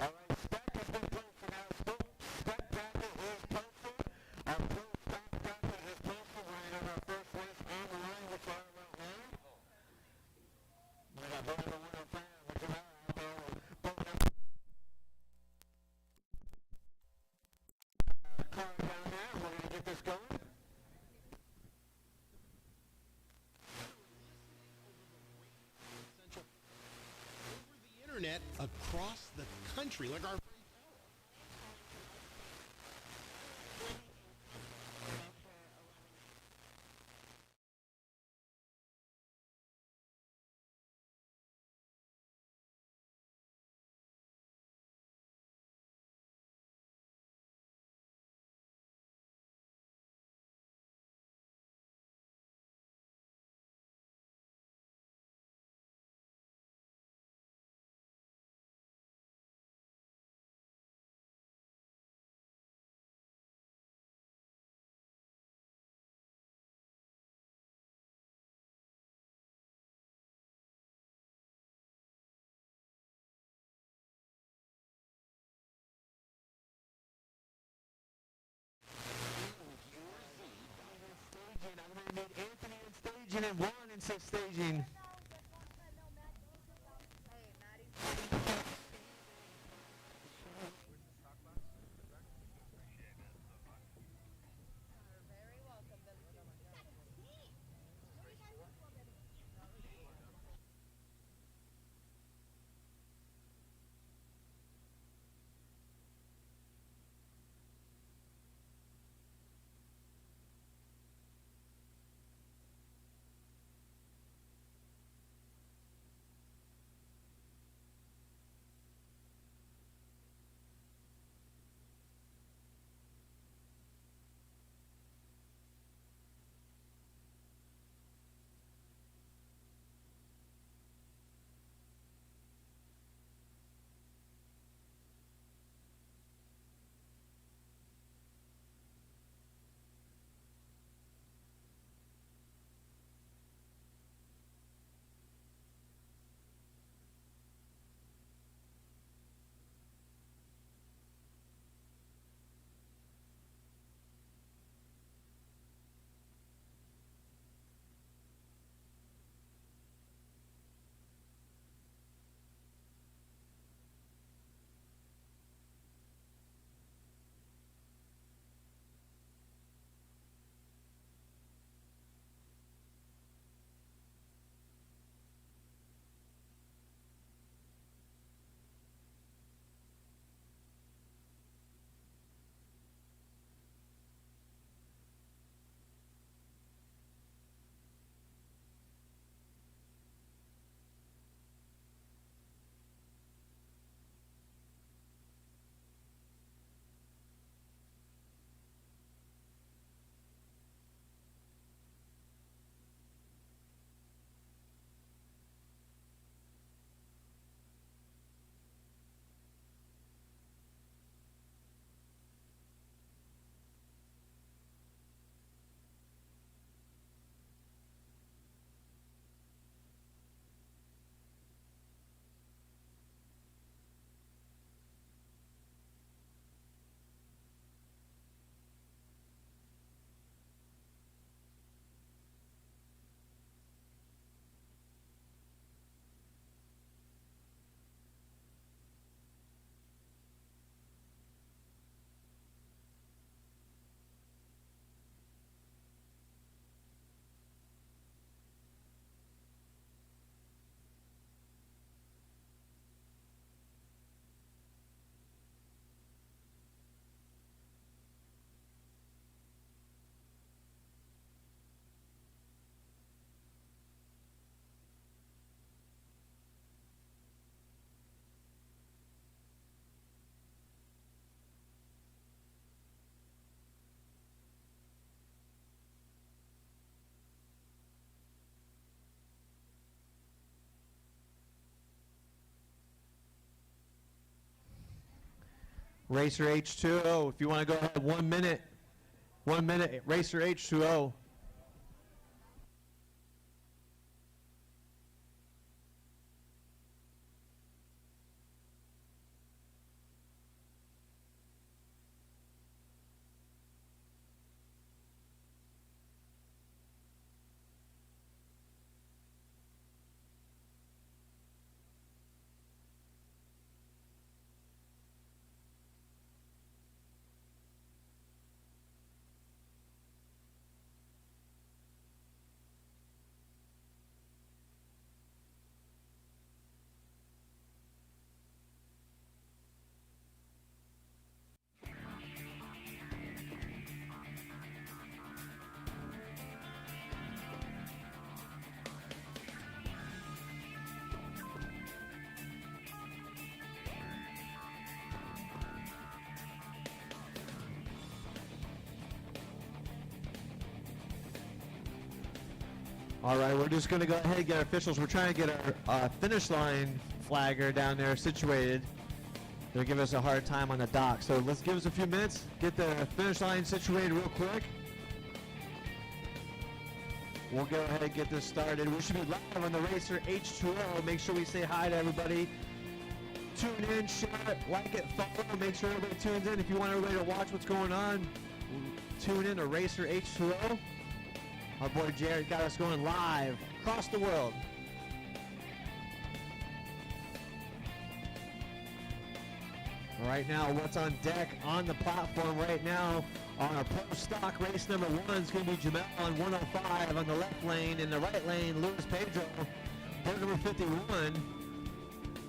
All right, spec has been posted now. Spec bracket is posted. Our full spec bracket is posted. We're going to have our first race on the line, which are right now. We got both of the winner fans, which are out there. Both of them. Car down there. We're going to get this going. Internet across the country, like our I'm going to need Anthony in staging and Warren in staging. Racer H2O, if you want to go ahead, 1 minute. 1 minute, Racer H2O. All right, we're just going to go ahead and get our officials. We're trying to get our finish line flagger down there situated. They're giving us a hard time on the dock. So let's give us a few minutes, get the finish line situated real quick. We'll go ahead and get this started. We should be live on the Racer H2O. Make sure we say hi to everybody. Tune in, share it, like it, follow. Make sure everybody tunes in. If you want everybody to watch what's going on, tune in to Racer H2O. Our boy Jared got us going live across the world. Right now, what's on deck on the platform right now on our pro stock race number 1 is going to be Jamel on 105 on the left lane. In the right lane, Luis Pedro, board number 51.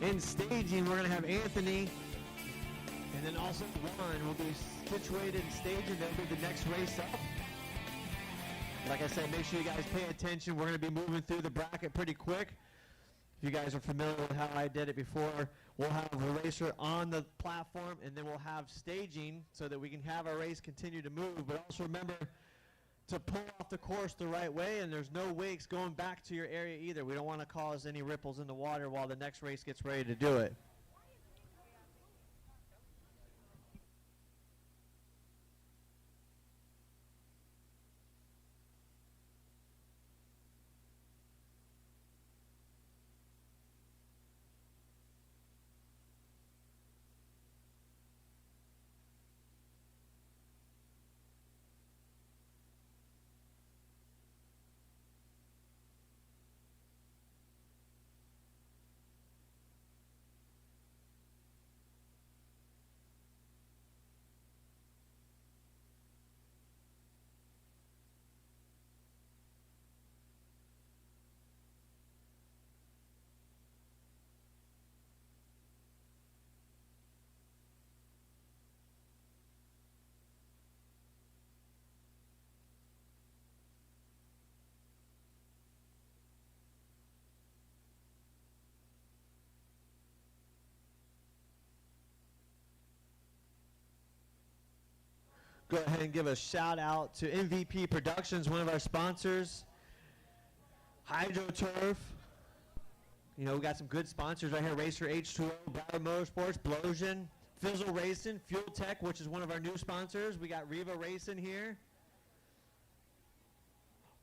In staging, we're going to have Anthony. And then also one will be situated in staging. That'll be the next race up. Like I said, make sure you guys pay attention. We're going to be moving through the bracket pretty quick. If you guys are familiar with how I did it before, we'll have a racer on the platform, and then we'll have staging so that we can have our race continue to move. But also remember to pull off the course the right way, and there's no wakes going back to your area either. We don't want to cause any ripples in the water while the next race gets ready to do it. Go ahead and give a shout out to MVP Productions, one of our sponsors. HydroDrag. You know, we got some good sponsors right here. Racer H2O, Broward Motorsports, Blosian, Fizzle Racing, Fuel Tech, which is one of our new sponsors. We got Riva Racing here.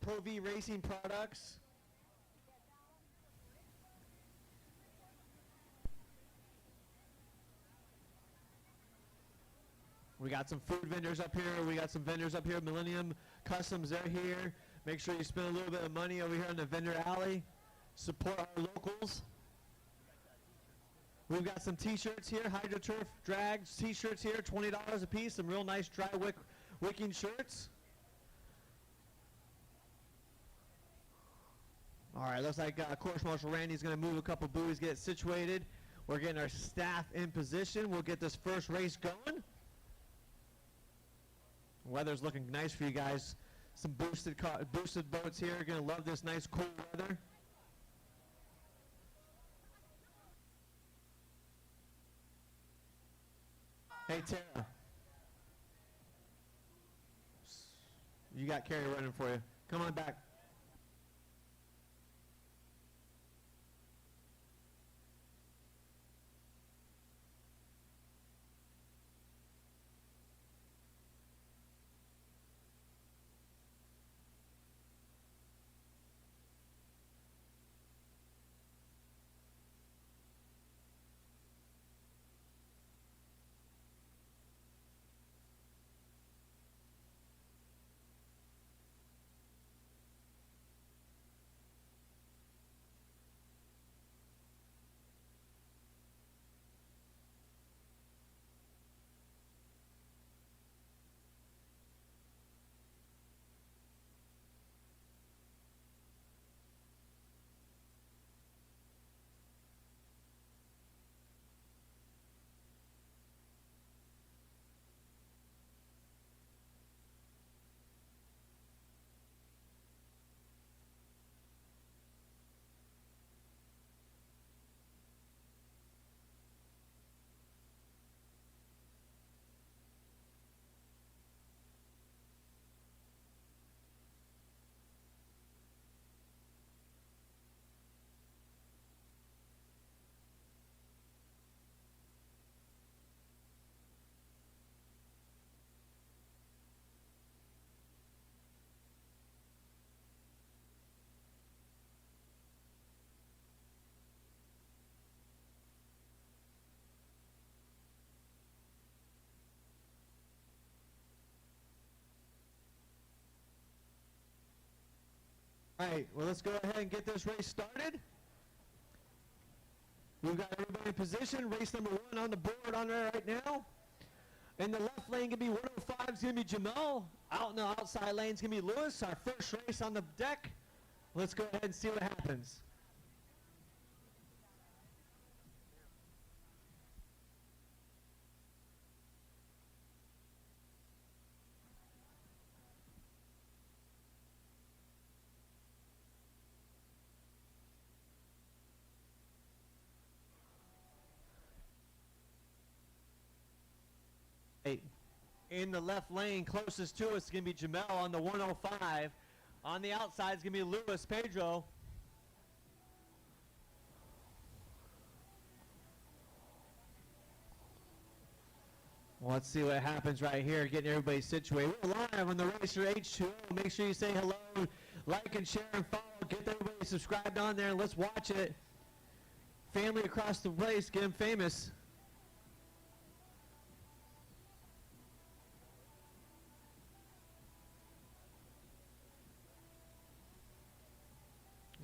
Pro V Racing Products. We got some food vendors up here. We got some vendors up here. Millennium Customs, they're here. Make sure you spend a little bit of money over here in the vendor alley. Support our locals. We've got some t-shirts here. HydroDrag t-shirts here, $20 a piece. Some real nice dry wicking shirts. All right, looks like Course Marshal Randy's going to move a couple buoys, get it situated. We're getting our staff in position. We'll get this first race going. Weather's looking nice for you guys. Some boosted boats here. You're going to love this nice cool weather. Hey, Tara. You got Carrie running for you. Come on back. All right, well, let's go ahead and get this race started. We've got everybody in position. Race number 1 on the board on there right now. In the left lane, going to be 105 is going to be Jamel. Out in the outside lane is going to be Lewis. Our first race on the deck. Let's go ahead and see what happens. In the left lane, closest to us is going to be Jamel on the 105. On the outside is going to be Lewis Pedro. Well, let's see what happens right here, getting everybody situated. We're live on the Racer H2O. Make sure you say hello, like and share and follow. Get everybody subscribed on there. Let's watch it. Family across the place, get them famous.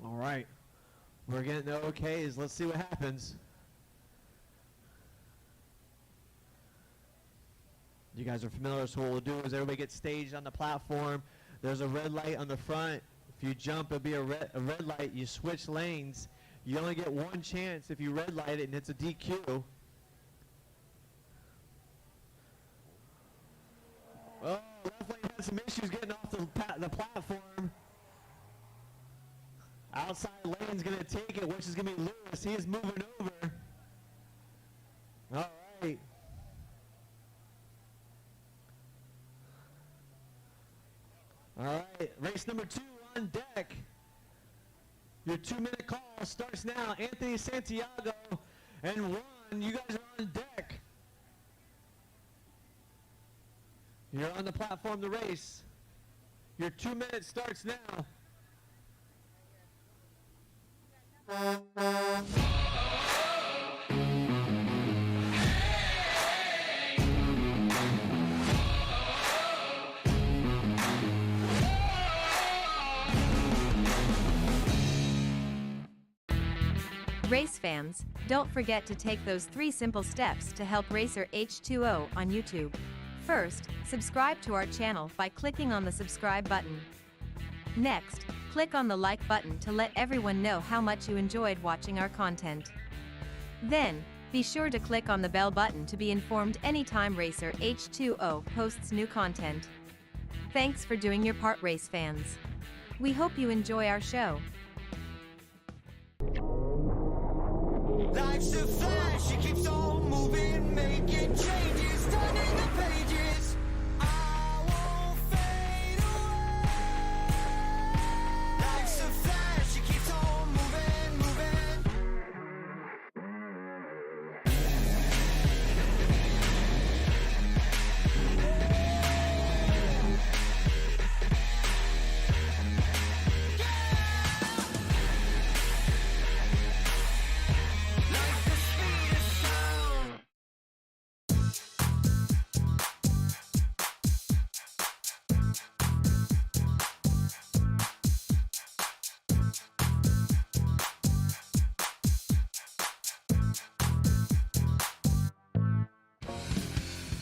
All right, we're getting the okays. Let's see what happens. You guys are familiar, so what we'll do is everybody gets staged on the platform. There's a red light on the front. If you jump, it'll be a red light. You switch lanes. You only get one chance if you red light it, and it's a DQ. Oh, left lane had some issues getting off the platform. Outside lane's going to take it, which is going to be Lewis. He is moving over. All right. All right, race number 2 on deck. Your 2-minute call starts now. Anthony Santiago and Juan, you guys are on deck. You're on the platform to race. Your 2 minutes starts now. Race fans, don't forget to take those 3 simple steps to help Racer H2O on YouTube. First, subscribe to our channel by clicking on the subscribe button. Next, click on the like button to let everyone know how much you enjoyed watching our content. Then, be sure to click on the bell button to be informed anytime Racer H2O posts new content. Thanks for doing your part, race fans. We hope you enjoy our show. Life's a flash, it keeps on moving, making changes, turning the pages. I won't fade away. Life's a flash, it keeps on moving, moving. Like the speed of sound.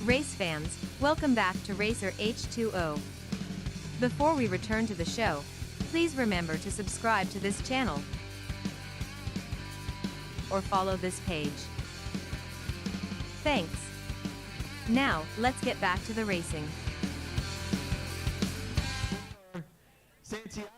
Race fans, welcome back to Racer H2O. Before we return to the show, please remember to subscribe to this channel or follow this page. Thanks. Now, let's get back to the racing. Santiago.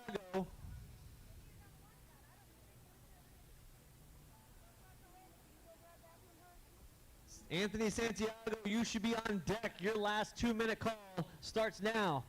Anthony Santiago, you should be on deck. Your last 2-minute call starts now.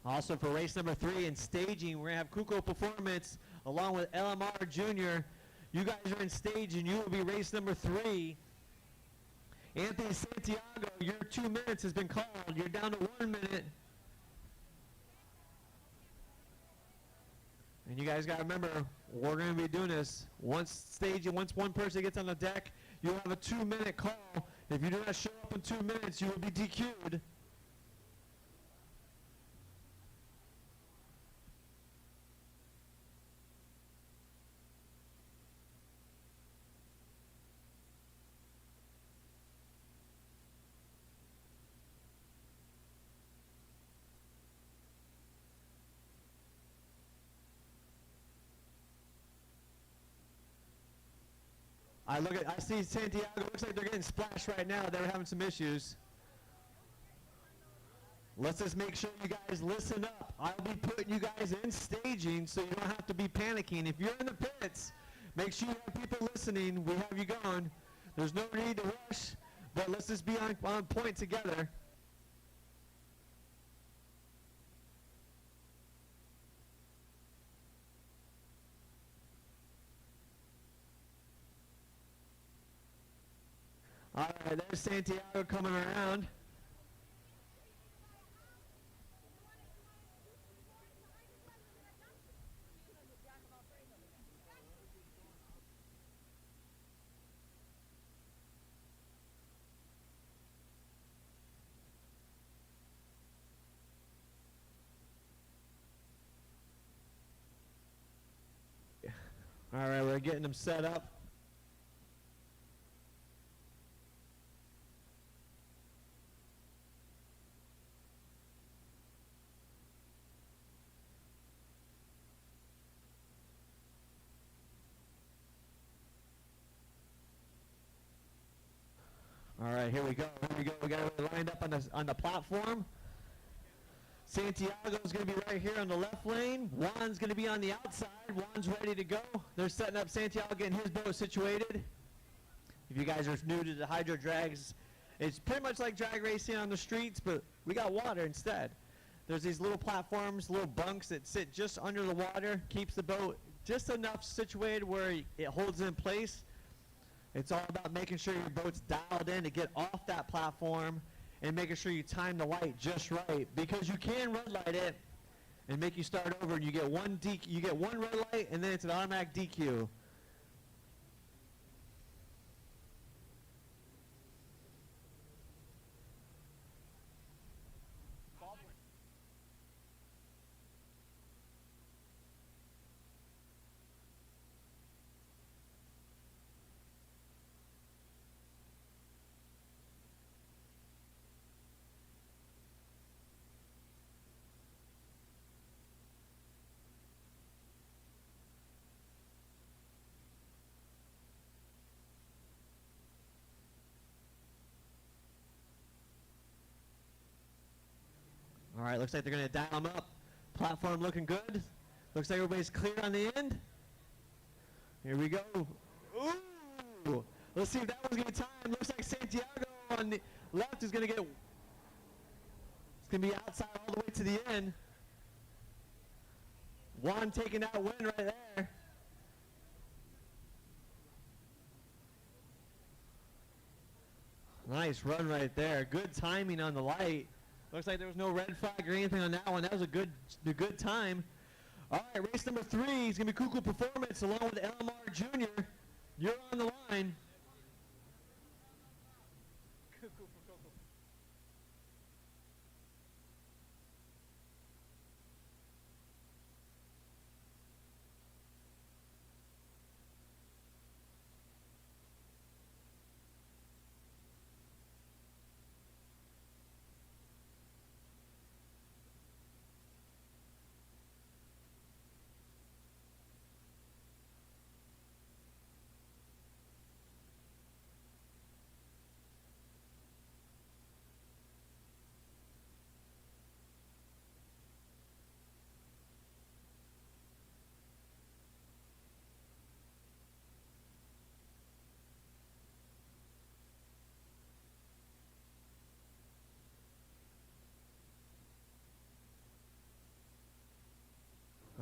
Also for race number 3 in staging, we're going to have Kuko Performance along with LMR Jr. You guys are in stage and you will be race number 3. Anthony Santiago, your 2 minutes has been called. You're down to 1 minute. And you guys got to remember, we're going to be doing this. Once one person gets on the deck, you'll have a 2-minute call. If you do not show up in 2 minutes, you will be DQ'd. I see Santiago, looks like they're getting splashed right now. They're having some issues. Let's just make sure you guys listen up. I'll be putting you guys in staging so you don't have to be panicking. If you're in the pits, make sure you have people listening. We have you going. There's no need to rush, but let's just be on point together. All right, there's Santiago coming around. All right, we're getting them set up. All right, here we go. We got it lined up on the platform. Santiago's going to be right here on the left lane. Juan's going to be on the outside. Juan's ready to go. They're setting up Santiago, getting his boat situated. If you guys are new to the HydroDrags, it's pretty much like drag racing on the streets, but we got water instead. There's these little platforms, little bunks that sit just under the water, keeps the boat just enough situated where it holds it in place. It's all about making sure your boat's dialed in to get off that platform and making sure you time the light just right, because you can red light it and make you start over, and you get one red light and then it's an automatic DQ. All right, looks like they're going to dial them up. Platform looking good. Looks like everybody's clear on the end. Here we go. Ooh! Let's see if that one's going to time. Looks like Santiago on the left is going to get... It's going to be outside all the way to the end. Juan taking that win right there. Nice run right there. Good timing on the light. Looks like there was no red flag or anything on that one. That was a good time. All right, race number 3 is going to be Cuckoo Performance along with LMR Jr. You're on the line.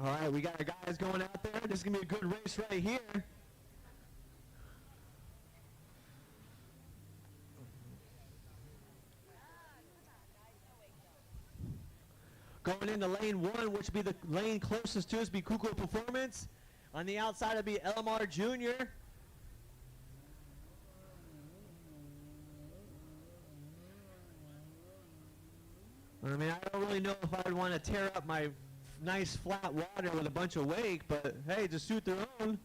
All right, we got our guys going out there. This is going to be a good race right here. Going into lane 1, which would be the lane closest to us, be Kuko Performance. On the outside, it'd be LMR Jr. I mean, I don't really know if I'd want to tear up my nice flat water with a bunch of wake, but hey, to suit their own.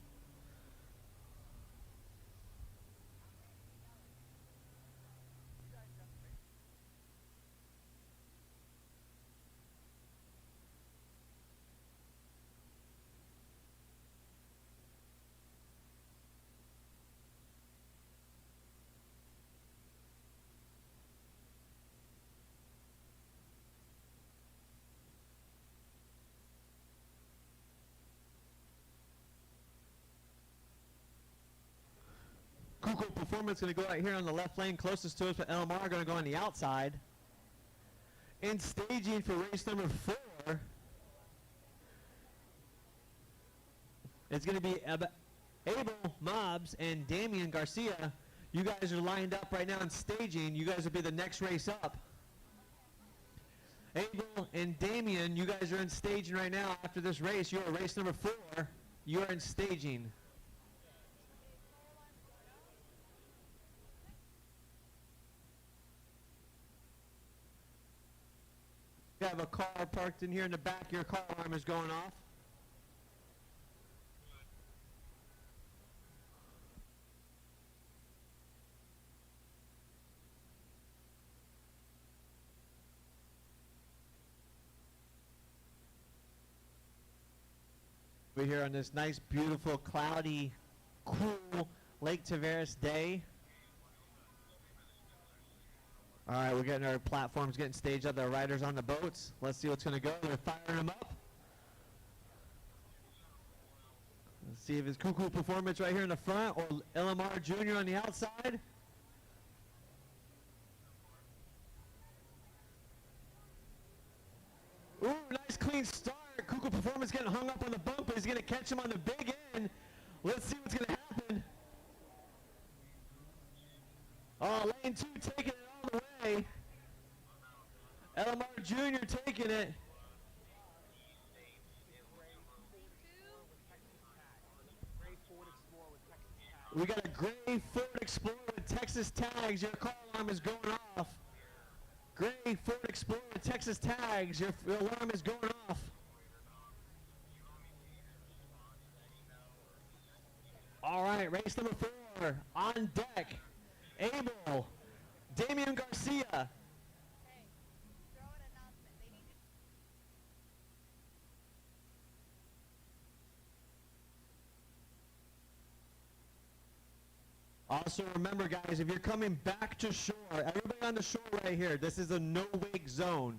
Kuko Performance going to go right here on the left lane closest to us, but LMR going to go on the outside. In staging for race number 4, it's going to be Abel Mobs and Damian Garcia. You guys are lined up right now in staging. You guys will be the next race up. Abel and Damian, you guys are in staging right now. After this race, you are race number 4. You are in staging. You have a car parked in here in the back. Your car alarm is going off. We're here on this nice, beautiful, cloudy, cool Lake Tavares day. All right, we're getting our platforms getting staged up. Our riders on the boats. Let's see what's going to go. They're firing them up. Let's see if it's Kuko Performance right here in the front or LMR Jr. on the outside. Ooh, nice clean start. Kuko Performance getting hung up on the bump, but he's going to catch him on the big end. Let's see what's going to happen. Oh, lane 2 taking it all the way. LMR Jr. taking it. We got a gray Ford Explorer with Texas tags. Your car alarm is going off. Gray Ford Explorer with Texas tags. Your alarm is going off. All right, race number 4 on deck. Abel, Damian Garcia. Also remember, guys, if you're coming back to shore, everybody on the shore right here, this is a no-wake zone.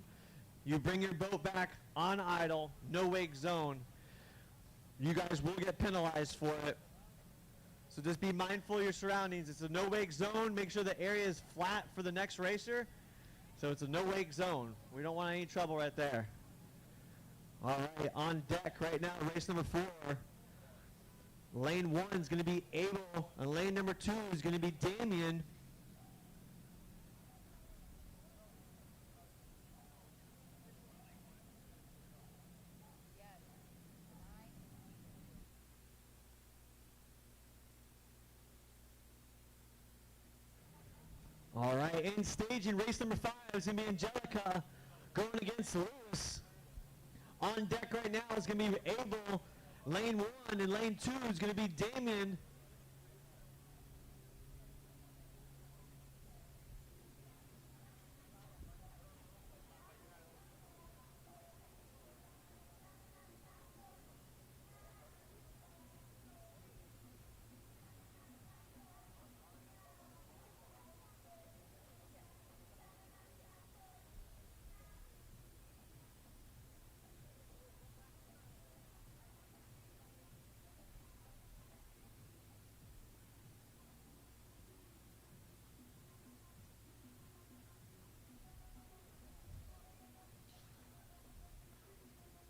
You bring your boat back on idle, no-wake zone. You guys will get penalized for it. So just be mindful of your surroundings. It's a no-wake zone. Make sure the area is flat for the next racer. So it's a no-wake zone. We don't want any trouble right there. All right, on deck right now, race number 4. Lane 1 is going to be Abel, and lane number 2 is going to be Damian. All right, in staging, race number 5 is going to be Angelica going against Lewis. On deck right now is going to be Abel. Lane 1 and lane 2 is going to be Damian.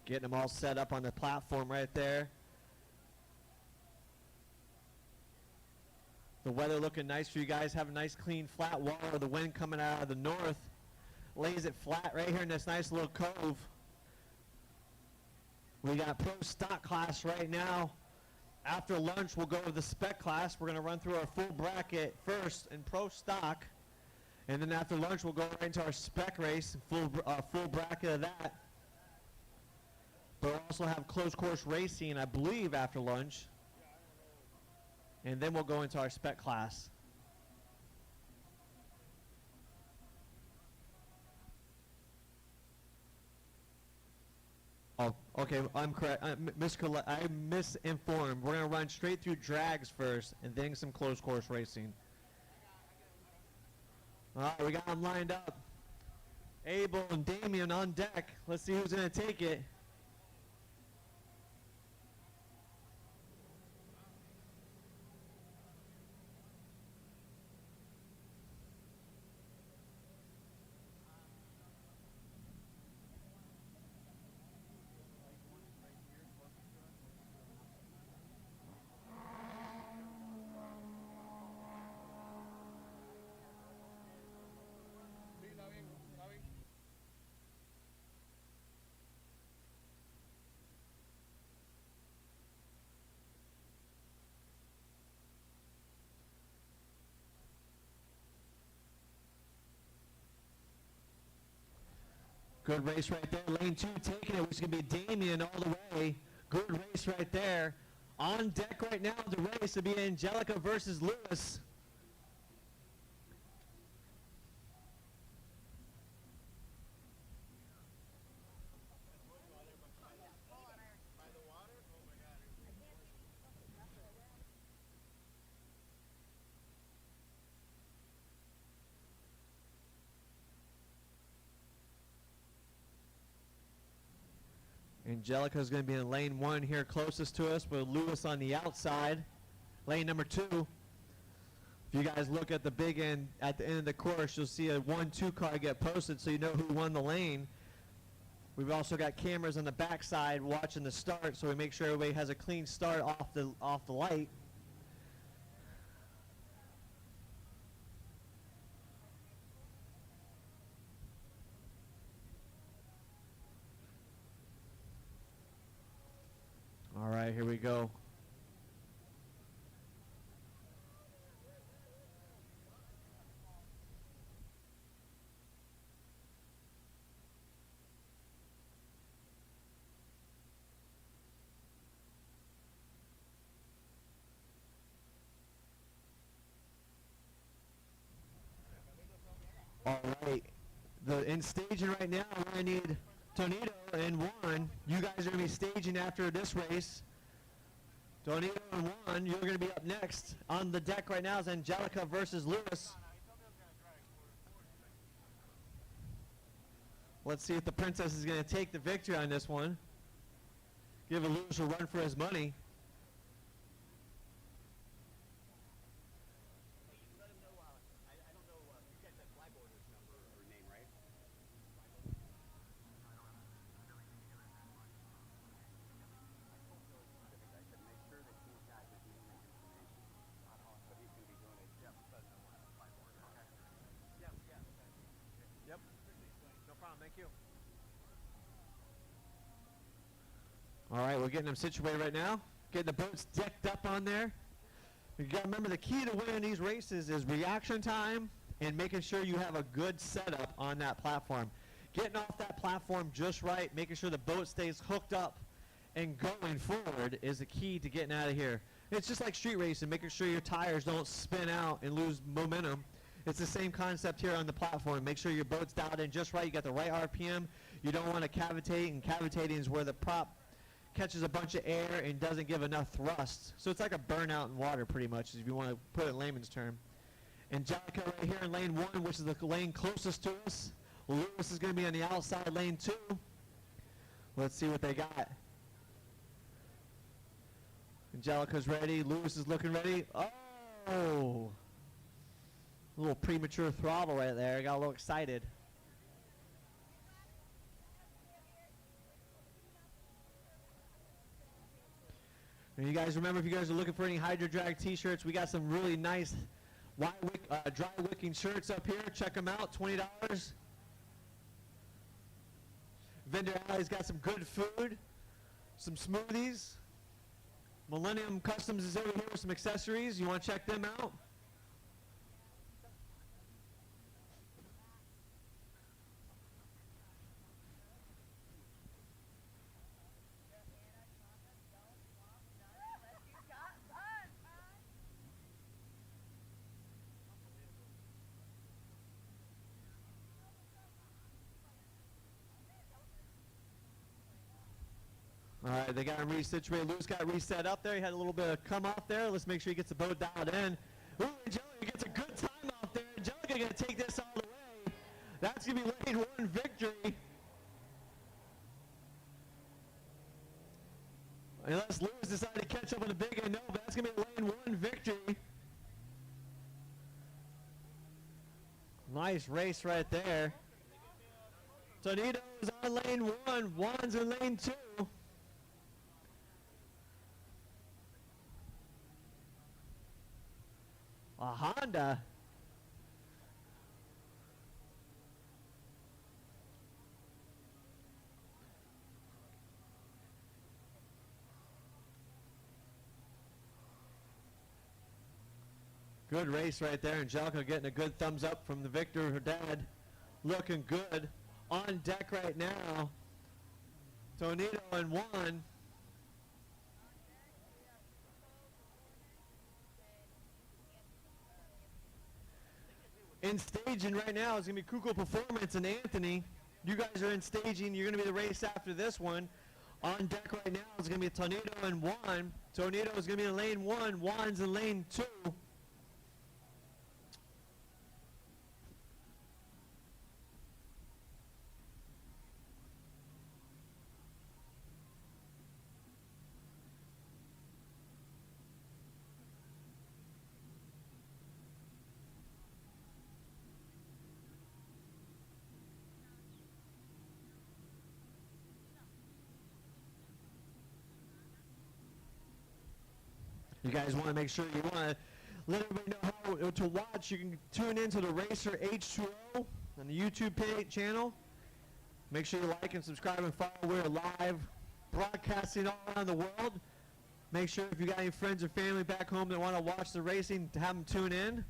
Getting them all set up on the platform right there. The weather looking nice for you guys. Have a nice clean flat water. The wind coming out of the north lays it flat right here in this nice little cove. We got pro stock class right now. After lunch, we'll go to the spec class. We're going to run through our full bracket first in pro stock. And then after lunch, we'll go right into our spec race, full bracket of that. But we'll also have closed course racing, I believe, after lunch. And then we'll go into our spec class. Oh, okay, I'm correct. I misinformed. We're going to run straight through drags first and then some closed course racing. All right, we got them lined up. Abel and Damien on deck. Let's see who's going to take it. Good race right there. Lane 2 taking it, which is going to be Damien all the way. Good race right there. On deck right now, the race will be Angelica versus Lewis. Angelica's going to be in lane 1 here closest to us with Lewis on the outside. Lane number 2. If you guys look at the big end at the end of the course, you'll see a 1-2 car get posted so you know who won the lane. We've also got cameras on the backside watching the start, so we make sure everybody has a clean start off the light. All right, here we go. All right, in staging right now, I need Tonito and Juan. You guys are going to be staging after this race. Tonito and Juan, you're going to be up next. On the deck right now is Angelica versus Lewis. Let's see if the Princess is going to take the victory on this one. Give Lewis a run for his money. Let him know, I don't know, you guys have Flyboarder's number or name, right? I said make sure that he's got his name and information. So he's going to be doing it. Yep, but no one has Flyboarder. Okay. Yep, yeah. Yep. No problem, thank you. All right, we're getting them situated right now. Getting the boats decked up on there. You got to remember the key to winning these races is reaction time and making sure you have a good setup on that platform. Getting off that platform just right, making sure the boat stays hooked up and going forward is the key to getting out of here. It's just like street racing, making sure your tires don't spin out and lose momentum. It's the same concept here on the platform. Make sure your boat's dialed in just right. You got the right RPM. You don't want to cavitate, and cavitating is where the prop catches a bunch of air and doesn't give enough thrust. So it's like a burnout in water pretty much, if you want to put it in layman's term. Angelica right here in lane 1, which is the lane closest to us. Lewis is going to be on the outside lane 2. Let's see what they got. Angelica's ready. Lewis is looking ready. Oh! A little premature throttle right there. I got a little excited. And you guys remember, if you guys are looking for any HydroDrag t-shirts, we got some really nice dry wicking shirts up here. Check them out, $20. Vendor Alley's got some good food. some smoothies. Millennium Customs is over here with some accessories. You want to check them out? All right, they got him resituated. Lewis got reset up there. He had a little bit of come off there. Let's make sure he gets the boat dialed in. Ooh, Angelica gets a good time off there. Angelica going to take this all the way. That's going to be lane one victory. Unless Lewis decided to catch up on the big end, no, but that's going to be a lane one victory. Nice race right there. Tornado's on lane one. Juan's in lane two. A Honda. Good race right there. Angelica getting a good thumbs up from the victor, her dad. Looking good. On deck right now. Tornado and Juan. In staging right now is going to be Kuko Performance and Anthony. You guys are in staging. You're going to be the race after this one. On deck right now is going to be Tornado and Juan. Tornado is going to be in lane one. Juan's in lane two. You guys want to make sure you want to let everybody know how to watch. You can tune into the Racer H2O on the YouTube channel. Make sure you like and subscribe and follow. We're live broadcasting all around the world. Make sure if you got any friends or family back home that want to watch the racing, to have them tune in.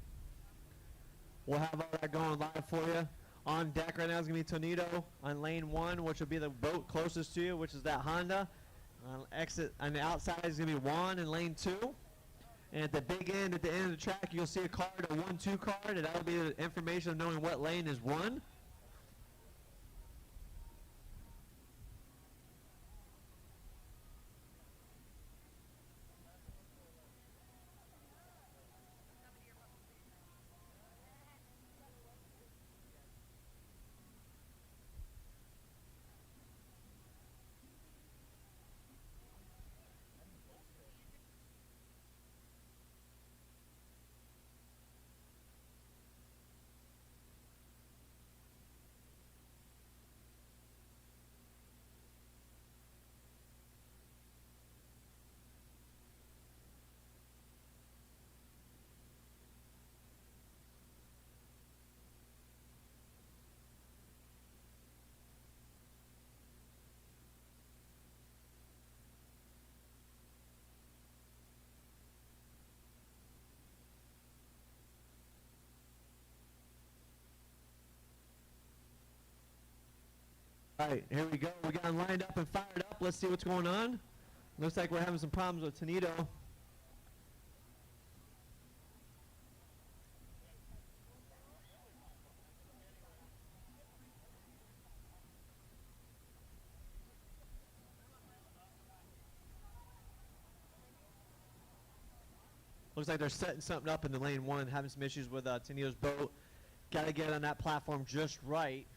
We'll have all that going live for you. On deck right now is going to be Tornado on lane one, which will be the boat closest to you, which is that Honda. On the outside is going to be Juan in lane two. And at the big end, at the end of the track, you'll see a card, a 1-2 card, and that'll be the information of knowing what lane is one. All right, here we go. We got them lined up and fired up. Let's see what's going on. Looks like we're having some problems with Tornado. Looks like they're setting something up in the lane one, having some issues with Tornado's boat. Got to get on that platform just right.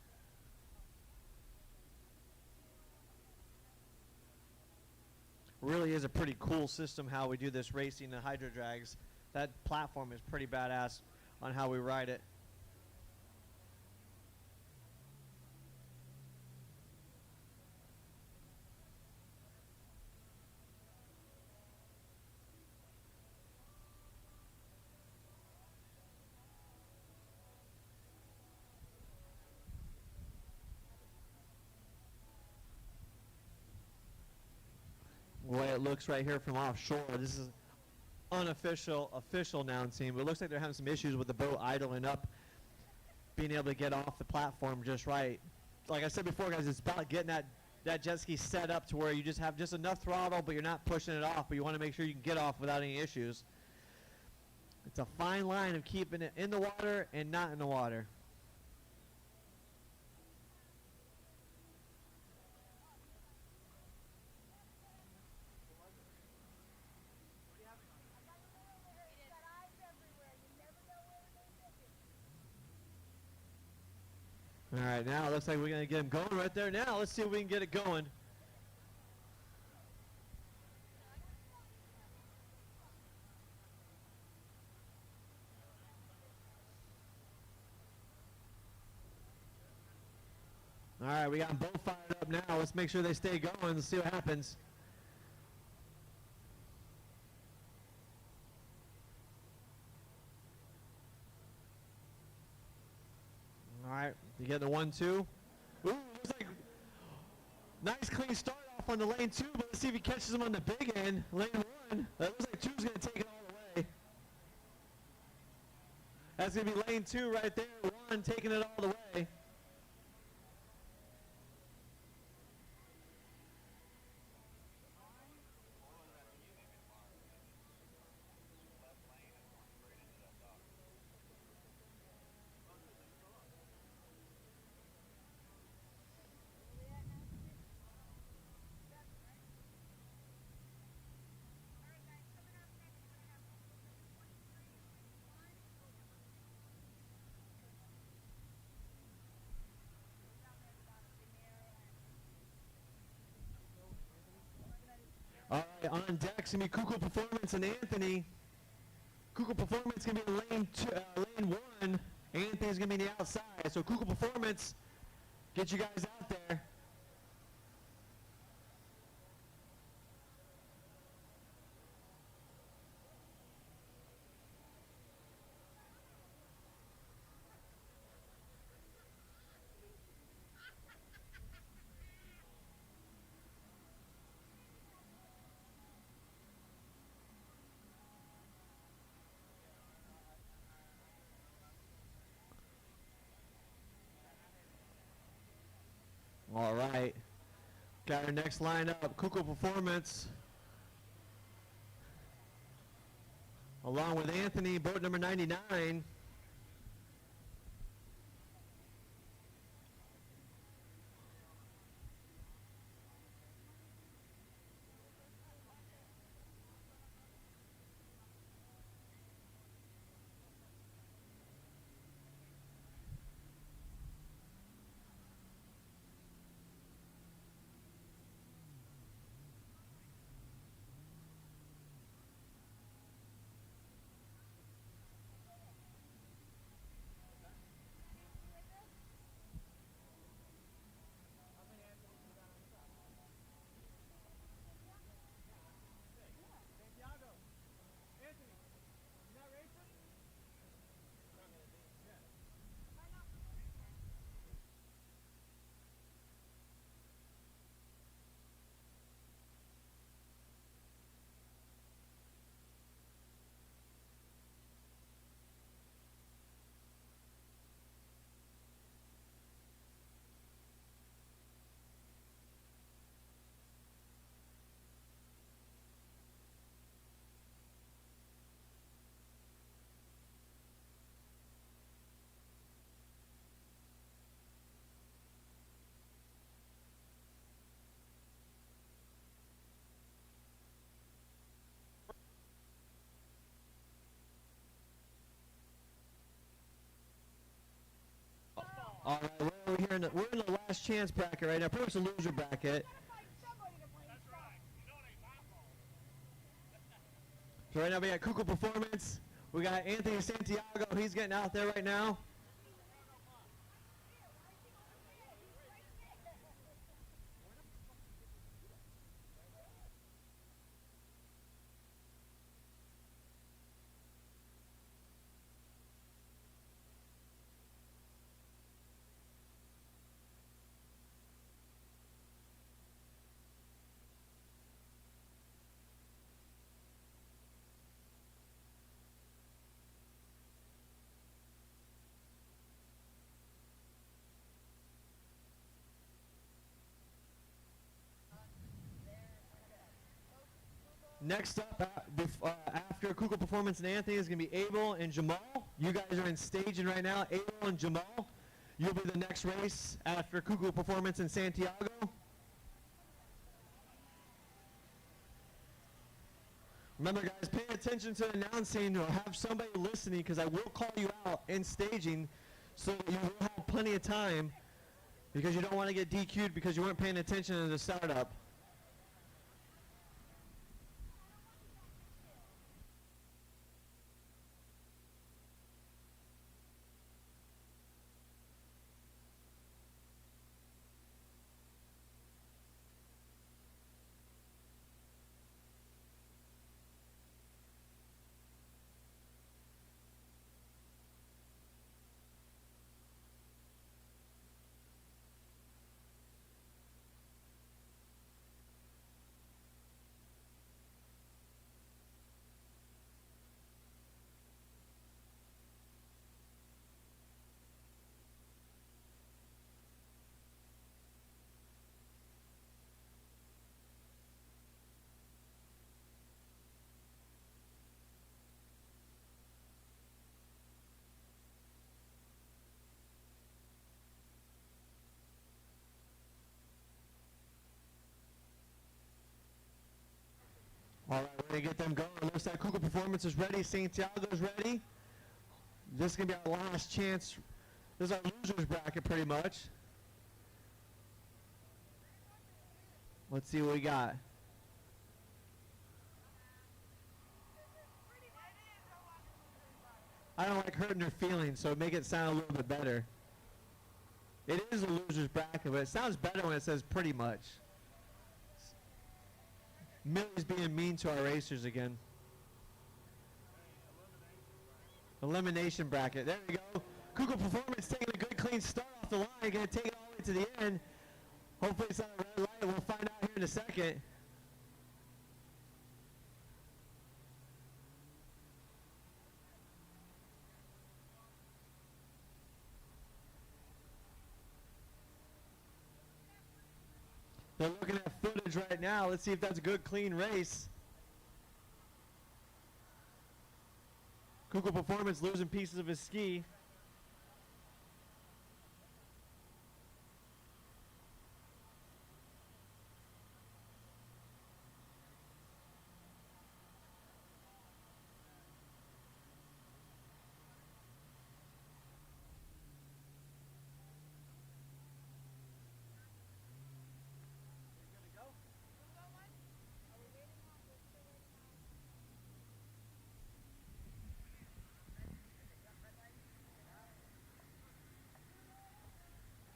Really is a pretty cool system how we do this racing in HydroDrags. That platform is pretty badass on how we ride it. it looks right here from offshore. This is unofficial, official announcing, but it looks like they're having some issues with the boat idling up, being able to get off the platform just right. Like I said before, guys, it's about getting that jet ski set up to where you just have just enough throttle, but you're not pushing it off, but you want to make sure you can get off without any issues. It's a fine line of keeping it in the water and not in the water. All right, now it looks like we're going to get him going right there. Now let's see if we can get it going. All right, we got them both fired up now. Let's make sure they stay going and see what happens. All right, you get the 1-2. Ooh, looks like nice clean start off on the lane 2, but let's see if he catches him on the big end. Lane 1. That looks like 2's going to take it all the way. That's going to be lane 2 right there. 1 taking it all the way. All right, on deck's going to be Kuku Performance and Anthony. Kuku Performance going to be in lane 1. Anthony's going to be on the outside. So Kuku Performance, get you guys out there. All right. Got our next lineup, Kuku Performance. Along with Anthony, boat number 99. All right, we're in the last chance bracket right now. Pretty much a loser bracket. So right now we got Kuku Performance. We got Anthony Santiago. He's getting out there right now. Next up, after Kugel Performance and Anthony, is going to be Abel and Jamal. You guys are in staging right now. Abel and Jamal, you'll be the next race after Kugel Performance in Santiago. Remember, guys, pay attention to the announcing or have somebody listening, because I will call you out in staging so that you will have plenty of time, because you don't want to get DQ'd because you weren't paying attention to the startup. All right, we're going to get them going. Looks like Kugel Performance is ready. Santiago's ready. This is going to be our last chance. This is our loser's bracket, pretty much. Let's see what we got. I don't like hurting her feelings, so make it sound a little bit better. It is a loser's bracket, but it sounds better when it says pretty much. Millie's being mean to our racers again. Elimination bracket. There we go. Kugel Performance taking a good clean start off the line. Going to take it all the way to the end. Hopefully it's not a red light. We'll find out here in a second. They're looking at footage right now. Let's see if that's a good, clean race. Kugel Performance losing pieces of his ski.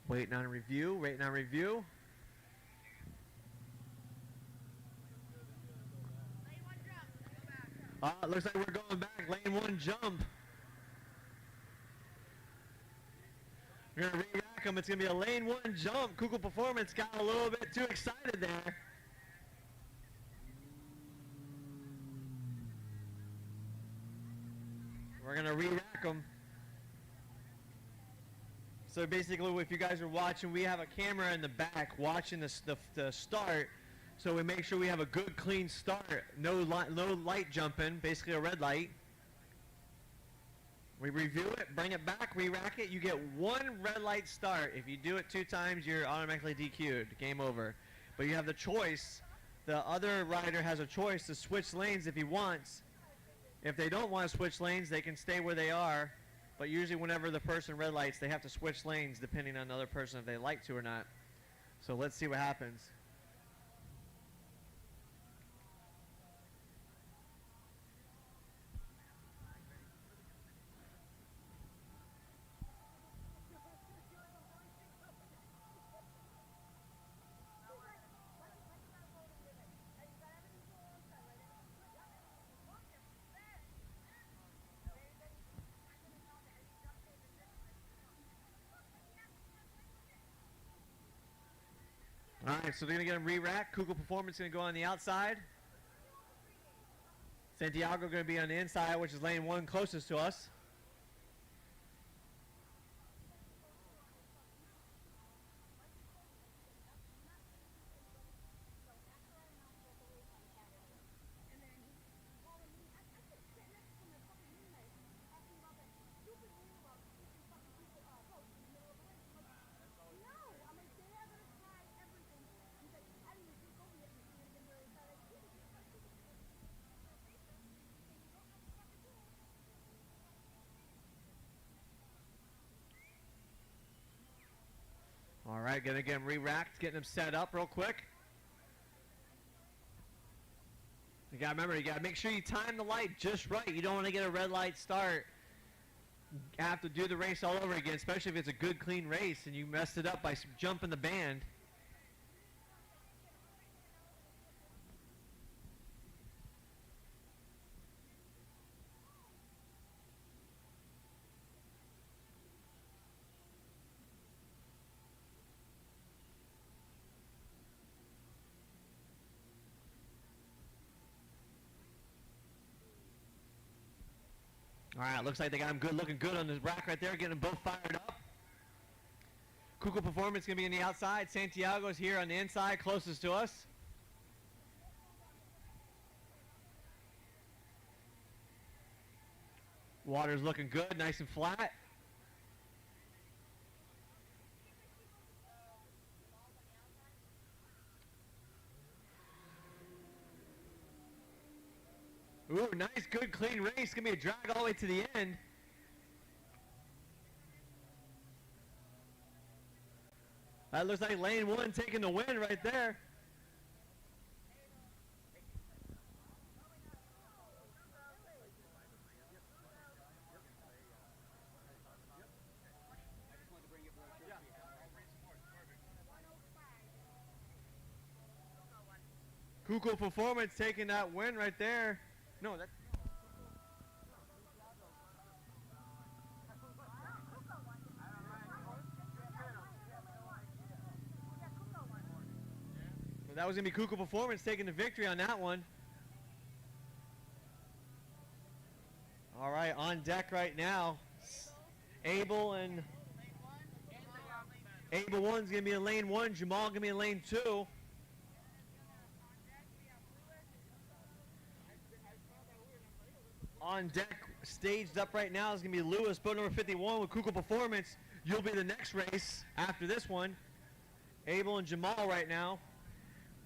Waiting on review, waiting on review. It looks like we're going back. Lane 1 jump. We're going to re-rack them. It's going to be a lane 1 jump. Kugel Performance got a little bit too excited there. We're going to re-rack them. So basically, if you guys are watching, we have a camera in the back watching the start, so we make sure we have a good, clean start. No light jumping, basically a red light. We review it, bring it back, re-rack it. You get 1 red light start. If you do it 2 times, you're automatically DQ'd. Game over. But you have the choice. The other rider has a choice to switch lanes if he wants. If they don't want to switch lanes, they can stay where they are. But usually whenever the person red lights, they have to switch lanes depending on the other person if they like to or not. So let's see what happens. All right, so they're going to get them re-racked. Kugel Performance going to go on the outside. Santiago going to be on the inside, which is lane 1 closest to us. right, gonna get them re-racked, getting them set up real quick. You gotta remember, you gotta make sure you time the light just right. You don't want to get a red light start. Have to do the race all over again, especially if it's a good, clean race and you messed it up by jumping the band. All right, looks like they got him good, looking good on this rack right there, getting them both fired up. Kuko Performance going to be on the outside. Santiago's here on the inside, closest to us. Water's looking good, nice and flat. Ooh, nice, good, clean race. Gonna be a drag all the way to the end. That looks like lane 1 taking the win right there. Kuko Performance taking that win right there. No, that's... So that was going to be Kuko Performance taking the victory on that one. All right, on deck right now, Abel 1's going to be in lane 1, Jamal going to be in lane 2. On deck, staged up right now is going to be Lewis, boat number 51 with Kuko Performance. You'll be the next race after this one. Abel and Jamal right now.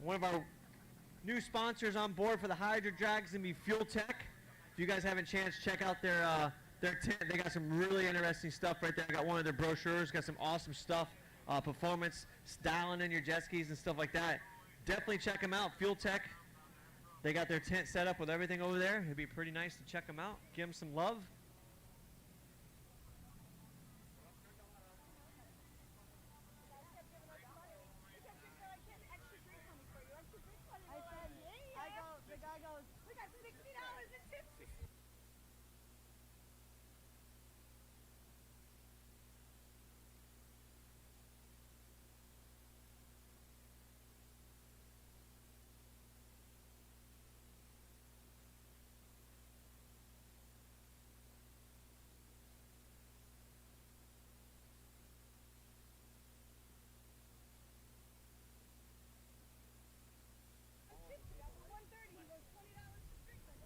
One of our new sponsors on board for the HydroDrag is going to be Fuel Tech. If you guys haven't a chance, check out their tent. They got some really interesting stuff right there. I got one of their brochures, got some awesome stuff, performance, styling in your jet skis and stuff like that. Definitely check them out, Fuel Tech. They got their tent set up with everything over there. It'd be pretty nice to check them out, give them some love.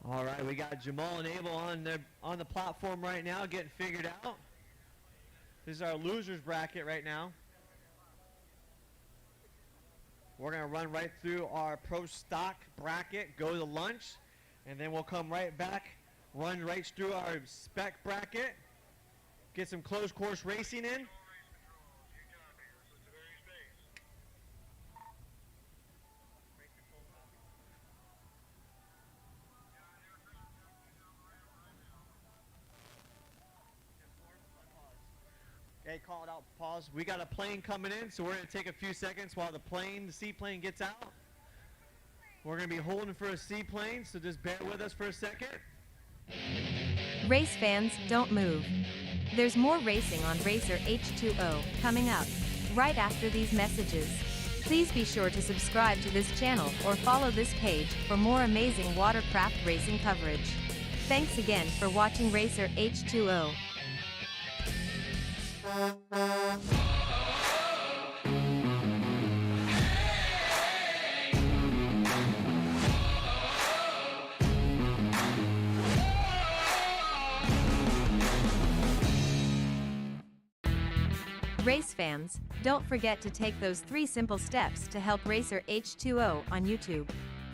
All right, we got Jamal and Abel on the platform right now, getting figured out. This is our losers bracket right now. We're gonna run right through our pro stock bracket, go to lunch, and then we'll come right back, run right through our spec bracket, get some closed course racing in. Okay, call it out, pause. We got a plane coming in, so we're going to take a few seconds while the seaplane gets out. We're going to be holding for a seaplane, so just bear with us for a second. Race fans, don't move. There's more racing on Racer H2O coming up right after these messages. Please be sure to subscribe to this channel or follow this page for more amazing watercraft racing coverage. Thanks again for watching Racer H2O. Race fans, don't forget to take those 3 simple steps to help Racer H2O on YouTube.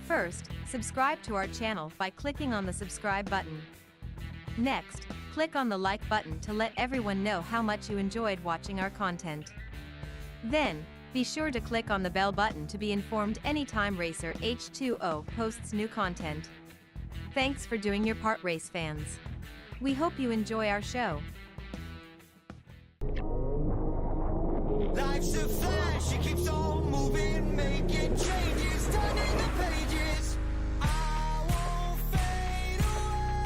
First, subscribe to our channel by clicking on the subscribe button. Next, click on the like button to let everyone know how much you enjoyed watching our content. Then, Be sure to click on the bell button to be informed anytime Racer H2O posts new content. Thanks for doing your part, race fans. We hope you enjoy our show. Life's a flash, it keeps on moving, making changes, turning the pages. I won't fade away.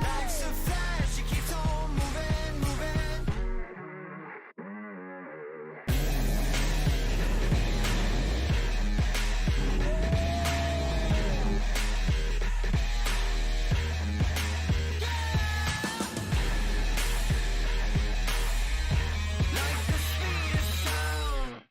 Life's a flash, it keeps on moving, moving. Like the speed of sound.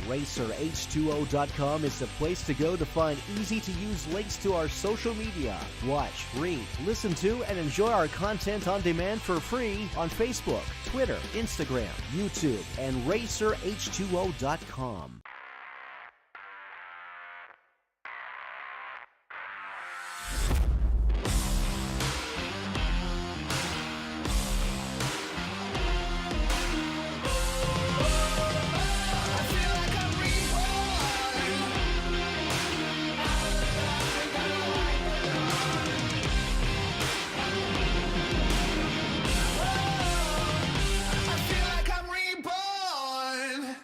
RacerH2O.com is the place to go to find easy-to-use links to our social media. Watch, read, listen to, and enjoy our content on demand for free on Facebook, Twitter, Instagram, YouTube, and RacerH2O.com. I feel like I'm reborn. I feel like I'm reborn.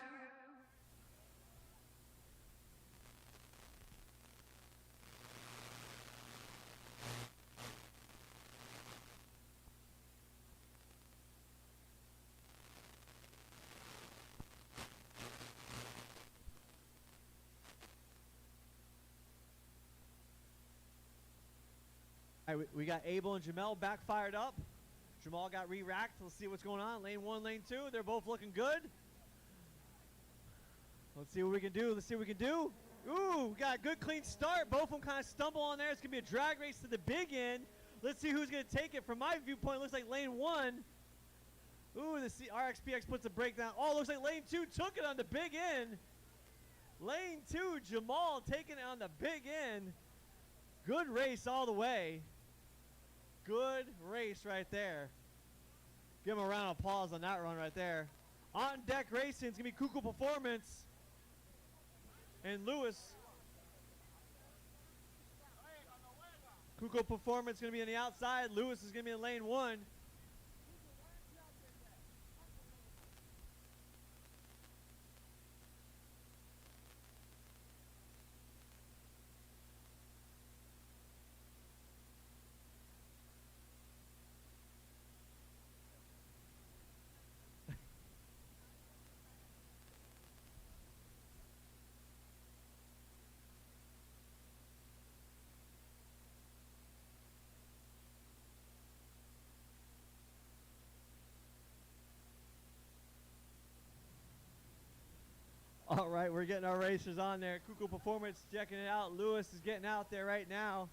All right, we got Abel and Jamel back fired up. Jamal got re-racked. Let's see what's going on. Lane 1, lane 2. They're both looking good. Let's see what we can do. Let's see what we can do. Ooh, we got a good clean start. Both of them kind of stumble on there. It's going to be a drag race to the big end. Let's see who's going to take it. From my viewpoint, it looks like lane 1. Ooh, the RXPX puts a break down. Oh, looks like lane 2 took it on the big end. Lane 2, Jamal taking it on the big end. Good race all the way. Good race right there. Give him a round of applause on that run right there. On deck racing, it's going to be Kuku Performance and Lewis. Kuku Performance going to be on the outside. Lewis is going to be in lane 1. All right, we're getting our racers on there. Kuku Performance checking it out. Lewis is getting out there right now.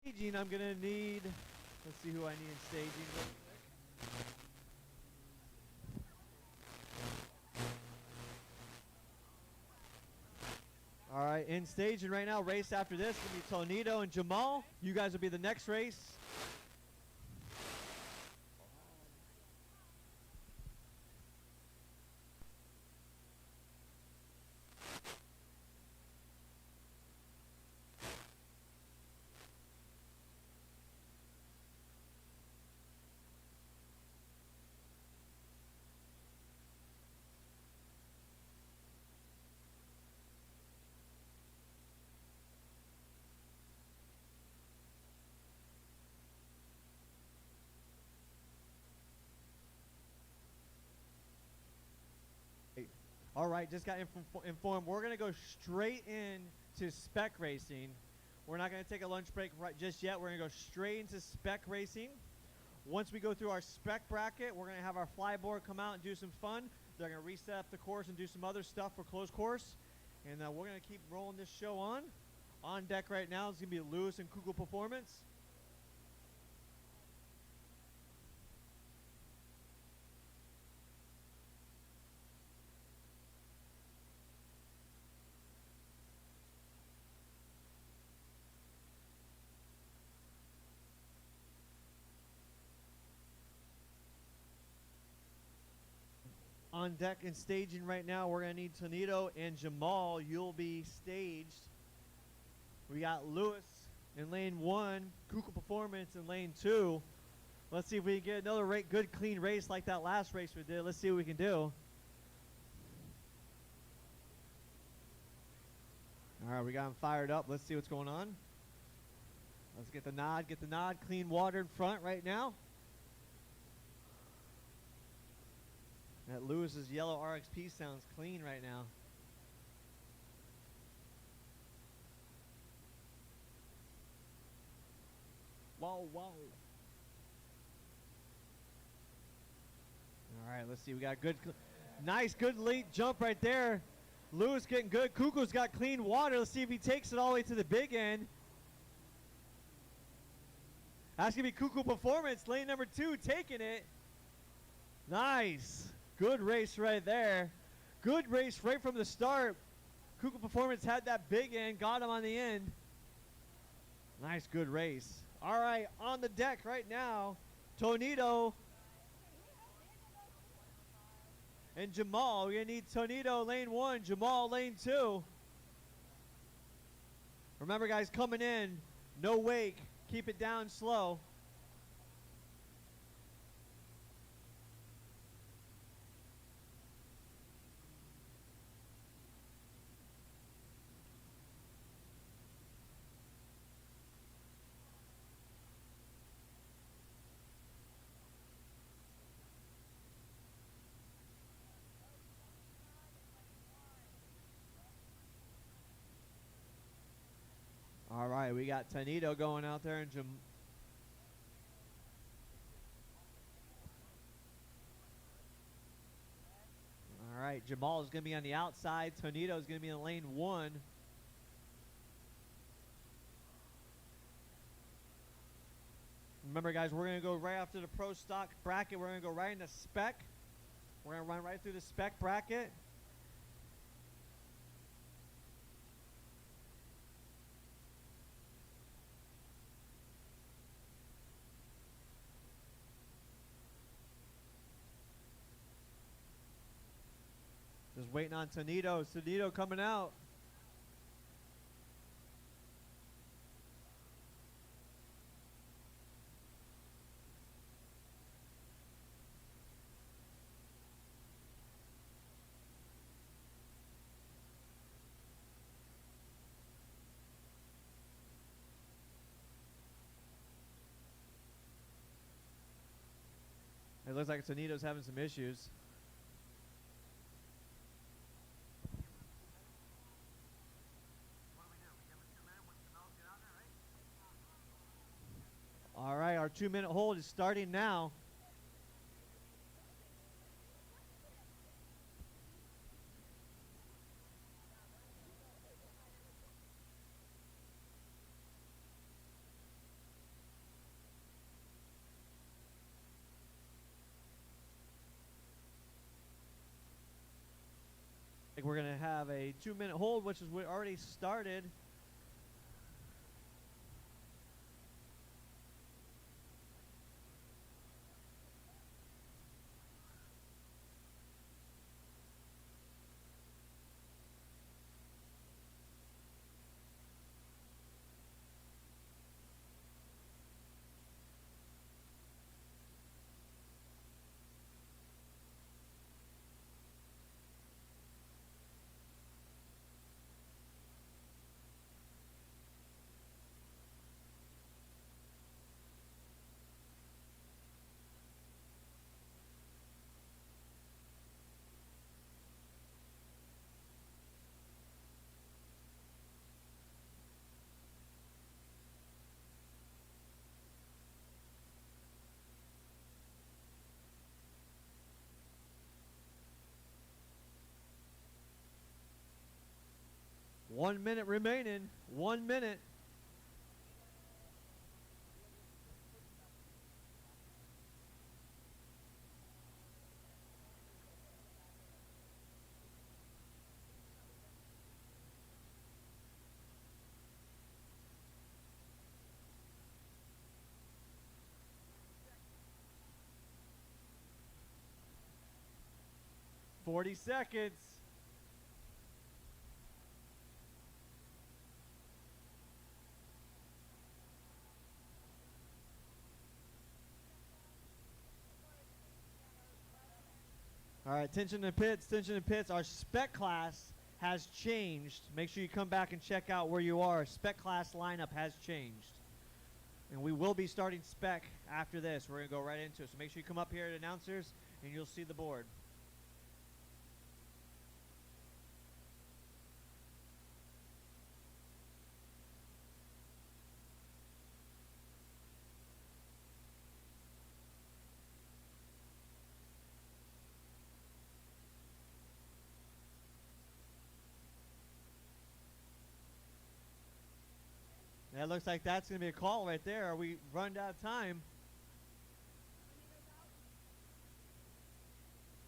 Staging, I'm gonna need. Let's see who I need in staging real quick. All right, in staging right now, race after this will be Tonito and Jamal. You guys will be the next race. All right, just got informed. We're going to go straight into spec racing. We're not going to take a lunch break right just yet. We're going to go straight into spec racing. Once we go through our spec bracket, we're going to have our Flyboard come out and do some fun. They're going to reset up the course and do some other stuff for closed course. And we're going to keep rolling this show on. On deck right now is going to be Lewis and Kugel Performance. On deck and staging right now, we're going to need Tonito and Jamal. You'll be staged. We got Lewis in lane 1, Kugel Performance in lane 2. Let's see if we can get another good, clean race like that last race we did. Let's see what we can do. All right, we got them fired up. Let's see what's going on. Let's get the nod, Clean water in front right now. That Lewis's yellow RXP sounds clean right now. Whoa, whoa. All right, let's see. We got nice, good late jump right there. Lewis getting good. Kugel's got clean water. Let's see if he takes it all the way to the big end. That's going to be Kugel Performance, lane number 2, taking it. Nice. Good race right there. Good race right from the start. Kugel Performance had that big end, got him on the end. Nice, good race. All right, on the deck right now, Tonito and Jamal. We're going to need Tonito lane 1, Jamal lane 2. Remember, guys, coming in, no wake. Keep it down slow. All right, we got Tonito going out there and all right, Jamal is going to be on the outside. Tonito is going to be in lane 1. Remember, guys, we're going to go right after the pro stock bracket. We're going to go right into spec. We're going to run right through the spec bracket. Just waiting on Tonito. Tonito coming out. It looks like Tonito's having some issues. All right, our 2-minute hold is starting now. Like we're going to have a 2-minute hold, which is what already started. One minute remaining. 1 minute. Forty seconds. All right, attention to pits, attention to pits. Our spec class has changed. Make sure you come back and check out where you are. Spec class lineup has changed. And we will be starting spec after this. We're going to go right into it. So make sure you come up here at announcers and you'll see the board. That looks like that's going to be a call right there. Are we run out of time?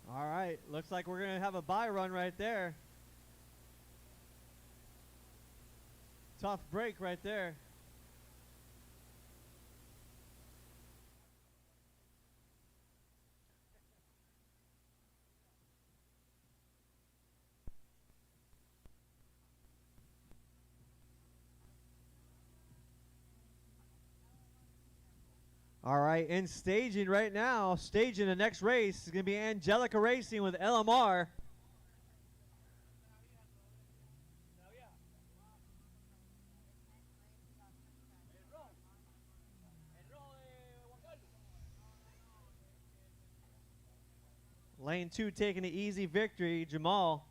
All right. Looks like we're going to have a bye run right there. Tough break right there. All right, in staging right now, staging the next race is going to be Angelica Racing with LMR. Lane 2 taking the easy victory, Jamal.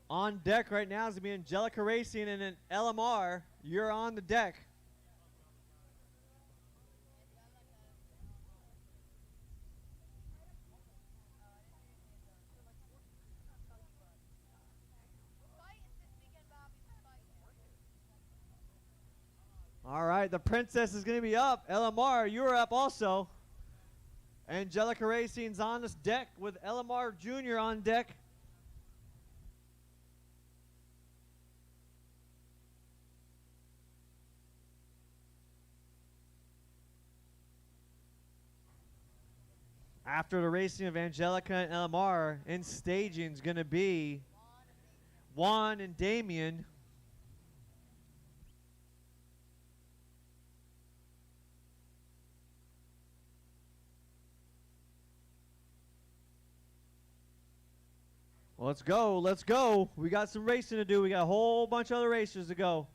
On deck right now is going to be Angelica Racing and an LMR. You're on the deck. All right, the Princess is going to be up. LMR, you're up also. Angelica Racing's on this deck with LMR Jr. on deck. After the racing of Angelica and LMR, in staging is going to be Juan and Damien. Let's go, let's go. We got some racing to do. We got a whole bunch of other races to go.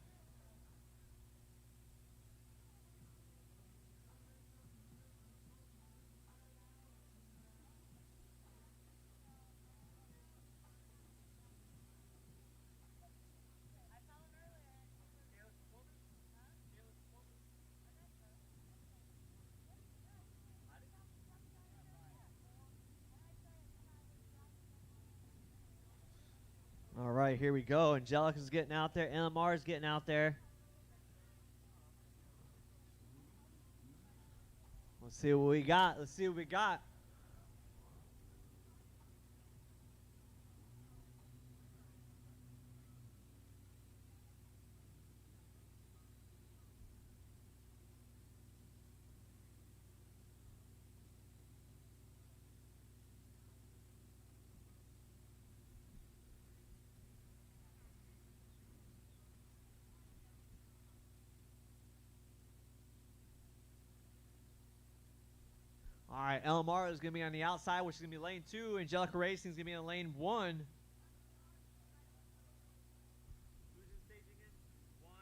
All right, here we go. Angelica's getting out there. LMR's getting out there. Let's see what we got. Let's see what we got. All right, LMR is going to be on the outside, which is going to be lane 2. Angelica Racing is going to be in lane 1. Who's in staging in? 1.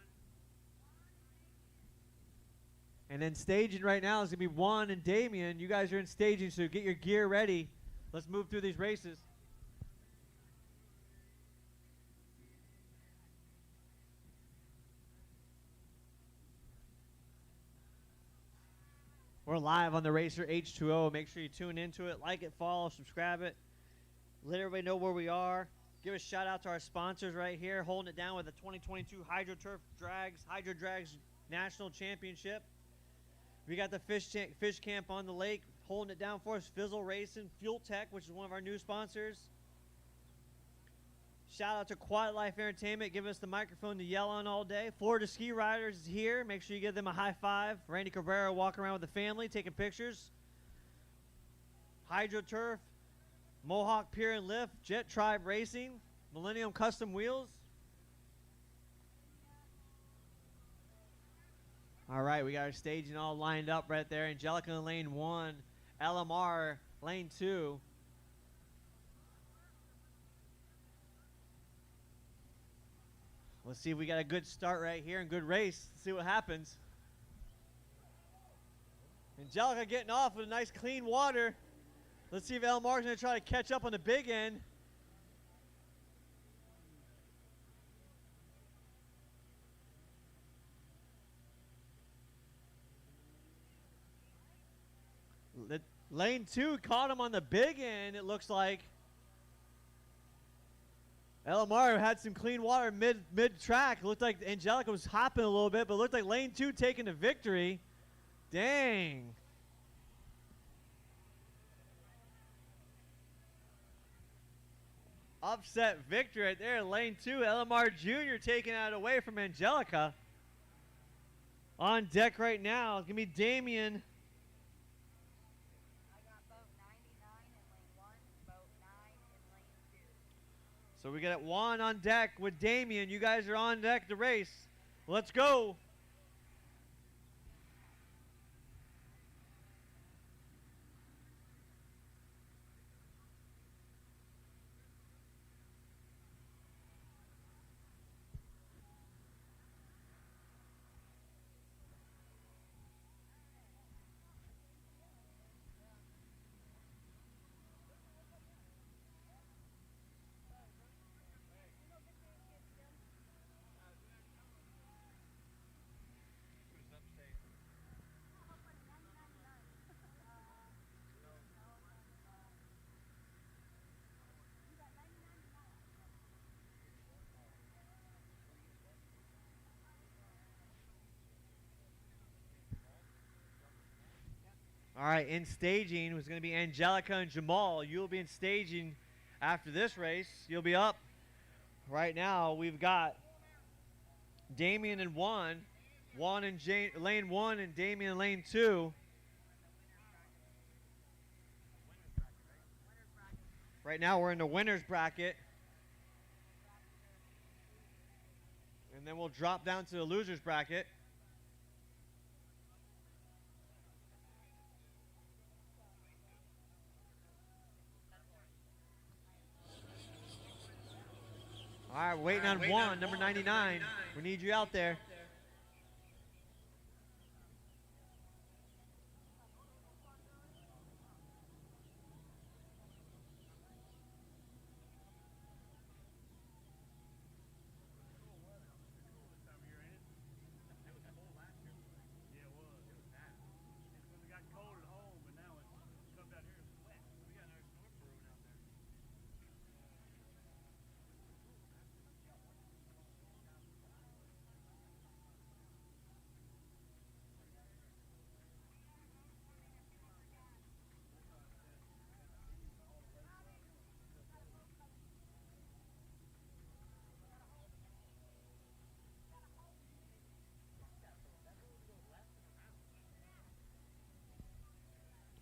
And then staging right now is going to be Juan and Damien. You guys are in staging, so get your gear ready. Let's move through these races. We're live on the Racer H2O. Make sure you tune into it. Like it, follow, subscribe it. Let everybody know where we are. Give a shout out to our sponsors right here, holding it down with the 2022 HydroDrags National Championship. We got the fish camp on the lake, holding it down for us. Fizzle Racing, Fuel Tech, which is one of our new sponsors. Shout out to Quad Life Entertainment, giving us the microphone to yell on all day. Florida Ski Riders is here. Make sure you give them a high five. Randy Cabrera walking around with the family, taking pictures. HydroTurf, Mohawk Pier and Lift, Jet Tribe Racing, Millennium Custom Wheels. All right, we got our staging all lined up right there. Angelica in lane 1, LMR lane 2. Let's see if we got a good start right here and good race. Let's see what happens. Angelica getting off with a nice clean water. Let's see if Elmar's going to try to catch up on the big end. Lane 2 caught him on the big end, it looks like. Elmar had some clean water mid-track. Looked like Angelica was hopping a little bit, but looked like lane 2 taking the victory. Dang. Upset victory right there. Lane 2, LMR Jr. taking it away from Angelica. On deck right now, it's going to be Damien. So we got Juan on deck with Damien. You guys are on deck to race. Let's go. All right, in staging was going to be Angelica and Jamal. You'll be in staging after this race. You'll be up. Right now, we've got Damien and Juan. Juan in lane 1 and Damien in lane 2. Right now, we're in the winner's bracket. And then we'll drop down to the loser's bracket. All right, waiting on Juan, number 99. We need you out there.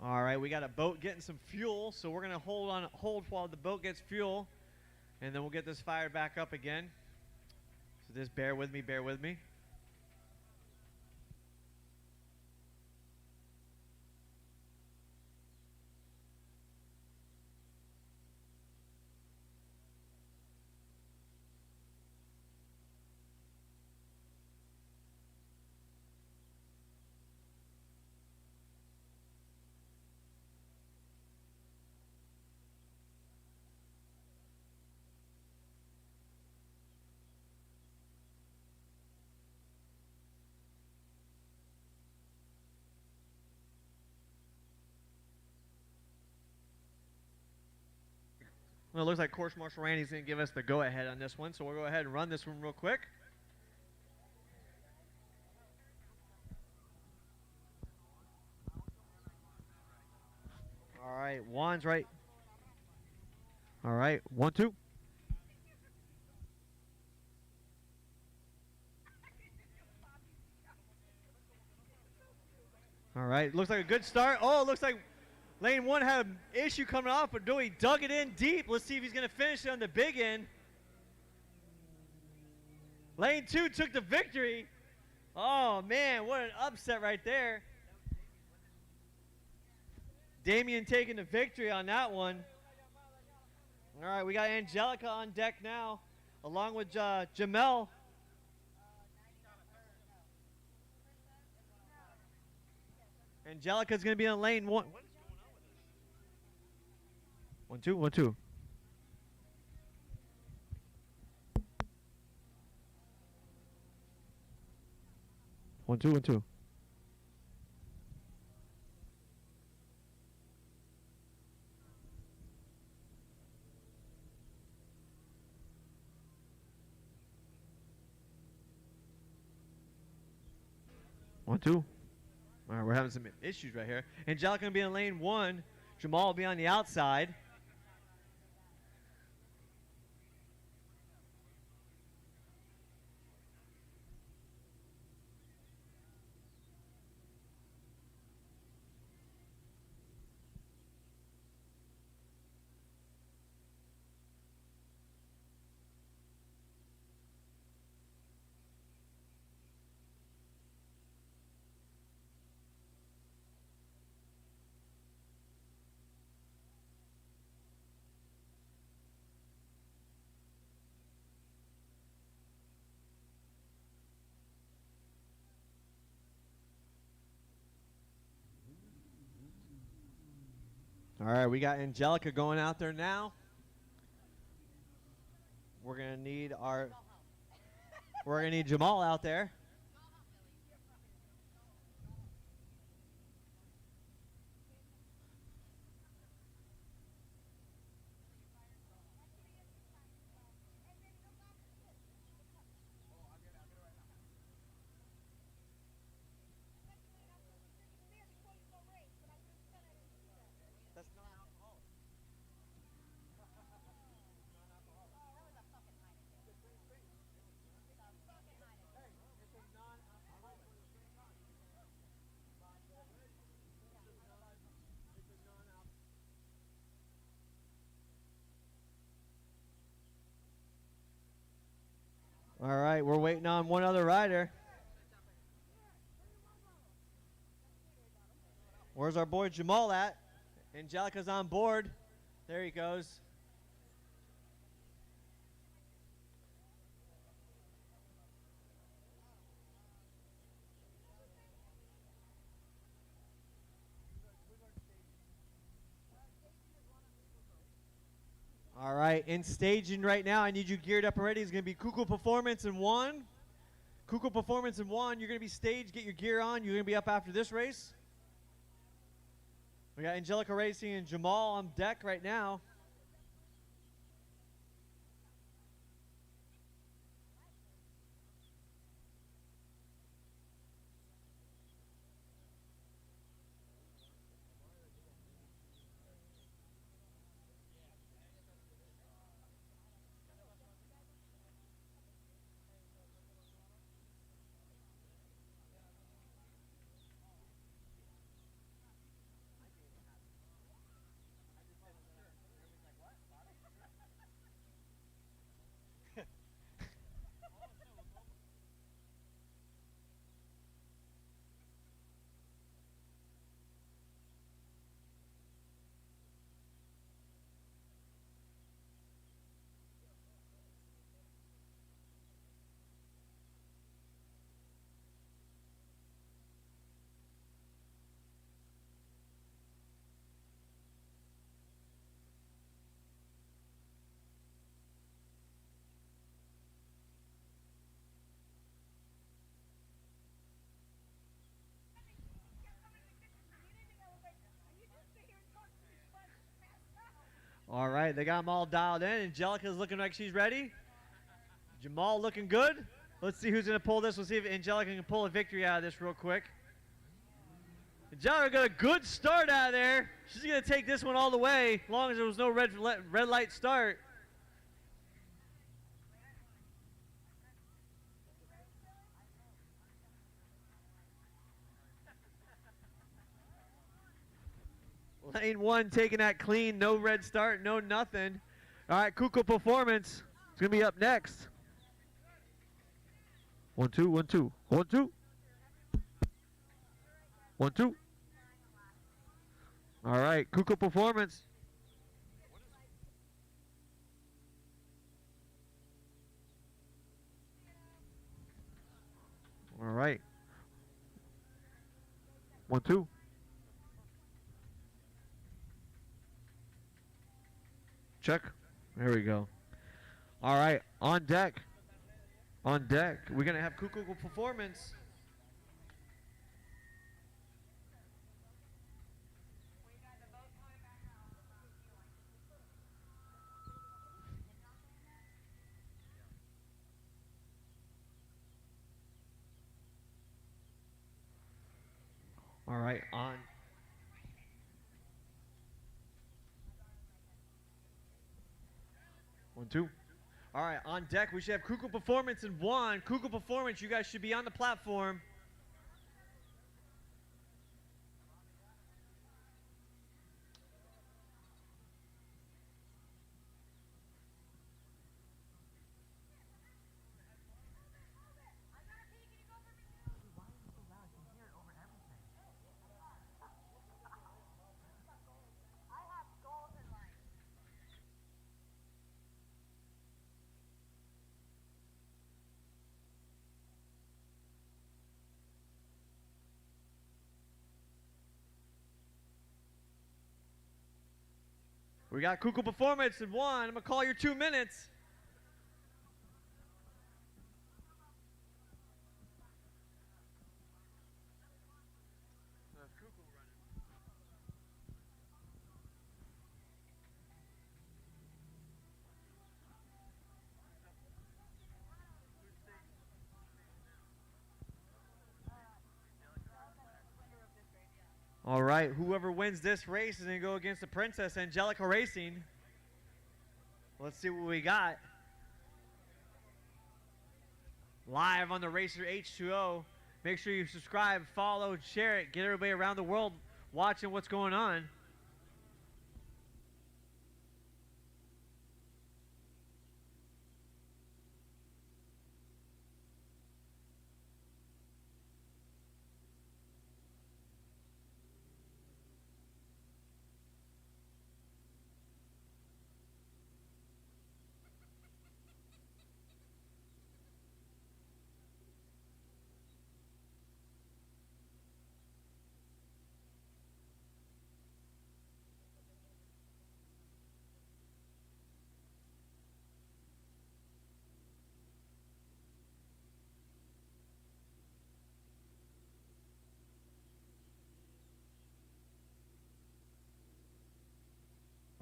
All right, we got a boat getting some fuel, so we're gonna hold while the boat gets fuel, and then we'll get this fired back up again. So just bear with me, bear with me. Well, it looks like Course Marshal Randy's going to give us the go-ahead on this one, so we'll go ahead and run this one real quick. All right, Juan's right. All right, 1, 2. All right, looks like a good start. Oh, it looks like lane 1 had an issue coming off, but Dewey dug it in deep. Let's see if he's going to finish it on the big end. Lane 2 took the victory. Oh, man, what an upset right there. Damien taking the victory on that one. All right, we got Angelica on deck now, along with Jamel. Angelica's going to be on lane 1. What is going on with this? 1, 2, 1, 2. One, two, 1, 2. One, 2. All right, we're having some issues right here. Angelica going to be in lane 1. Jamal will be on the outside. All right, we got Angelica going out there now. We're gonna need Jamal out there. All right, we're waiting on one other rider. Where's our boy Jamal at? Angelica's on board. There he goes. All right, in staging right now. I need you geared up already. It's going to be Kuku Performance in 1. Kuku Performance in 1. You're going to be staged. Get your gear on. You're going to be up after this race. We got Angelica Racing and Jamal on deck right now. All right, they got them all dialed in. Angelica's looking like she's ready. Jamal looking good. Let's see who's going to pull this. We'll see if Angelica can pull a victory out of this real quick. Angelica got a good start out of there. She's going to take this one all the way, as long as there was no red light start. Lane 1 taking that clean, no red start, no nothing. All right, Kuko Performance. It's going to be up next. 1, 2, 1, 2, 1, 2. 1, 2. All right, Kuko Performance. All right. 1, 2. Check. There we go. All right, on deck. On deck, we're going to have Kuko Performance. All right, on. One, two. All right, on deck, we should have Kuko Performance and 1. Kuko Performance, you guys should be on the platform. We got Kuko Performance in 1. I'm going to call your 2 minutes. All right, whoever wins this race is going to go against the Princess Angelica Racing. Let's see what we got. Live on the Racer H2O. Make sure you subscribe, follow, share it. Get everybody around the world watching what's going on.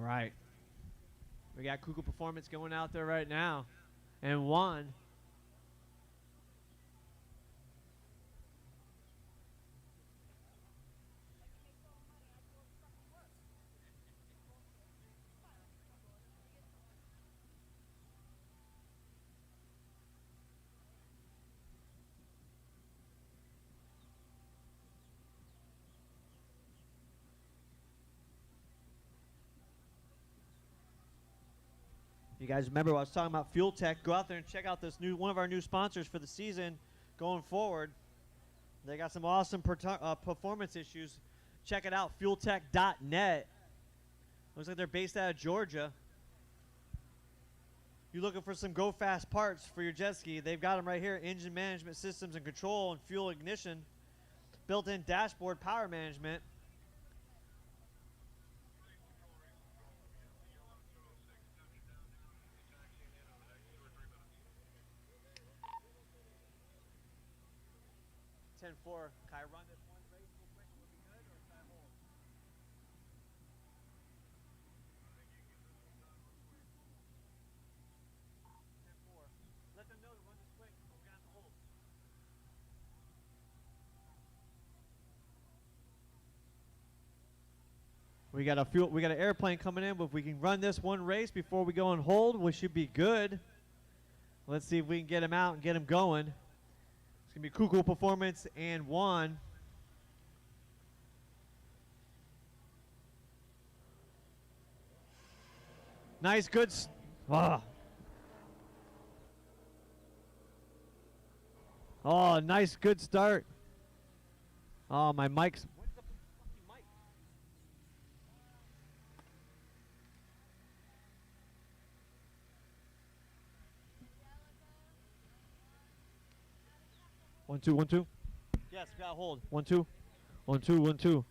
All right. We got Kuko Performance going out there right now. And 1. You guys remember what I was talking about Fuel Tech? Go out there and check out this new one of our new sponsors for the season going forward. They got some awesome performance issues. Check it out, fueltech.net. Looks like they're based out of Georgia. You're looking for some go fast parts for your jet ski. They've got them right here. Engine management systems and control and fuel ignition. Built-in dashboard power management. Can I run this one race real quick? Will it be good, or can I hold? We got an airplane coming in, but if we can run this one race before we go on hold, we should be good. Let's see if we can get him out and get him going. It's going to be Kuku Performance and Juan. Nice, good. Oh, nice, good start. Oh, my mic's. What's up with the fucking mic? One, two, 1, 2. Yes, got hold. 1, 2. 1, 2, 1, 2.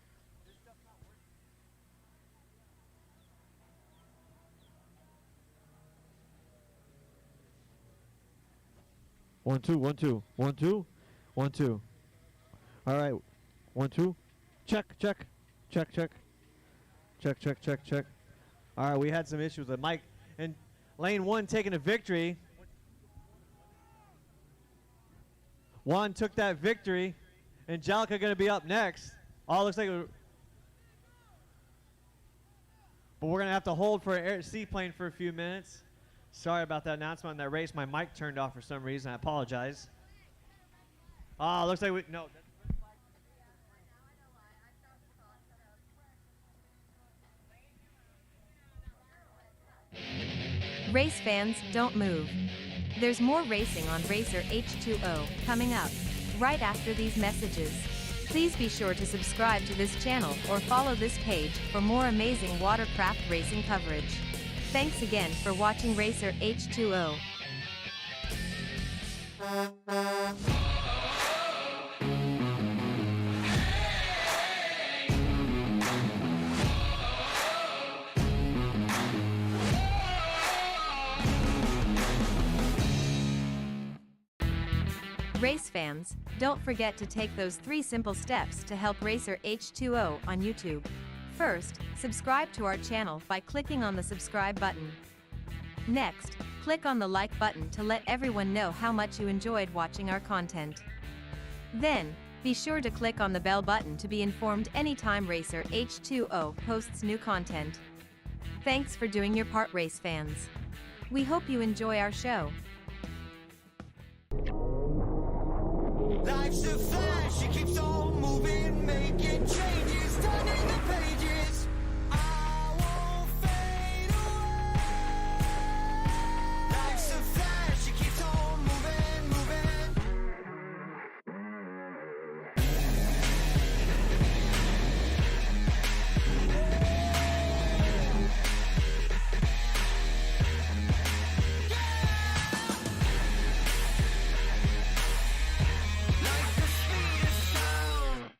One, two, 1, 2. 1, 2. 1, 2. All right. 1, 2. Check, check. Check, check. Check, check, check, check. All right, we had some issues with Mike. And lane 1 taking a victory. Juan took that victory. Angelica going to be up next. Oh, looks like... But we're going to have to hold for an seaplane for a few minutes. Sorry about that announcement on that race. My mic turned off for some reason. I apologize. Oh, looks like we... No. Race fans, don't move. There's more racing on Racer H2O coming up right after these messages. Please be sure to subscribe to this channel or follow this page for more amazing watercraft racing coverage. Thanks again for watching Racer H2O. Race fans, don't forget to take those 3 simple steps to help Racer H2O on YouTube. First, subscribe to our channel by clicking on the subscribe button. Next, click on the like button to let everyone know how much you enjoyed watching our content. Then, be sure to click on the bell button to be informed anytime Racer H2O posts new content. Thanks for doing your part, race fans. We hope you enjoy our show. Life's a flash, it keeps on moving, making changes, turning the pages. I won't fade away. Life's a flash, it keeps on moving, moving. Like the speed of sound.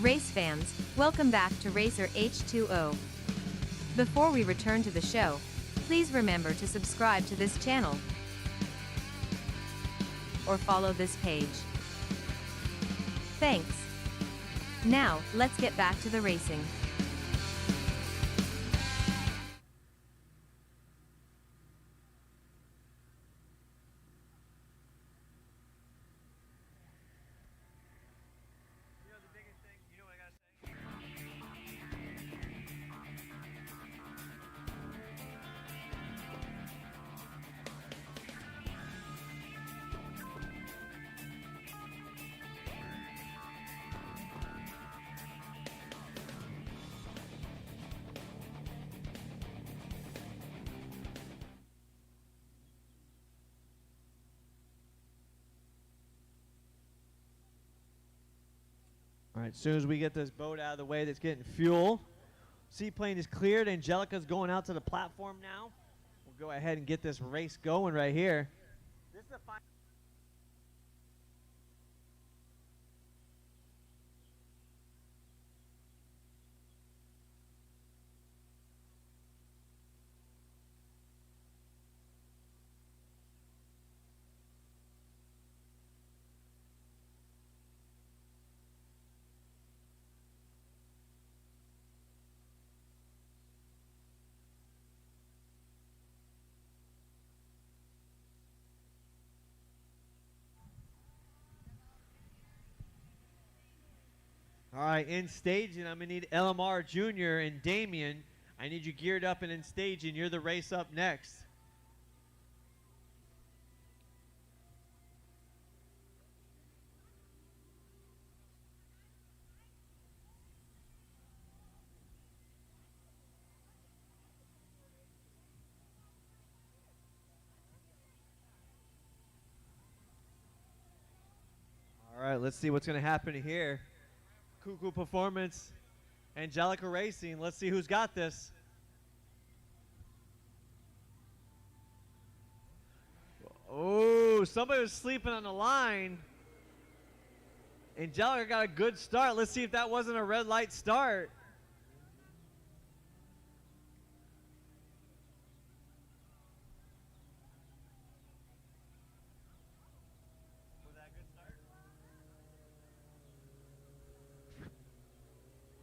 Race fans, welcome back to Racer H2O. Before we return to the show, please remember to subscribe to this channel or follow this page. Thanks. Now, let's get back to the racing. You know the biggest thing, you know what I gotta say? All right, as soon as we get this boat out of the way that's getting fuel, seaplane is cleared. Angelica's going out to the platform now. We'll go ahead and get this race going right here. This is the final. All right, in staging, I'm going to need LMR Jr. and Damien. I need you geared up and in staging. You're the race up next. All right, let's see what's going to happen here. Cuckoo Performance, Angelica Racing. Let's see who's got this. Oh, somebody was sleeping on the line. Angelica got a good start. Let's see if that wasn't a red light start.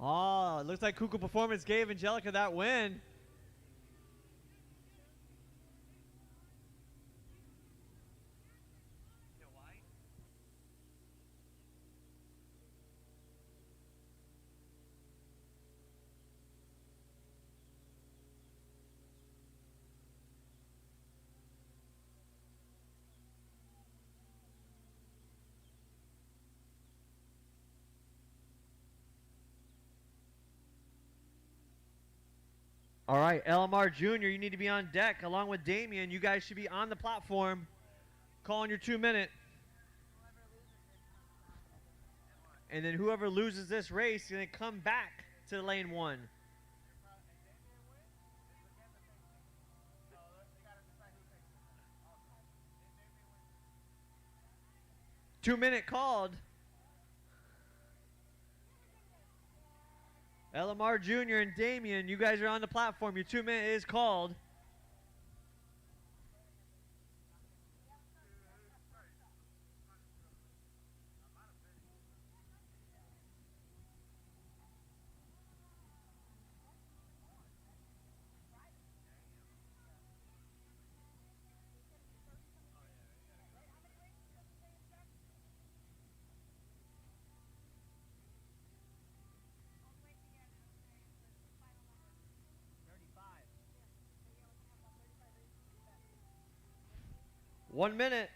Oh, it looks like Cuckoo Performance gave Angelica that win. All right, LMR Jr., you need to be on deck along with Damien. You guys should be on the platform calling your 2 minute. And then whoever loses this race is going to come back to lane 1. 2 minute called. LMR Jr. and Damien, you guys are on the platform. Your 2 minute is called. One minute.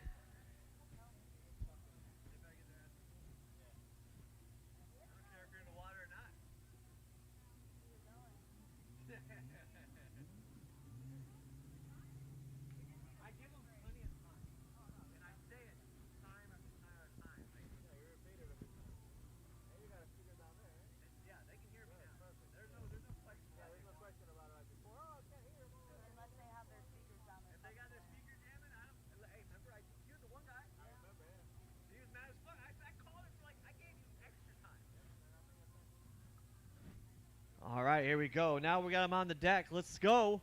All right, here we go. Now we got him on the deck. Let's go.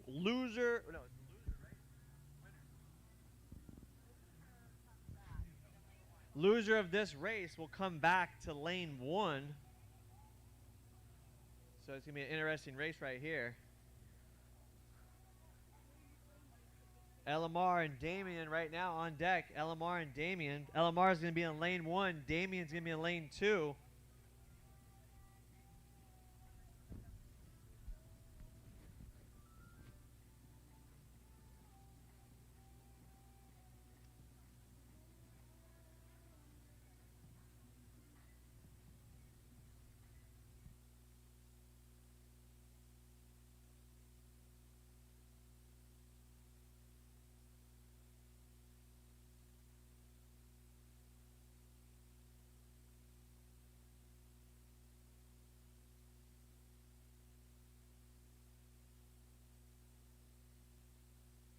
Loser. No, it's the loser, right? Winner. Loser of this race will come back to lane 1. So it's going to be an interesting race right here. LMR and Damien right now on deck. LMR and Damien. LMR is going to be in lane 1. Damien's going to be in lane 2.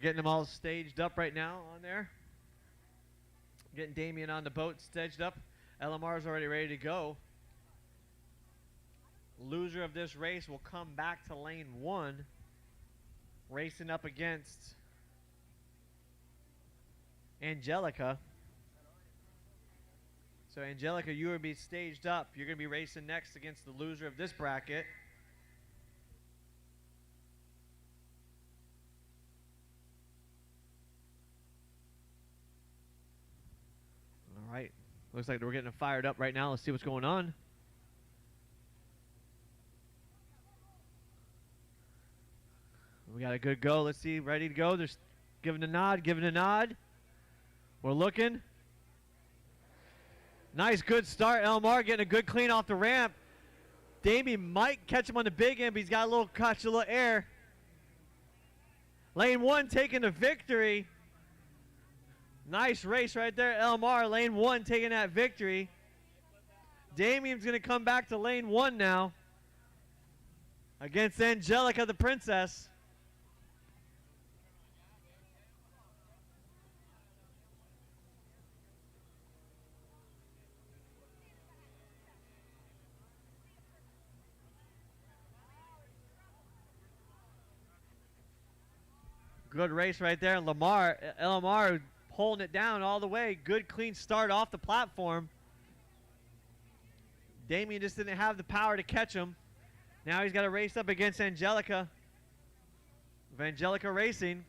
Getting them all staged up right now on there. Getting Damien on the boat staged up. LMR's already ready to go. Loser of this race will come back to lane 1. Racing up against Angelica. So Angelica, you will be staged up. You're going to be racing next against the loser of this bracket. All right, Looks like we're getting fired up right now. Let's see what's going on. We got a good go. Let's see. Ready to go. They're giving a nod, giving a nod. We're looking. Nice, good start. Elmar getting a good clean off the ramp. Damien might catch him on the big end, but he's got a little catch, a little air. Lane 1 taking the victory. Nice race right there. Elmar, lane 1 taking that victory. Damien's going to come back to lane 1 now against Angelica, the princess. Good race right there. Elmar pulling it down all the way. Good clean start off the platform. Damien just didn't have the power to catch him. Now he's got to race up against Angelica. Of Angelica Racing.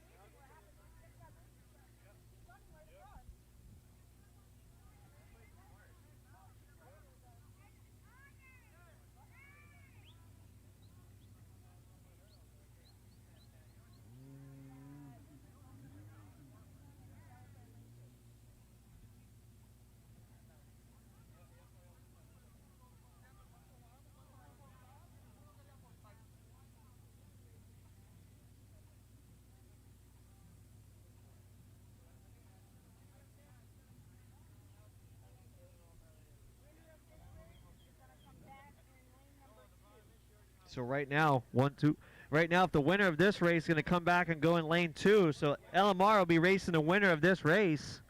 So right now, 1, 2. Right now, if the winner of this race is going to come back and go in lane 2, so Elmar will be racing the winner of this race.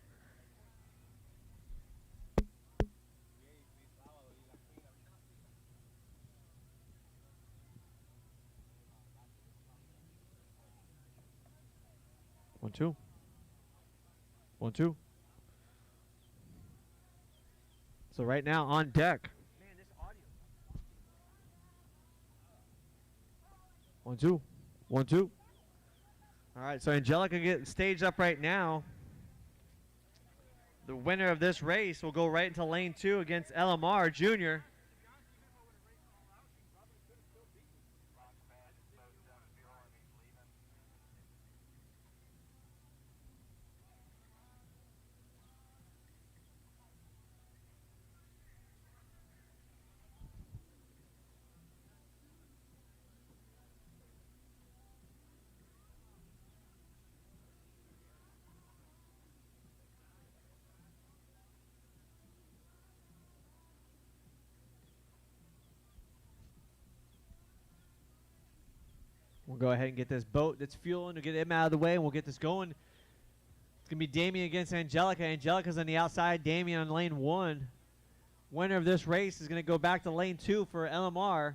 One, two. 1, 2. So right now on deck. 1, 2. 1, 2. All right, so Angelica getting staged up right now. The winner of this race will go right into lane 2 against Elmar Jr. We'll go ahead and get this boat that's fueling. We'll get him out of the way, and we'll get this going. It's going to be Damien against Angelica. Angelica's on the outside. Damien on lane 1. Winner of this race is going to go back to lane 2 for LMR.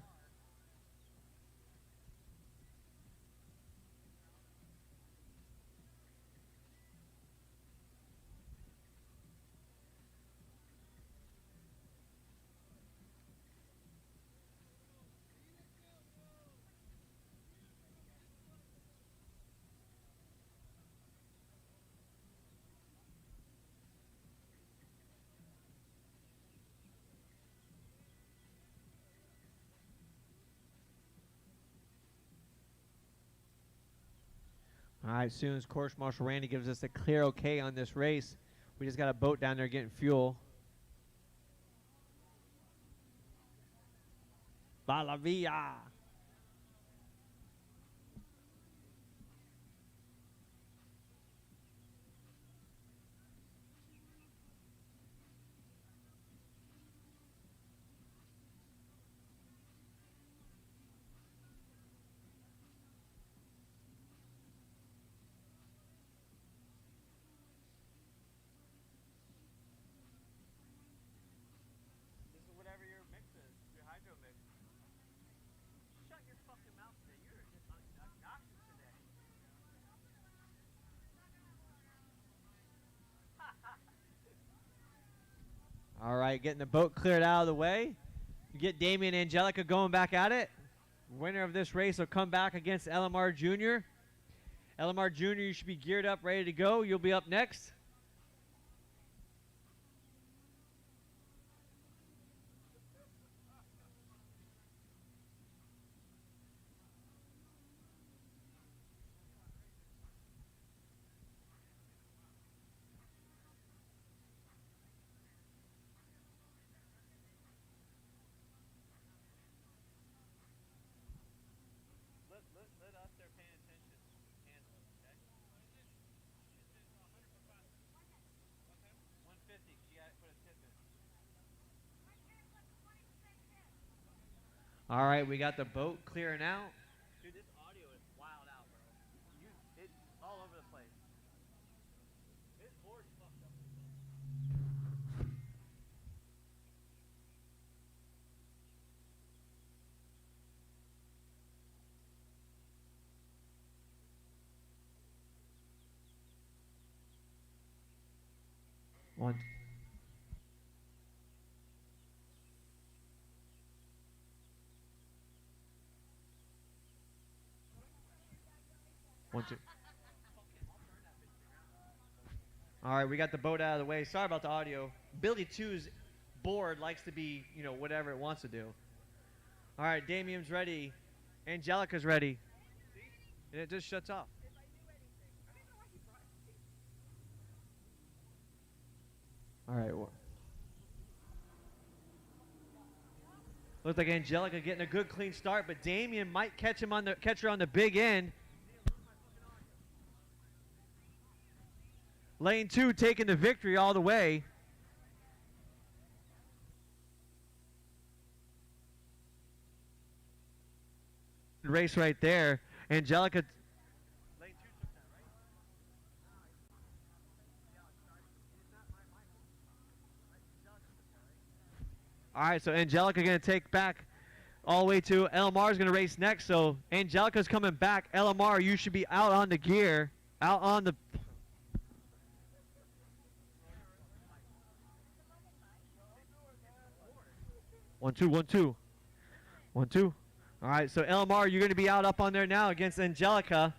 All right, as soon as Course Marshal Randy gives us a clear okay on this race, we just got a boat down there getting fuel. Va la via. All right, getting the boat cleared out of the way. You get Damien and Angelica going back at it. Winner of this race will come back against LMR Jr. LMR Jr., you should be geared up, ready to go. You'll be up next. All right, we got the boat clearing out. Dude, this audio is wild out, bro. It's all over the place. His board's fucked up. One. One, two. All right, we got the boat out of the way. Sorry about the audio. Billy 2's board likes to be, you know, whatever it wants to do. All right, Damien's ready. Angelica's ready. And it just shuts off. All right. Looks like Angelica getting a good clean start, but Damien might catch her on the big end. Lane 2 taking the victory all the way. Race right there. Angelica. Lane 2 took that, right? All right, so Angelica going to take back all the way to Elmar's going to race next. So Angelica's coming back. Elmar, you should be out on the gear, out on the. One, two, one, two. One, two. All right, so Elmar, you're going to be out up on there now against Angelica.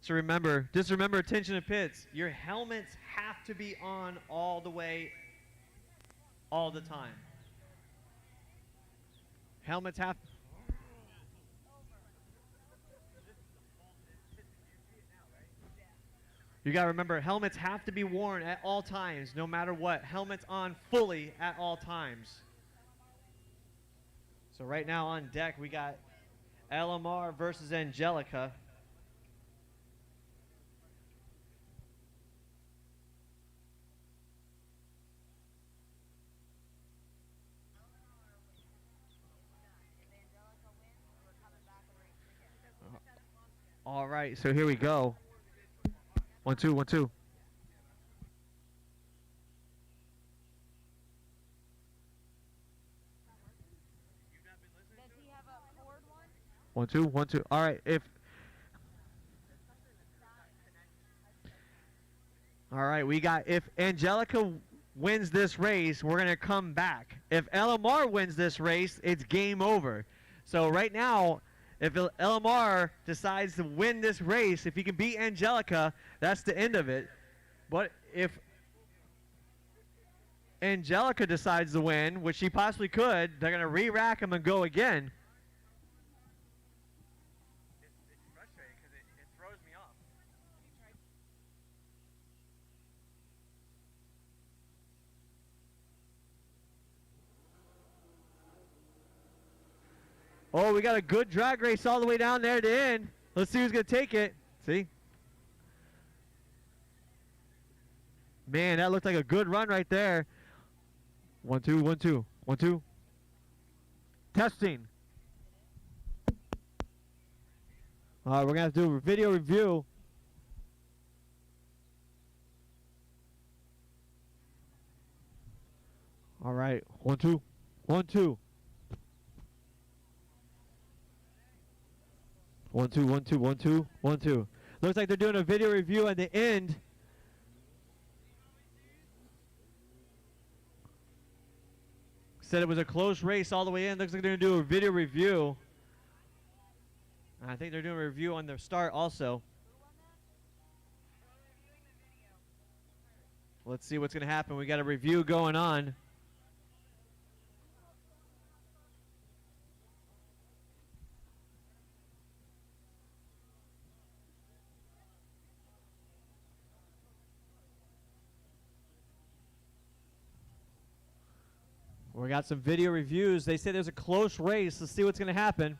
So remember, just remember, attention to pits. Your helmets have to be on all the way, all the time. Helmets have. You got to remember, helmets have to be worn at all times, no matter what. Helmets on fully at all times. So right now on deck, we got LMR versus Angelica. All right, so here we go. 1, 2, 1, 2. Does he have a cord one? 1, 2, 1, 2. All right, we got, if Angelica wins this race, we're going to come back. If LMR wins this race, it's game over. So right now, if LMR decides to win this race, if he can beat Angelica, that's the end of it. But if Angelica decides to win, which she possibly could, they're going to re-rack him and go again. It's frustrating because it throws me off. Oh, we got a good drag race all the way down there to the end. Let's see who's going to take it. See? Man, that looked like a good run right there. 1, 2, 1, 2. 1, 2. Testing. All right, we're going to have to do a video review. All right. 1, 2. 1, 2. 1, 2, 1, 2, 1, 2, 1, 2. Looks like they're doing a video review at the end. Said it was a close race all the way in. Looks like they're going to do a video review. And I think they're doing a review on the start also. Let's see what's going to happen. We got a review going on. We got some video reviews. They say there's a close race. Let's see what's going to happen.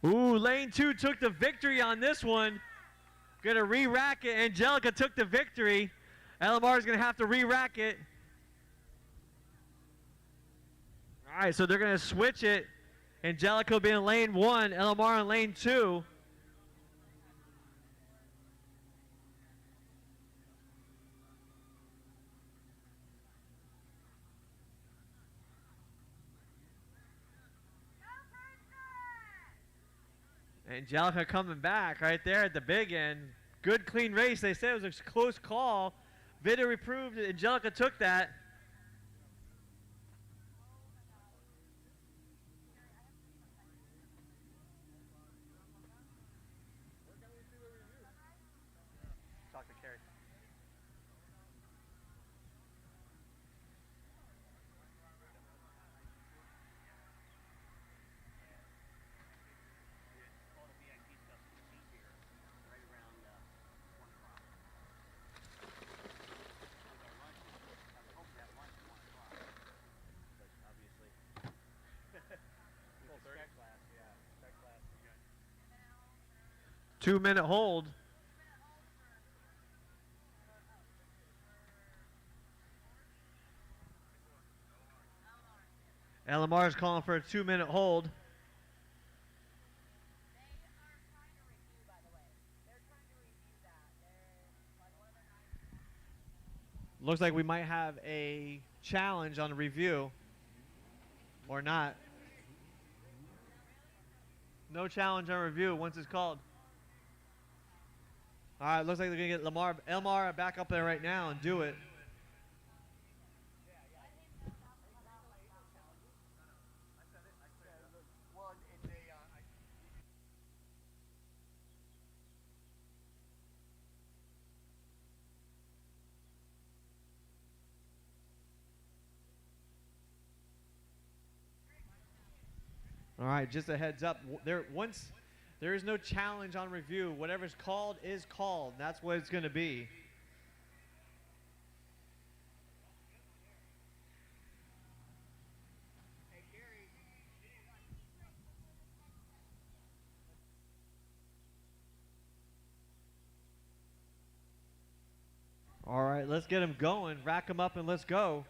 Ooh, lane 2 took the victory on this one. Gonna re-rack it. Angelica took the victory. LMR is gonna have to re-rack it. All right, so they're gonna switch it. Angelica will be in lane 1, LMR in lane 2. Angelica coming back right there at the big end. Good clean race. They said it was a close call. Video reproved that Angelica took that. Talk to Carrie. Spec class, yeah. Spec class. 2-minute hold. LMR is calling for a 2-minute hold. Looks like we might have a challenge on the review. Or not. No challenge on review once it's called. All right, looks like they're going to get Elmar back up there right now and do it. All right, just a heads up. Once there is no challenge on review, whatever's called is called. That's what it's going to be. All right, let's get him going. Rack him up and let's go.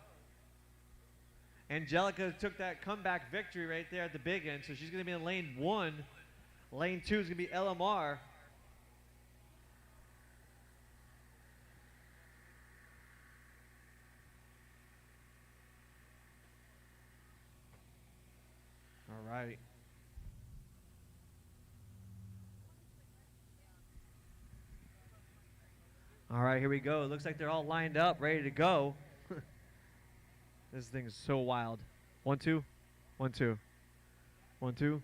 Angelica took that comeback victory right there at the big end, so she's going to be in lane 1. Lane 2 is going to be LMR. All right. All right, here we go. It looks like they're all lined up, ready to go. This thing is so wild. 1, 2. 1, 2. 1, 2.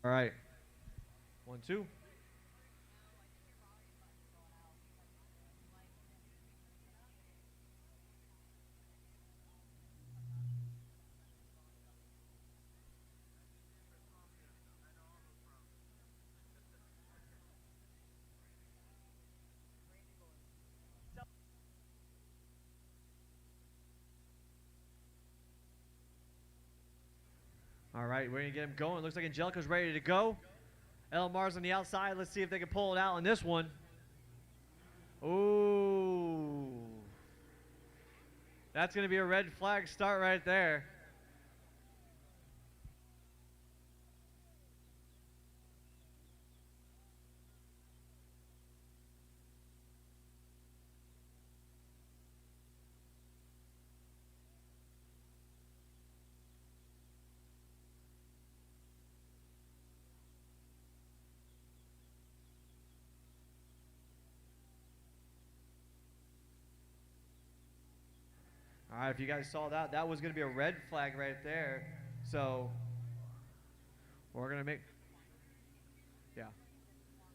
All right. 1, 2. All right, we're going to get him going. Looks like Angelica's ready to go. Elmar's on the outside. Let's see if they can pull it out on this one. Ooh. That's going to be a red flag start right there. All right, if you guys saw that, that was going to be a red flag right there. So we're going to make, yeah.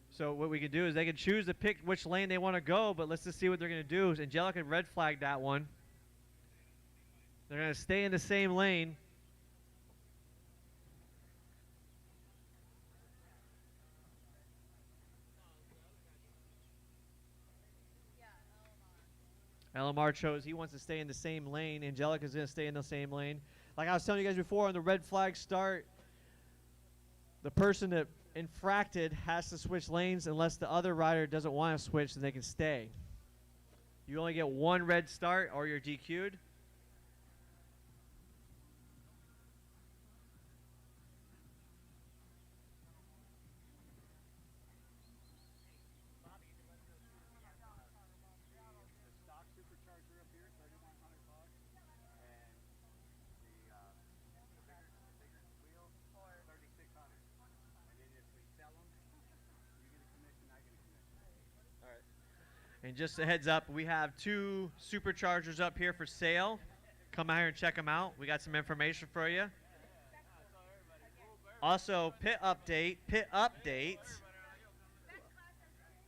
So what we can do is they can choose to pick which lane they want to go, but let's just see what they're going to do. Angelica red flagged that one. They're going to stay in the same lane. LMR chose he wants to stay in the same lane. Angelica's going to stay in the same lane. Like I was telling you guys before, on the red flag start, the person that infracted has to switch lanes unless the other rider doesn't want to switch, then they can stay. You only get one red start or you're DQ'd. And just a heads up, we have 2 superchargers up here for sale. Come out here and check them out. We got some information for you. Also, pit update.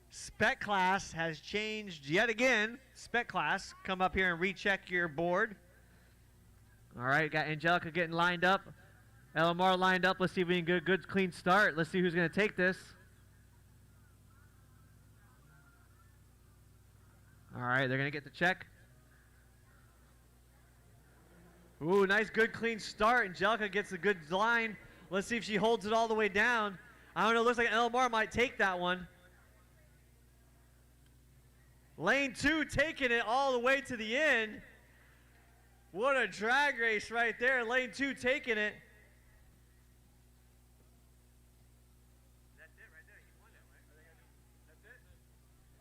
Spec class has changed yet again. Spec class, come up here and recheck your board. All right, got Angelica getting lined up. LMR lined up. Let's see if we can get a good, clean start. Let's see who's going to take this. All right, they're going to get the check. Ooh, nice, good, clean start. Angelica gets a good line. Let's see if she holds it all the way down. I don't know, looks like LMR might take that one. Lane 2 taking it all the way to the end. What a drag race right there. Lane 2 taking it.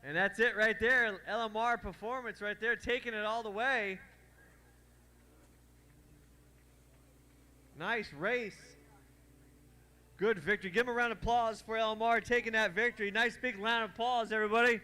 And that's it right there. LMR performance right there, taking it all the way. Nice race. Good victory. Give them a round of applause for LMR taking that victory. Nice big round of applause, everybody.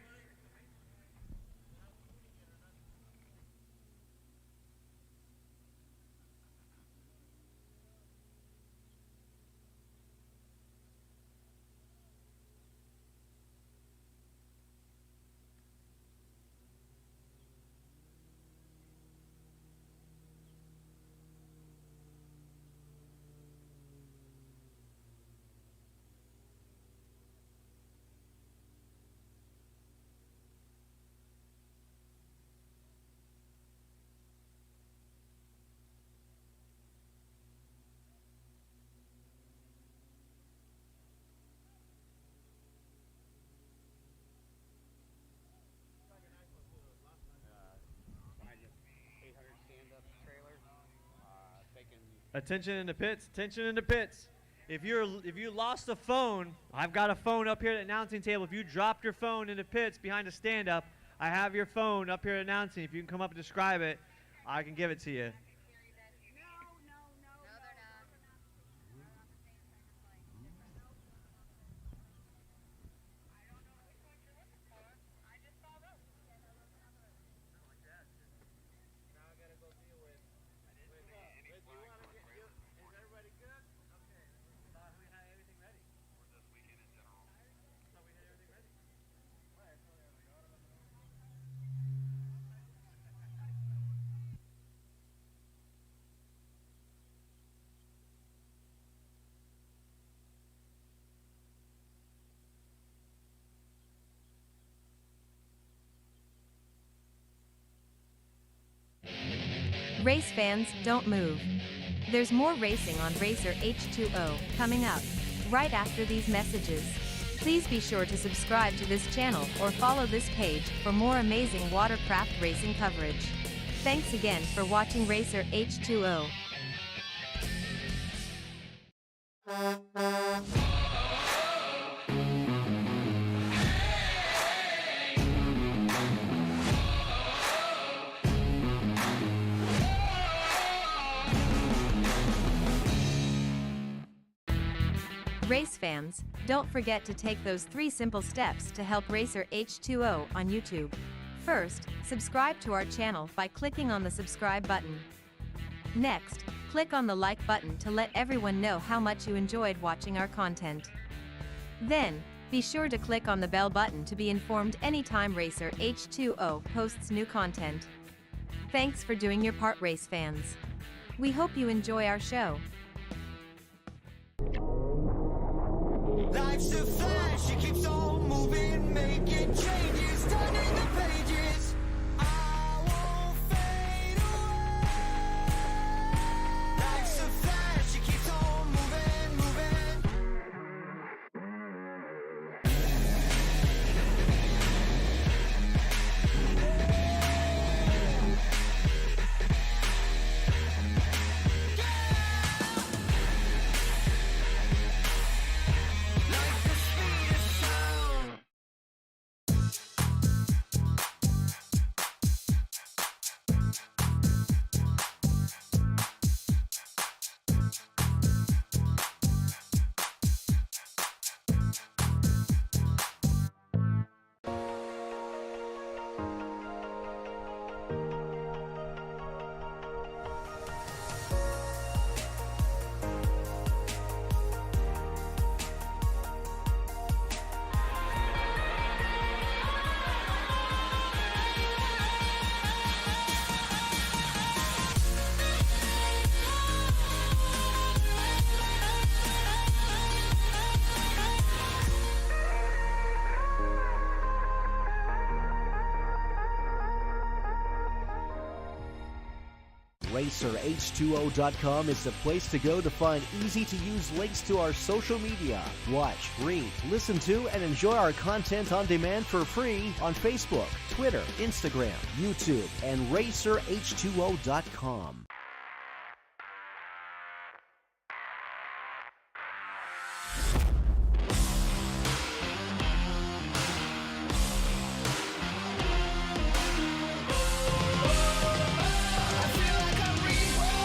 Attention in the pits, attention in the pits. If you lost a phone, I've got a phone up here at the announcing table. If you dropped your phone in the pits behind the stand-up, I have your phone up here announcing. If you can come up and describe it, I can give it to you. Race fans, don't move. There's more racing on Racer H2O coming up right after these messages. Please be sure to subscribe to this channel or follow this page for more amazing watercraft racing coverage. Thanks again for watching Racer H2O. Race fans, don't forget to take those 3 simple steps to help Racer H2O on YouTube. First, subscribe to our channel by clicking on the subscribe button. Next, click on the like button to let everyone know how much you enjoyed watching our content. Then, be sure to click on the bell button to be informed anytime Racer H2O posts new content. Thanks for doing your part, race fans. We hope you enjoy our show. Life's a flash, it keeps on moving, making changes, turning the pages. I won't fade away. Life's a flash, it keeps on moving, moving. Like the speed of sound. RacerH2O.com is the place to go to find easy-to-use links to our social media. Watch, read, listen to, and enjoy our content on demand for free on Facebook, Twitter, Instagram, YouTube, and RacerH2O.com. I feel like I'm reborn.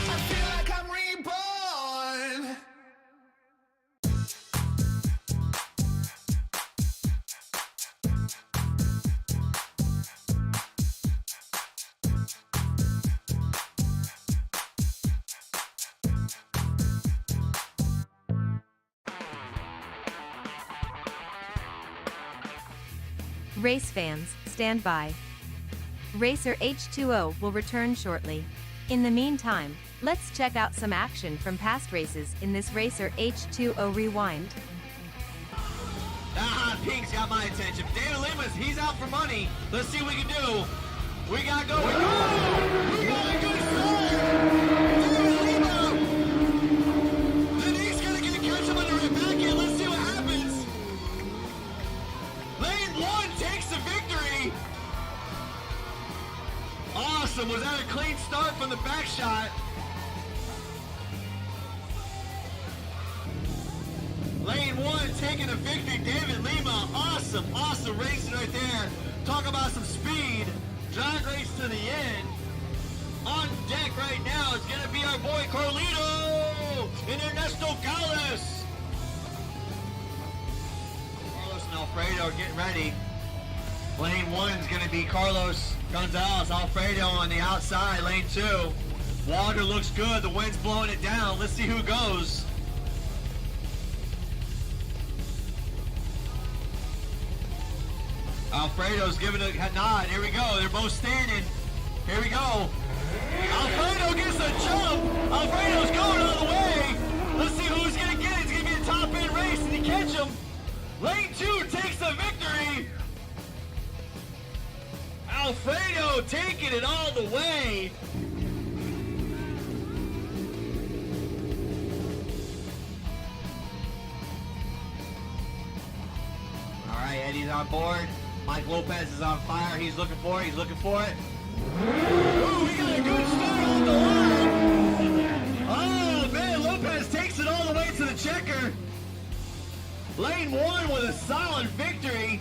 I feel like I'm reborn. Race fans, stand by. Racer H2O will return shortly. In the meantime, let's check out some action from past races in this Racer H2O Rewind. Ah, Pink's got my attention. David Limas, he's out for money. Let's see what we can do. We got going. We got a good start. David Lima. Then he's gonna get catch him on the right back end. Let's see what happens. Lane 1 takes the victory. Awesome. Was that a clean start from the back shot? Lane 1 taking a victory. David Lima, awesome racing right there. Talk about some speed. Drag race to the end. On deck right now is going to be our boy Carlito and Ernesto Gales. Carlos and Alfredo are getting ready. Lane 1 is going to be Carlos Gonzalez. Alfredo on the outside. Lane 2. Water looks good. The wind's blowing it down. Let's see who goes. Alfredo's giving a nod. Here we go. They're both standing. Here we go. Alfredo gets a jump. Alfredo's going all the way. Let's see who's going to get it. It's going to be a top-end race. Did he catch him? Lane 2 takes the victory. Alfredo taking it all the way. All right, Eddie's on board. Mike Lopez is on fire. He's looking for it. He's looking for it. Ooh, we got a good start on the line. Oh, man, Lopez takes it all the way to the checker. Lane 1 with a solid victory.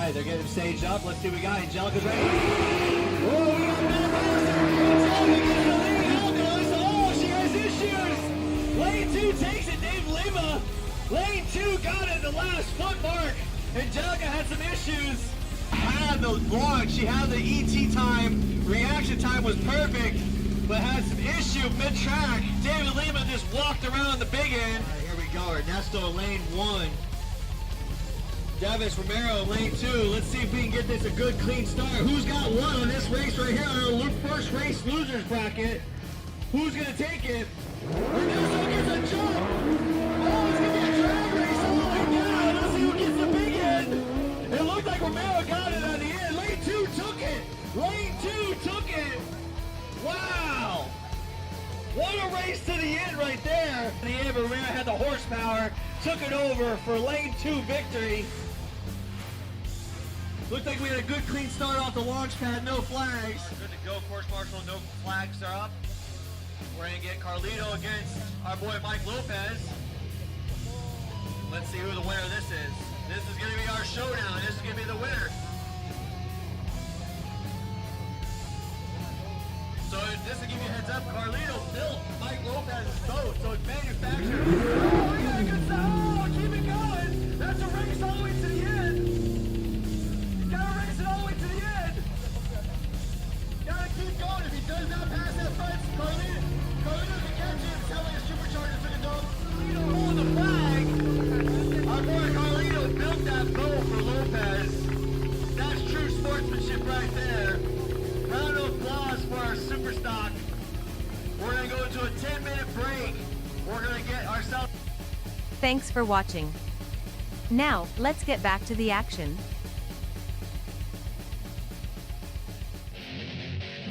right, they're getting staged up. Let's see what we got. Angelica's ready. Oh, we got Angelica gets the lead out there. Oh, she has issues. Lane 2 takes it. Dave Lima. Lane 2 got it at the last foot mark. Angelica had some issues. Had the launch. She had the ET time. Reaction time was perfect, but had some issue mid-track. David Lima just walked around the big end. All right, here we go. Ernesto, lane 1. Davis Romero, lane 2. Let's see if we can get this a good, clean start. Who's got one on this race right here on our first race losers bracket? Who's going to take it? Ernesto gets a jump. Oh, it's going to be a drag race all the way down. Let's see who gets the big end. It looked like Romero got it at the end. Lane 2 took it. Lane 2 took it. Wow. What a race to the end right there. The end, Romero had the horsepower, took it over for lane 2 victory. Looked like we had a good clean start off the launch pad, no flags. Good to go, course marshal, no flags are up. We're gonna get Carlito against our boy Mike Lopez. Let's see who the winner this is. This is gonna be our showdown. This is gonna be the winner. So just to give you a heads up, Carlito built Mike Lopez's boat, so it's manufactured. Oh, we got a good start. Oh, keep it going. That's a race all the way to the end. You gotta race it all the way to the end. Gotta keep going. If he does not pass that front, Carlito can catch it. It's telling his supercharger took a dump. Carlito holding the flag. Our boy Carlito built that boat for Lopez. That's true sportsmanship right there. Round of applause for our super stock. We're going to go into a 10-minute break. We're going to get ourselves... Thanks for watching. Now, let's get back to the action.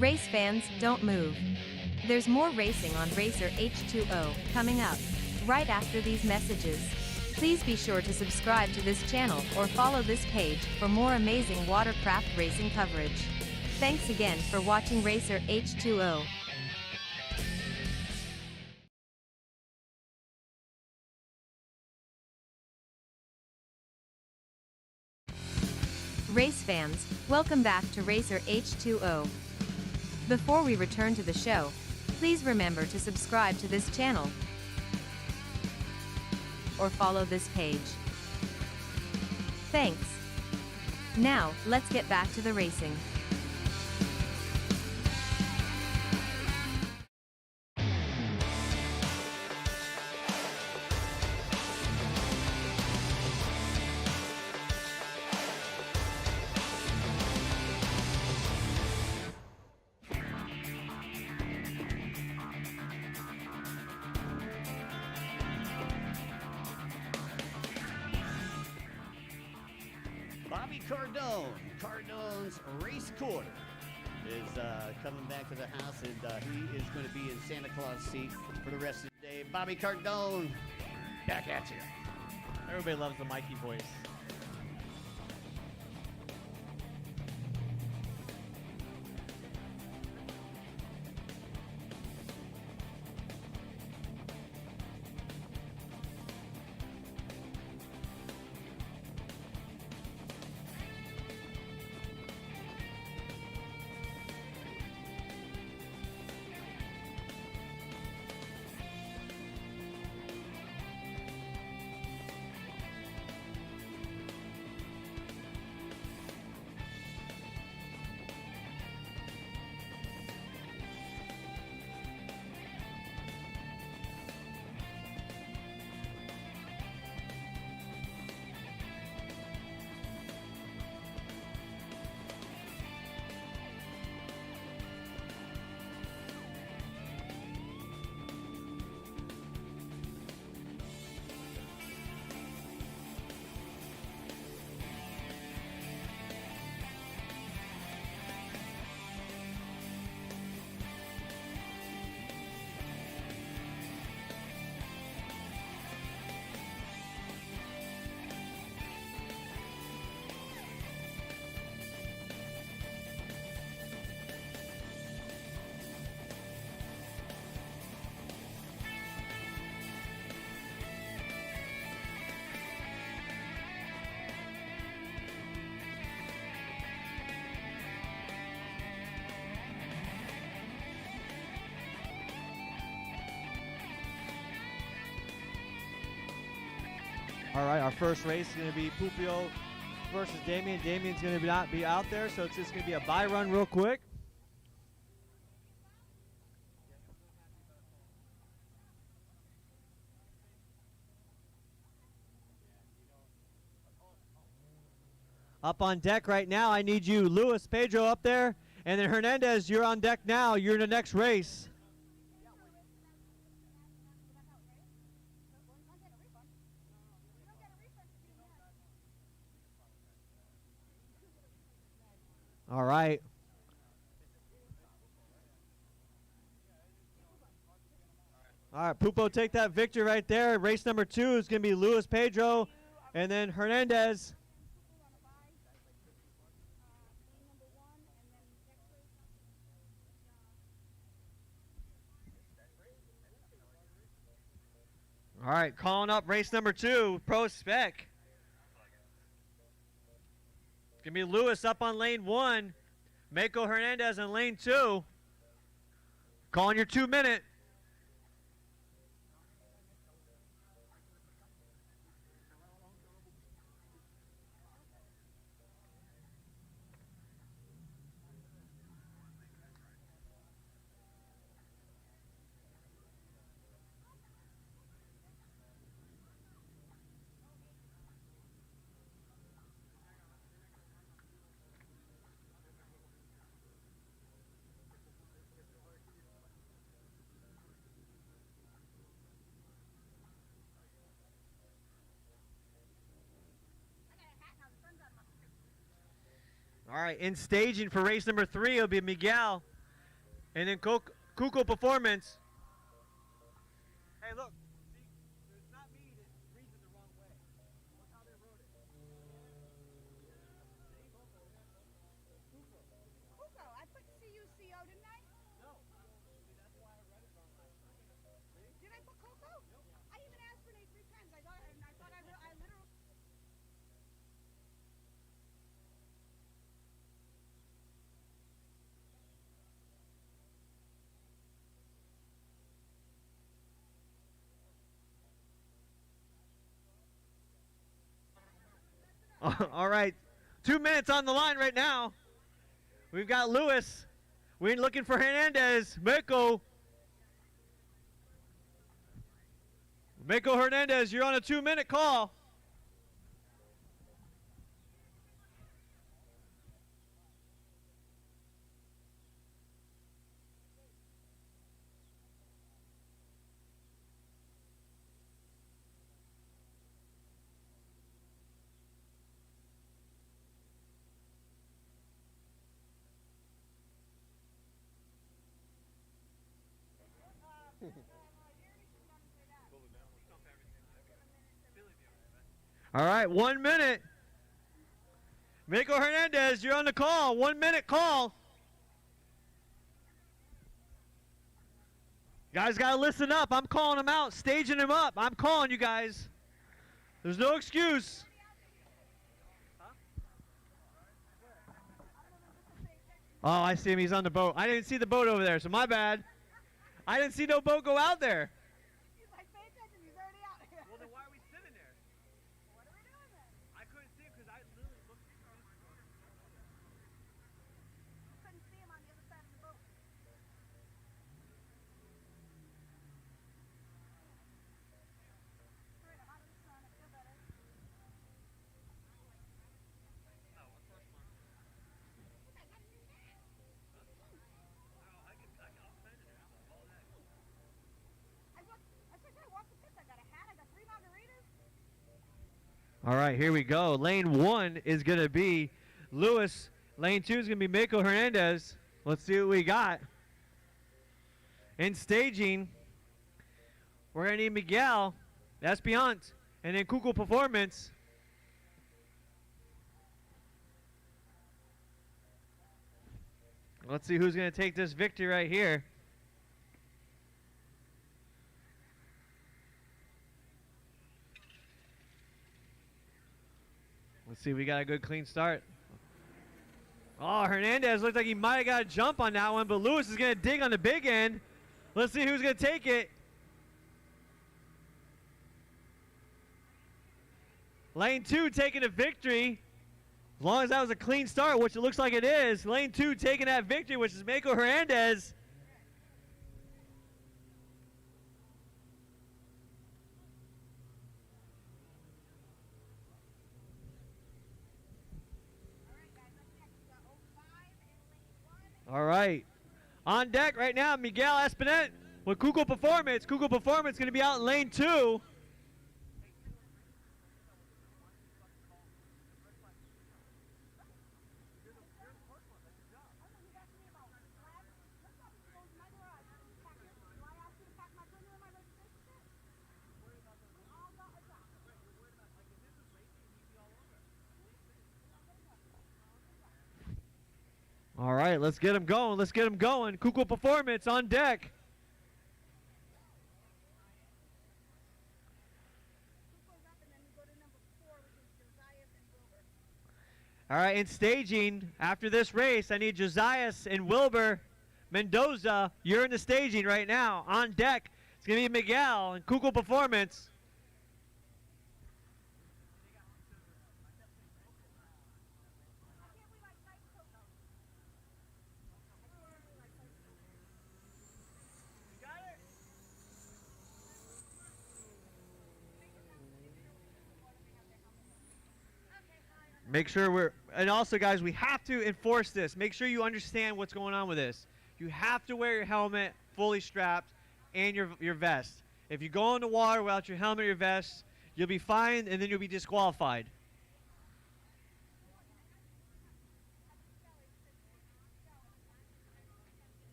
Race fans, don't move. There's more racing on Racer H2O coming up right after these messages. Please be sure to subscribe to this channel or follow this page for more amazing watercraft racing coverage. Thanks again for watching Racer H2O. Race fans, welcome back to Racer H2O. Before we return to the show, please remember to subscribe to this channel or follow this page. Thanks. Now, let's get back to the racing. Bobby Cardone's race quarter is coming back to the house, and he is going to be in Santa Claus seat for the rest of the day. Bobby Cardone, back at you. Everybody loves the Mikey voice. All right, our first race is going to be Pupio versus Damien. Damien's going to not be out there, so it's just going to be a bye run real quick. Up on deck right now, I need you, Luis, Pedro up there, and then Hernandez, you're on deck now. You're in the next race. All right. All right, Pupo, take that victory right there. Race number 2 is going to be Luis Pedro, and then Hernandez. All right, calling up race number 2, Pro Spec. It's going to be Luis up on lane 1, Mako Hernandez on lane 2. Calling your 2 minute. All right, in staging for race number 3, it'll be Miguel. And then Cuco Performance. Hey, look. See, it's not me that reads it the wrong way. Look how they wrote it. Cuco, I put C-U-C-O, didn't I? No. See, that's why I read it wrong last time. Did I put Coco? Nope. I even asked Renee 3 times. I thought I literally... All right, 2 minutes on the line right now. We've got Luis. We're looking for Hernandez. Mako Hernandez, you're on a 2-minute call. All right, 1 minute. Mako Hernandez, you're on the call. 1 minute call. Guys got to listen up. I'm calling them out, staging them up. I'm calling you guys. There's no excuse. Oh, I see him. He's on the boat. I didn't see the boat over there, so my bad. I didn't see no boat go out there. He's like, pay attention, he's already out here. Well, then why are we sitting there? What are we doing then? I couldn't see him because I literally looked. Couldn't see him on the other side of the boat. Alright, I'm out of the sun, I feel better. I walked the pits, I got a hat, I got 3 margaritas. All right, here we go. Lane 1 is going to be Luis. Lane 2 is going to be Mako Hernandez. Let's see what we got. In staging, we're going to need Miguel, Espiant, and then Cuco Performance. Let's see who's going to take this victory right here. Let's see, we got a good clean start. Oh, Hernandez looked like he might have got a jump on that one, but Luis is going to dig on the big end. Let's see who's going to take it. Lane 2 taking a victory. As long as that was a clean start, which it looks like it is. Lane 2 taking that victory, which is Mako Hernandez. All right. On deck right now, Miguel Espinette with Kugel Performance. Kugel Performance going to be out in lane 2. All right, let's get him going. Let's get him going. Kugel Performance on deck. All right, in staging, after this race, I need Josias and Wilbur Mendoza. You're in the staging right now. On deck, it's going to be Miguel and Kugel Performance. Make sure and also guys, we have to enforce this. Make sure you understand what's going on with this. You have to wear your helmet fully strapped and your vest. If you go in the water without your helmet or your vest, you'll be fined and then you'll be disqualified.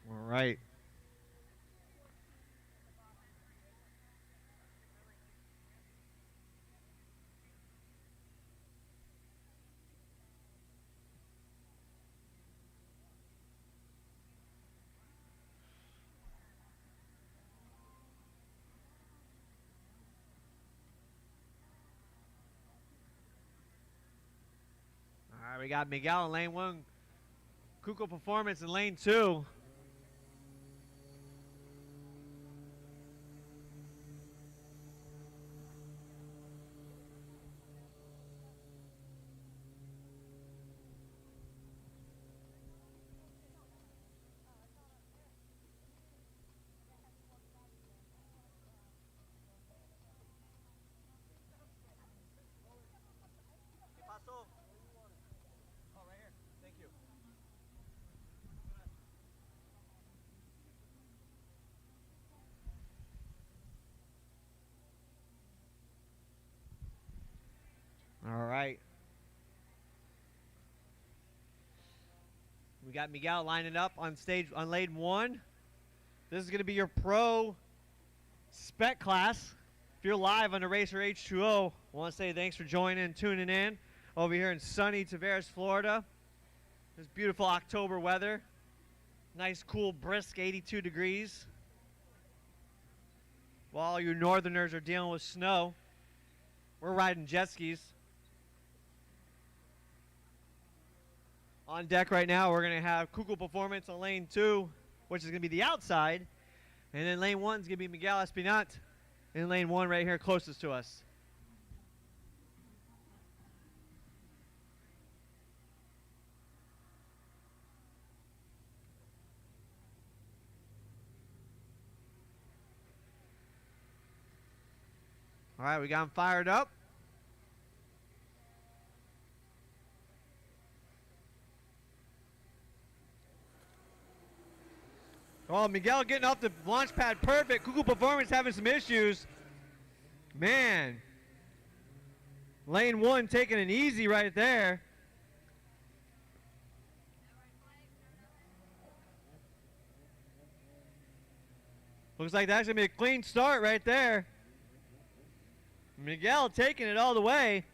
All right. All right, we got Miguel in lane 1, Kugel Performance in lane 2. All right. We got Miguel lining up on stage on lane 1. This is going to be your pro spec class. If you're live on the Racer H2O, I want to say thanks for joining and tuning in over here in sunny Tavares, Florida. This beautiful October weather. Nice, cool, brisk 82 degrees. While all you northerners are dealing with snow, we're riding jet skis. On deck right now, we're going to have Kugel Performance on lane 2, which is going to be the outside. And then lane 1 is going to be Miguel Espinat in lane 1 right here closest to us. All right, we got him fired up. Oh, Miguel getting off the launch pad perfect. Kugel Performance having some issues. Man. Lane 1 taking it easy right there. Looks like that's going to be a clean start right there. Miguel taking it all the way.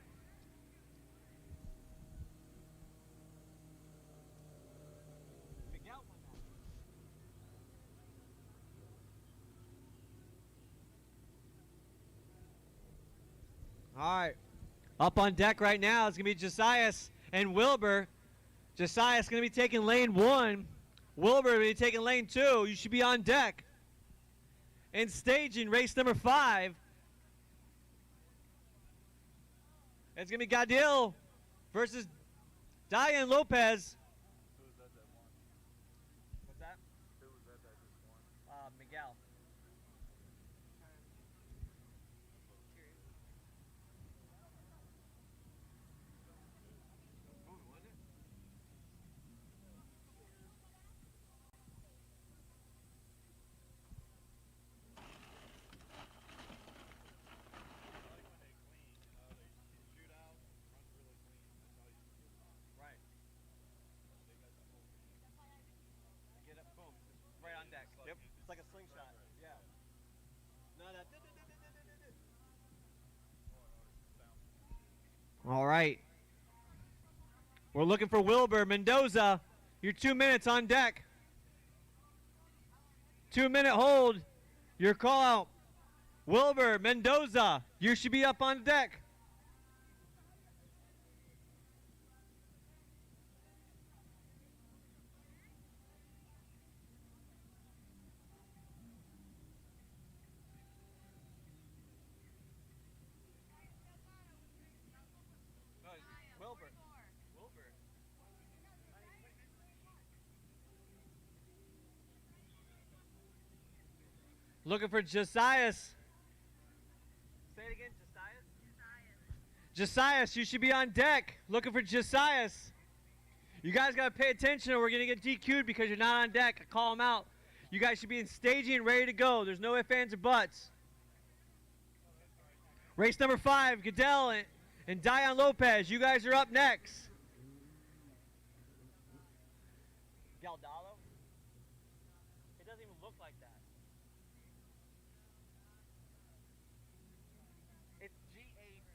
All right. Up on deck right now is going to be Josias and Wilbur. Josias going to be taking lane 1. Wilbur will be taking lane 2. You should be on deck. And staging race number 5. It's going to be Gadil versus Diane Lopez. Who was that won? What's that? Who was that just won? Miguel. Yep, it's like a slingshot. Yeah. No, that. All right. We're looking for Wilbur Mendoza. Your 2 minutes on deck. 2 minute hold. Your call out. Wilbur Mendoza. You should be up on deck. Looking for Josias. Say it again, Josias? Josias, you should be on deck. Looking for Josias. You guys got to pay attention or we're going to get DQ'd because you're not on deck. I call them out. You guys should be in staging and ready to go. There's no ifs, ands, or buts. Race number 5, Goodell and Diane Lopez. You guys are up next. Galdalo? It doesn't even look like that. It's G-A-D.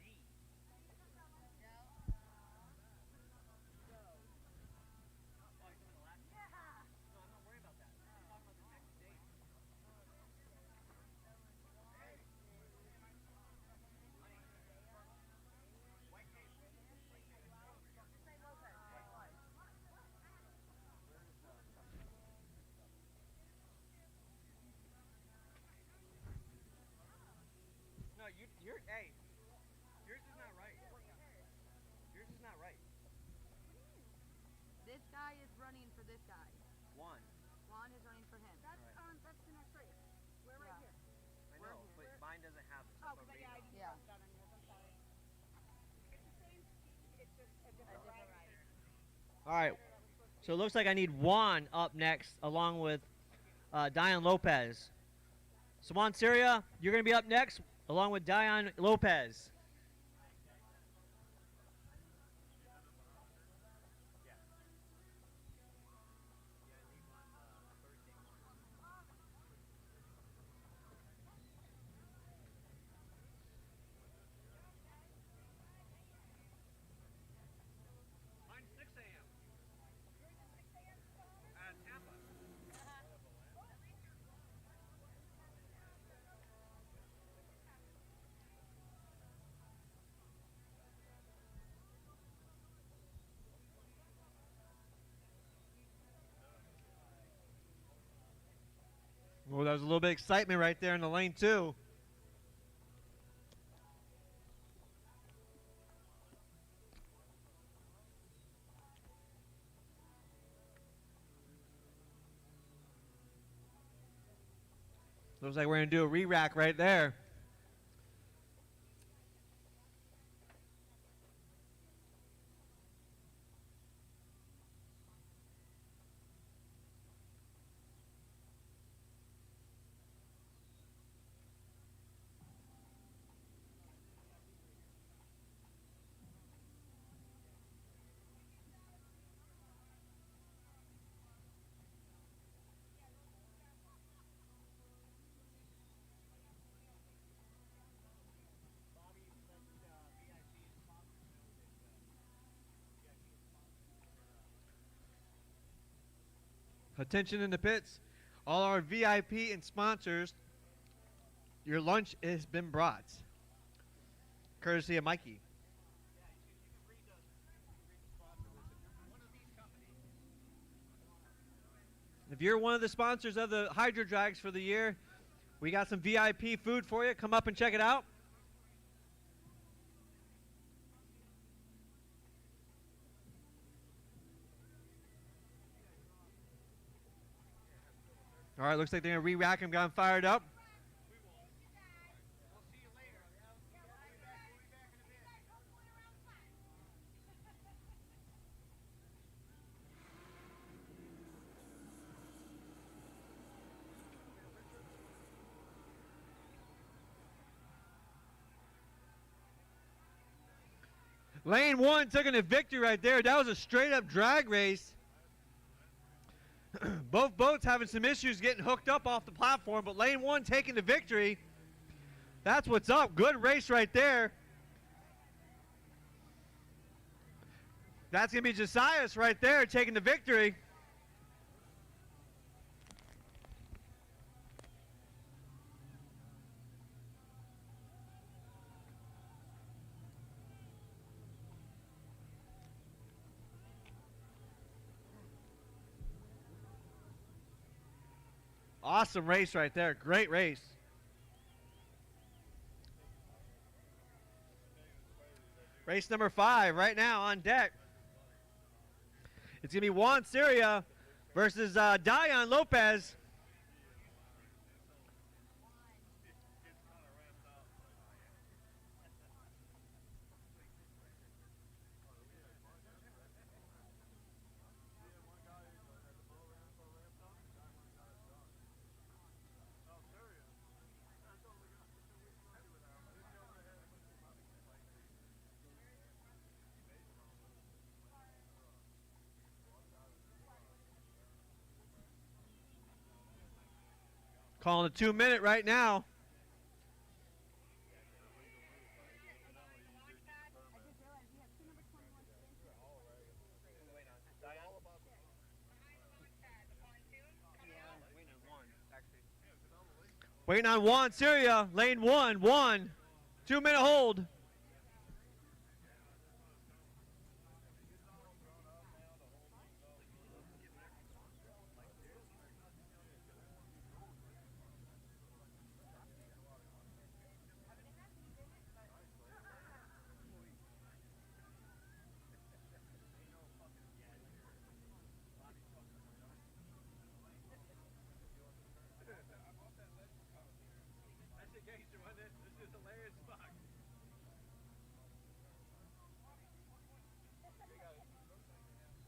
No, you're, hey, yours is not right. Yours is not right. This guy is running for this guy. One. Juan is running for him. Right. That's the next race. We're right here. I know, but mine doesn't have it. Oh, but yeah, I didn't cross that on yours. I'm sorry. It's the same. It's just a different rider. All right. So it looks like I need Juan up next along with Diane Lopez. So Juan Syria, you're going to be up next along with Diane Lopez. Mine's 6 a.m. At Tampa. Well, there's a little bit of excitement right there in the lane, too. Looks like we're going to do a re-rack right there. Attention in the pits. All our VIP and sponsors, your lunch has been brought. Courtesy of Mikey. If you're one of the sponsors of the HydroDrags for the year, we got some VIP food for you. Come up and check it out. All right, looks like they're going to re-rack him, got him fired up. Lane 1 taking a victory right there. That was a straight-up drag race. Both boats having some issues getting hooked up off the platform, but Lane 1 taking the victory. That's what's up. Good race right there. That's going to be Josias right there taking the victory. Awesome race right there. Great race. Race number 5 right now on deck. It's going to be Juan Syria versus Dion Lopez. Calling a 2-minute right now. Waiting on Juan Syria, lane 1, 2-minute hold.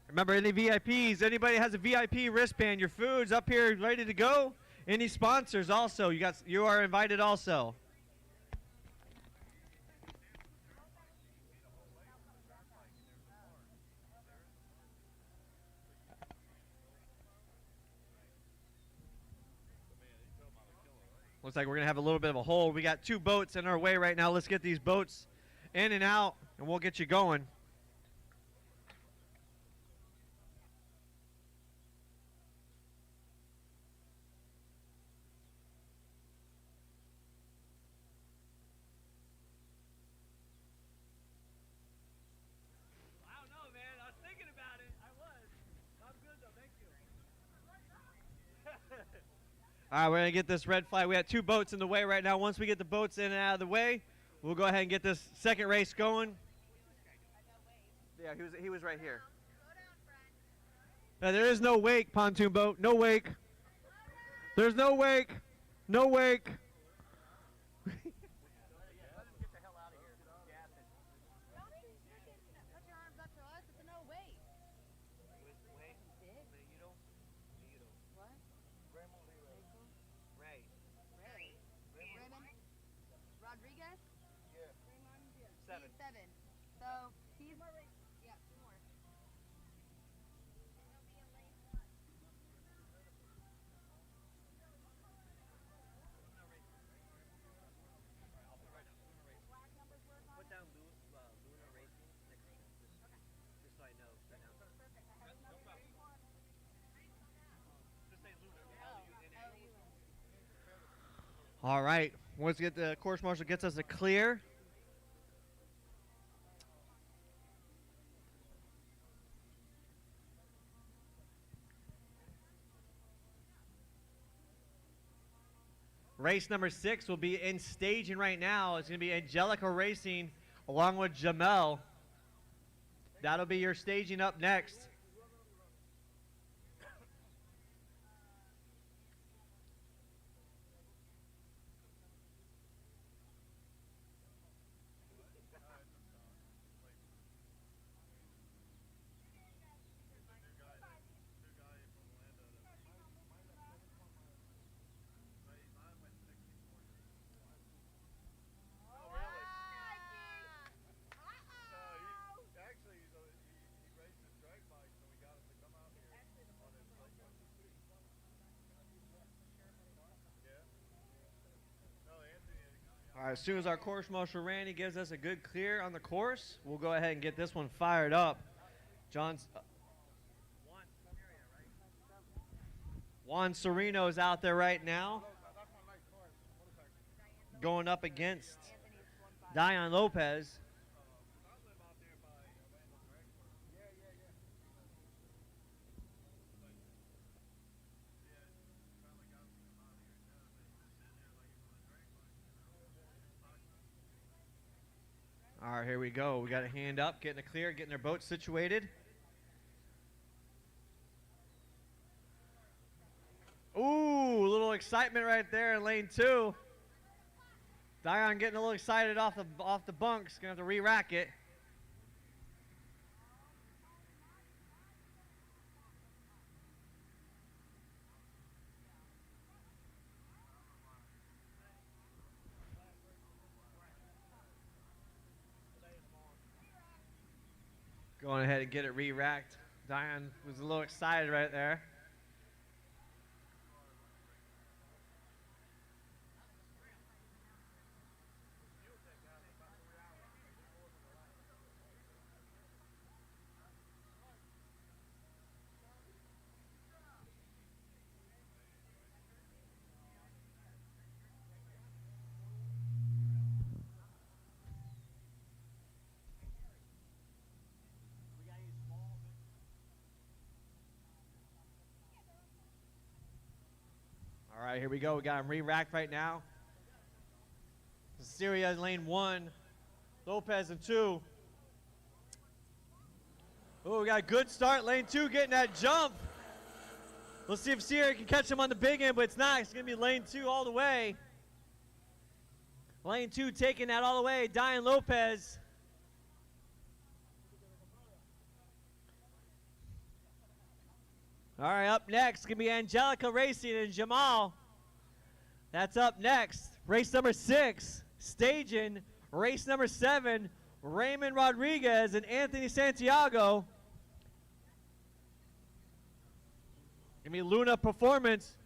Remember, any VIPs, anybody has a VIP wristband, your food's up here ready to go. Any sponsors also, you are invited also. Looks like we're going to have a little bit of a hold. We got 2 boats in our way right now. Let's get these boats in and out, and we'll get you going. All right, we're going to get this red flag. We have 2 boats in the way right now. Once we get the boats in and out of the way, we'll go ahead and get this second race going. Yeah, he was right here. There is no wake, pontoon boat. No wake. There's no wake. No wake. Rodriguez? Yeah. Raymond? 7. So he's more race. Yeah, 2 more. All right. Once get the course marshal gets us a clear. Race number 6 will be in staging right now. It's going to be Angelica Racing along with Jamel. That'll be your staging up next. All right, as soon as our course marshal Randy gives us a good clear on the course, we'll go ahead and get this one fired up. Juan Sereno is out there right now, going up against Dion Lopez. All right, here we go. We got a hand up, getting a clear, getting their boat situated. Ooh, a little excitement right there in lane 2. Dion getting a little excited off the bunks. Gonna have to re-rack it. Going ahead and get it re-racked. Dion was a little excited right there. All right, here we go. We got him re-racked right now. Syria in lane 1. Lopez in 2. Oh, we got a good start. Lane 2 getting that jump. Let's see if Syria can catch him on the big end, but it's not. It's going to be lane 2 all the way. Lane 2 taking that all the way. Dion Lopez. All right, up next going to be Angelica Racing and Jamal. That's up next. Race number 6, staging. Race number 7, Raymond Rodriguez and Anthony Santiago. Going to be Luna Performance.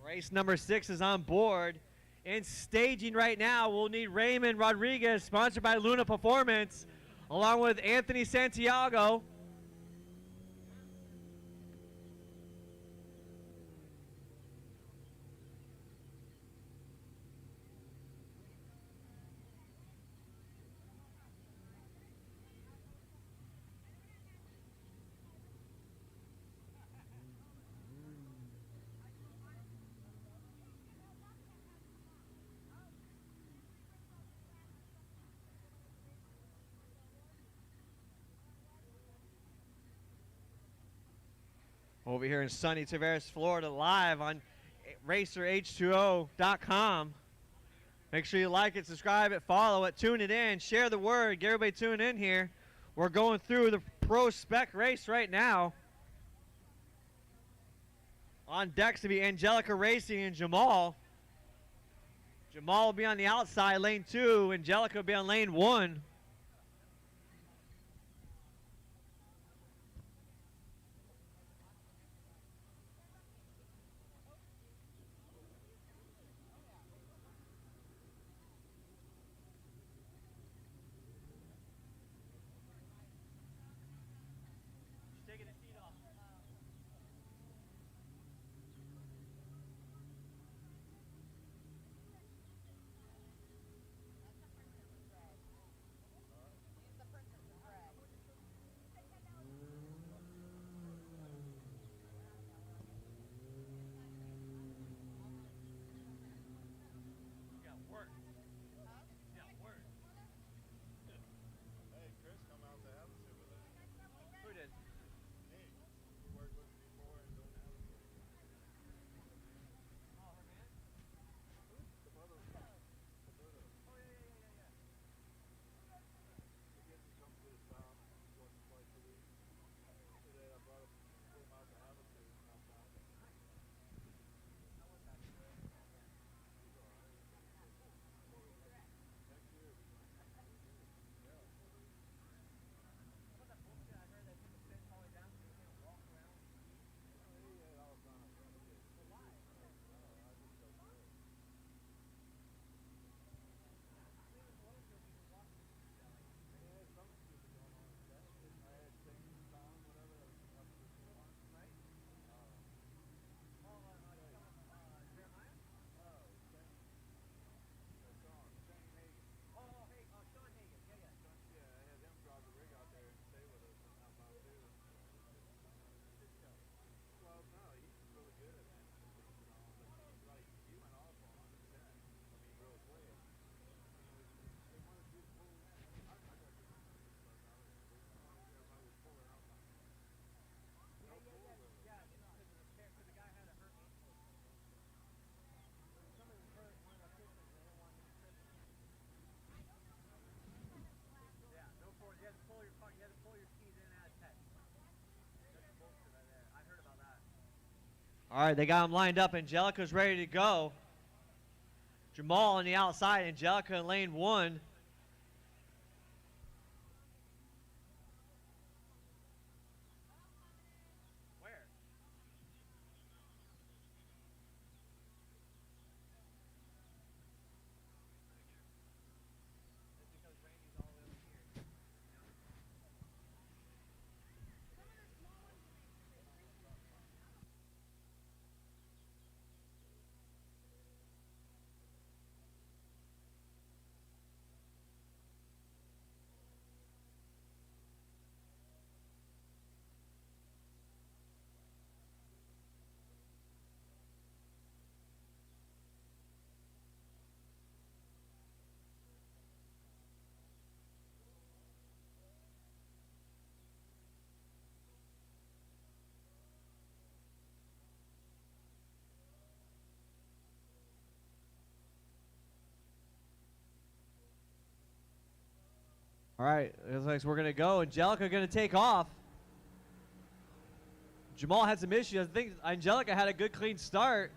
Race number 6 is on board. In staging right now, we'll need Raymond Rodriguez, sponsored by Luna Performance, along with Anthony Santiago. Over here in sunny Tavares, Florida, live on RacerH2O.com. Make sure you like it, subscribe it, follow it, tune it in, share the word, get everybody tuned in here. We're going through the pro spec race right now. On decks to be Angelica Racing and Jamal. Jamal will be on the outside, lane 2. Angelica will be on lane 1. All right, they got him lined up. Angelica's ready to go. Jamal on the outside. Angelica in lane 1. All right, it looks like we're going to go. Angelica going to take off. Jamal had some issues. I think Angelica had a good, clean start.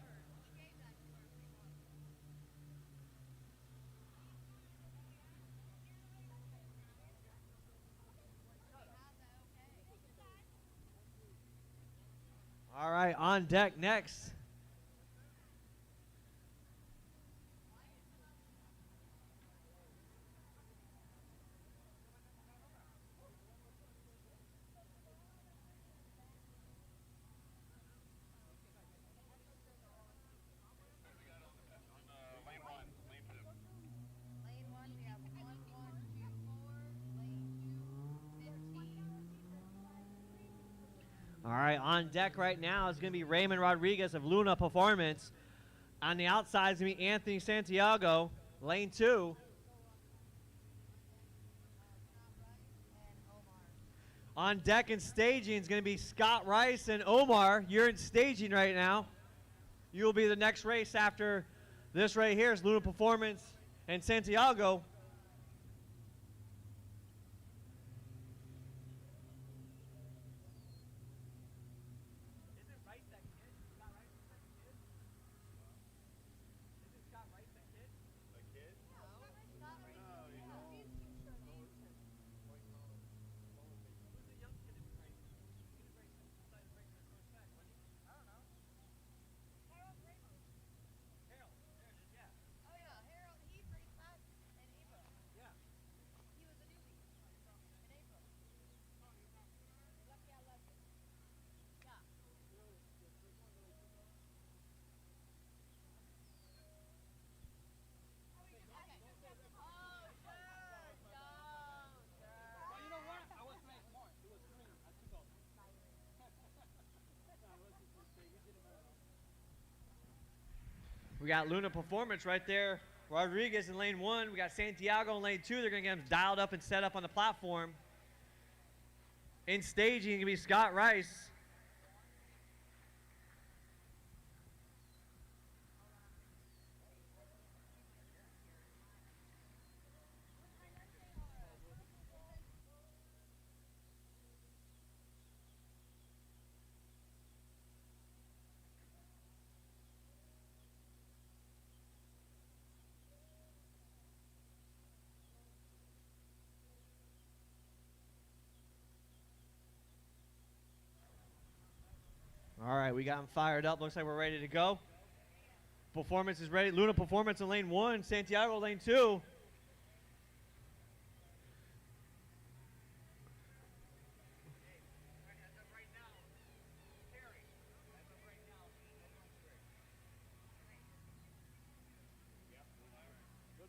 All right, on deck next. Lane 1, we have 1, 1, 2, 4. Lane 2, 15. All right, on deck right now is going to be Raymond Rodriguez of Luna Performance. On the outside is going to be Anthony Santiago, lane 2. On deck and staging is going to be Scott Rice and Omar. You're in staging right now. You'll be the next race after this right here is Luna Performance and Santiago. Oh yeah, Harold, he raced last in April. Yeah. He was a newbie in April. Lucky I left him. Yeah. You know what? I was playing more. It was green. I took off. We got Luna Performance right there. Rodriguez in lane 1. We got Santiago in lane 2. They're going to get him dialed up and set up on the platform. In staging, going to be Scott Rice. All right, we got him fired up. Looks like we're ready to go. Performance is ready. Luna Performance in lane 1. Santiago lane 2. It'll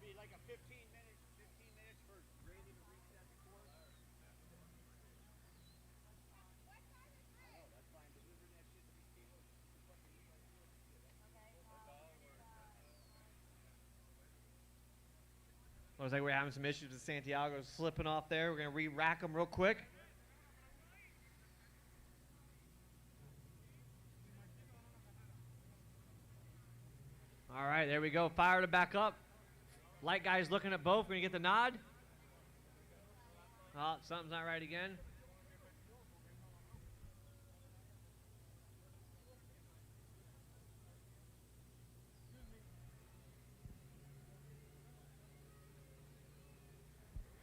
be like a 15 minutes for Grady to reset the course. I know, that's fine. Deliver that shit to these people. Looks like we're having some issues with Santiago slipping off there. We're going to re-rack him real quick. All right, there we go. Fired him back up. Light guy's looking at both. We're going to get the nod. Oh, something's not right again.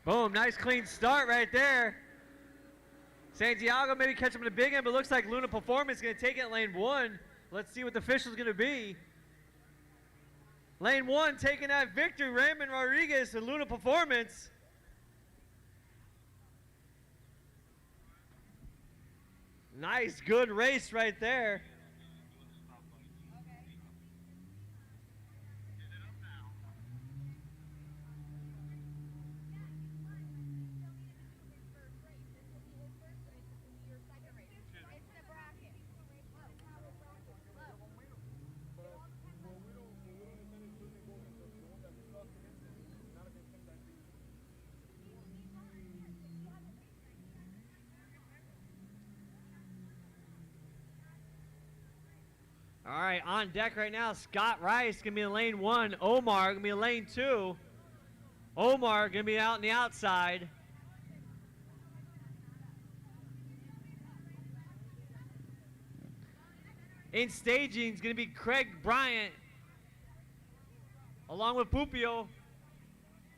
Boom, nice clean start right there. Santiago maybe catch him in the big end, but looks like Luna Performance is going to take it in lane 1. Let's see what the official is going to be. Lane 1 taking that victory, Raymond Rodriguez and Luna Performance. Nice, good race right there. All right, on deck right now, Scott Rice going to be in lane 1. Omar going to be in lane 2. Omar going to be out on the outside. In staging is going to be Craig Bryant along with Pupio.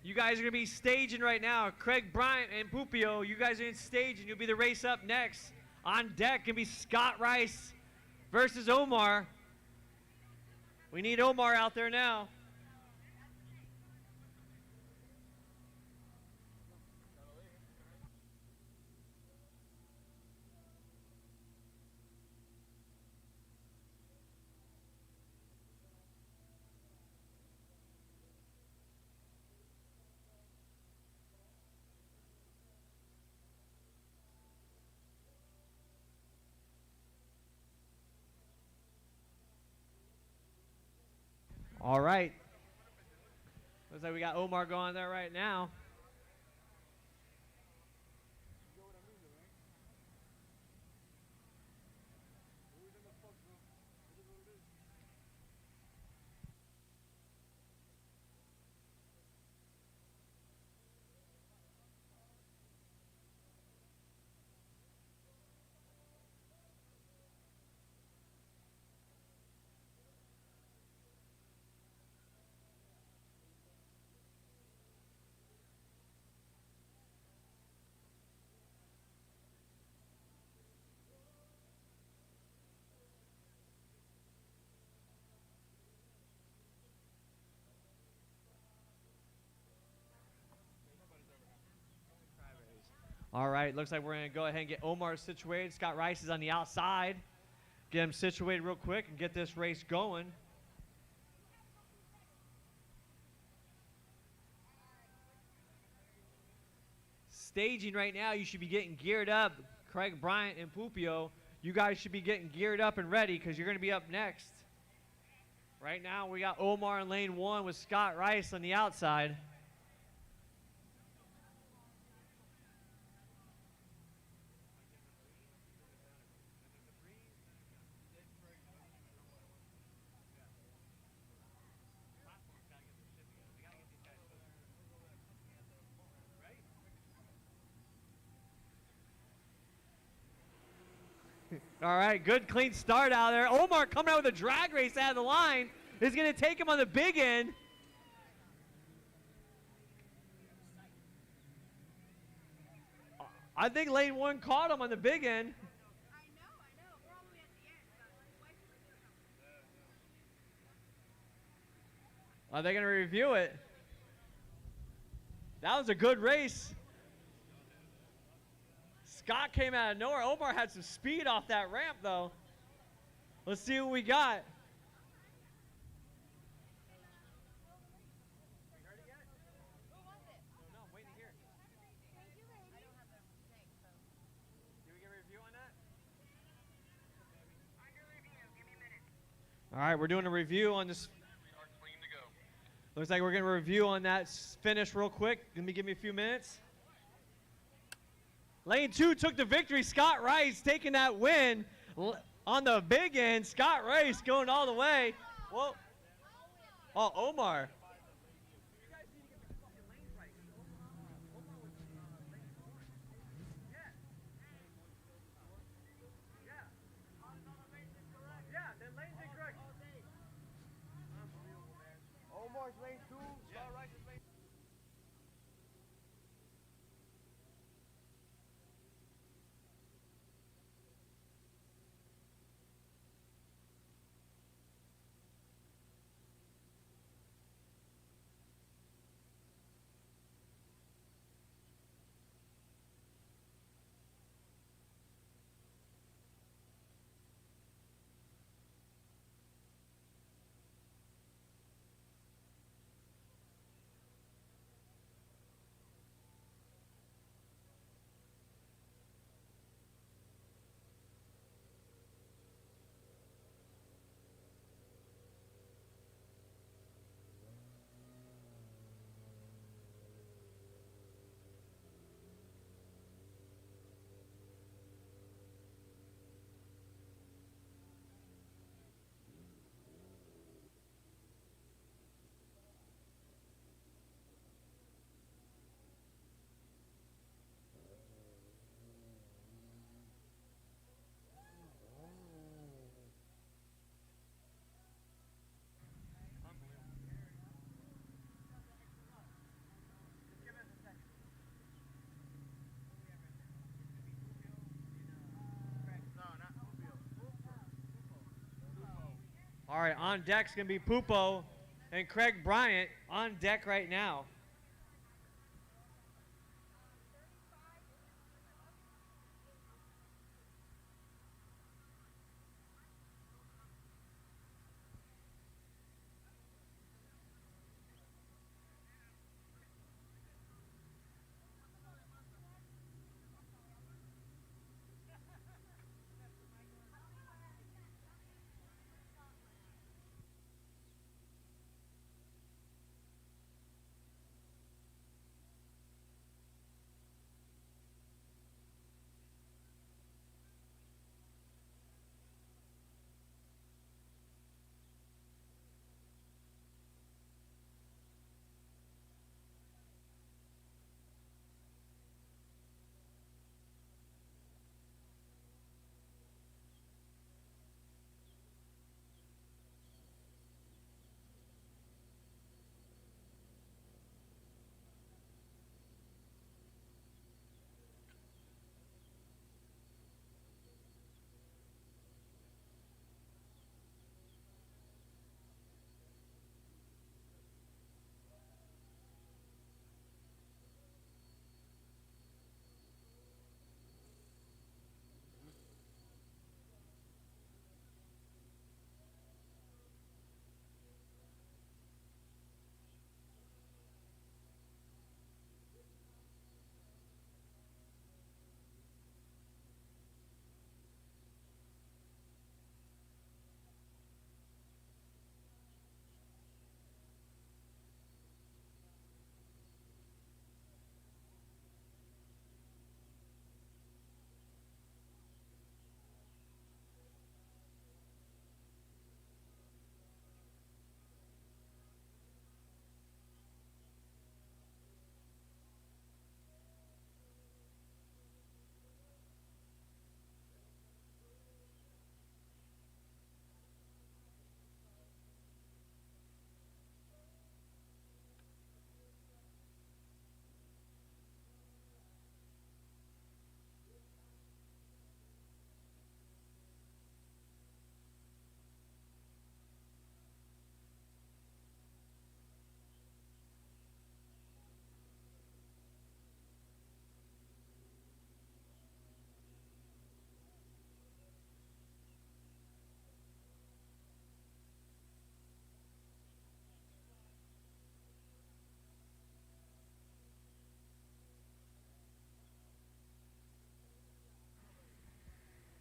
You guys are going to be staging right now. Craig Bryant and Pupio, you guys are in staging. You'll be the race up next. On deck going to be Scott Rice versus Omar. We need Omar out there now. All right. Looks like we got Omar going there right now. All right, looks like we're going to go ahead and get Omar situated. Scott Rice is on the outside. Get him situated real quick and get this race going. Staging right now, you should be getting geared up. Craig Bryant and Pupio, you guys should be getting geared up and ready because you're going to be up next. Right now, we got Omar in lane 1 with Scott Rice on the outside. All right, good clean start out there. Omar coming out with a drag race out of the line is going to take him on the big end. I think lane 1 caught him on the big end. I know. We're all the way at the end. Are they going to review it? That was a good race. Scott came out of nowhere. Omar had some speed off that ramp, though. Let's see what we got. No, I'm waiting to hear it. Did we get a review on that? All right, we're doing a review on this. Looks like we're going to review on that finish real quick. Give me a few minutes. Lane 2 took the victory. Scott Rice taking that win on the big end. Scott Rice going all the way. Whoa. Oh, Omar. Omar's lane 2, Scott Rice is lane All right, on deck's going to be Pupo and Craig Bryant on deck right now.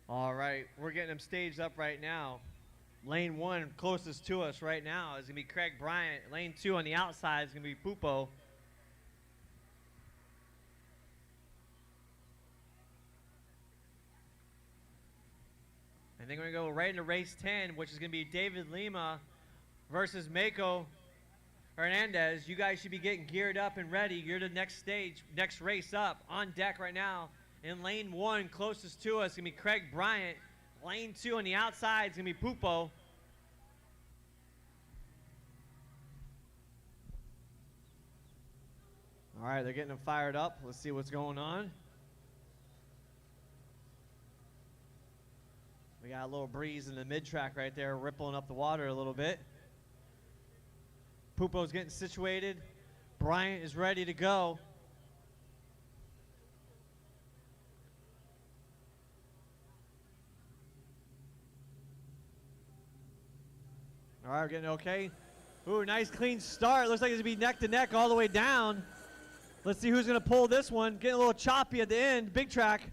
All right, we're getting them staged up right now. Lane 1 closest to us right now is going to be Craig Bryant. Lane 2 on the outside is going to be Pupo. And then we're going to go right into race 10, which is going to be David Lima versus Mako Hernandez. You guys should be getting geared up and ready. You're the next stage, next race up. On deck right now in lane 1, closest to us, is going to be Craig Bryant. Lane 2 on the outside is going to be Pupo. All right, they're getting them fired up. Let's see what's going on. We got a little breeze in the mid-track right there, rippling up the water a little bit. Pupo's getting situated. Bryant is ready to go. All right, we're getting okay. Ooh, nice clean start. Looks like it's going to be neck to neck all the way down. Let's see who's going to pull this one. Getting a little choppy at the end. Big track.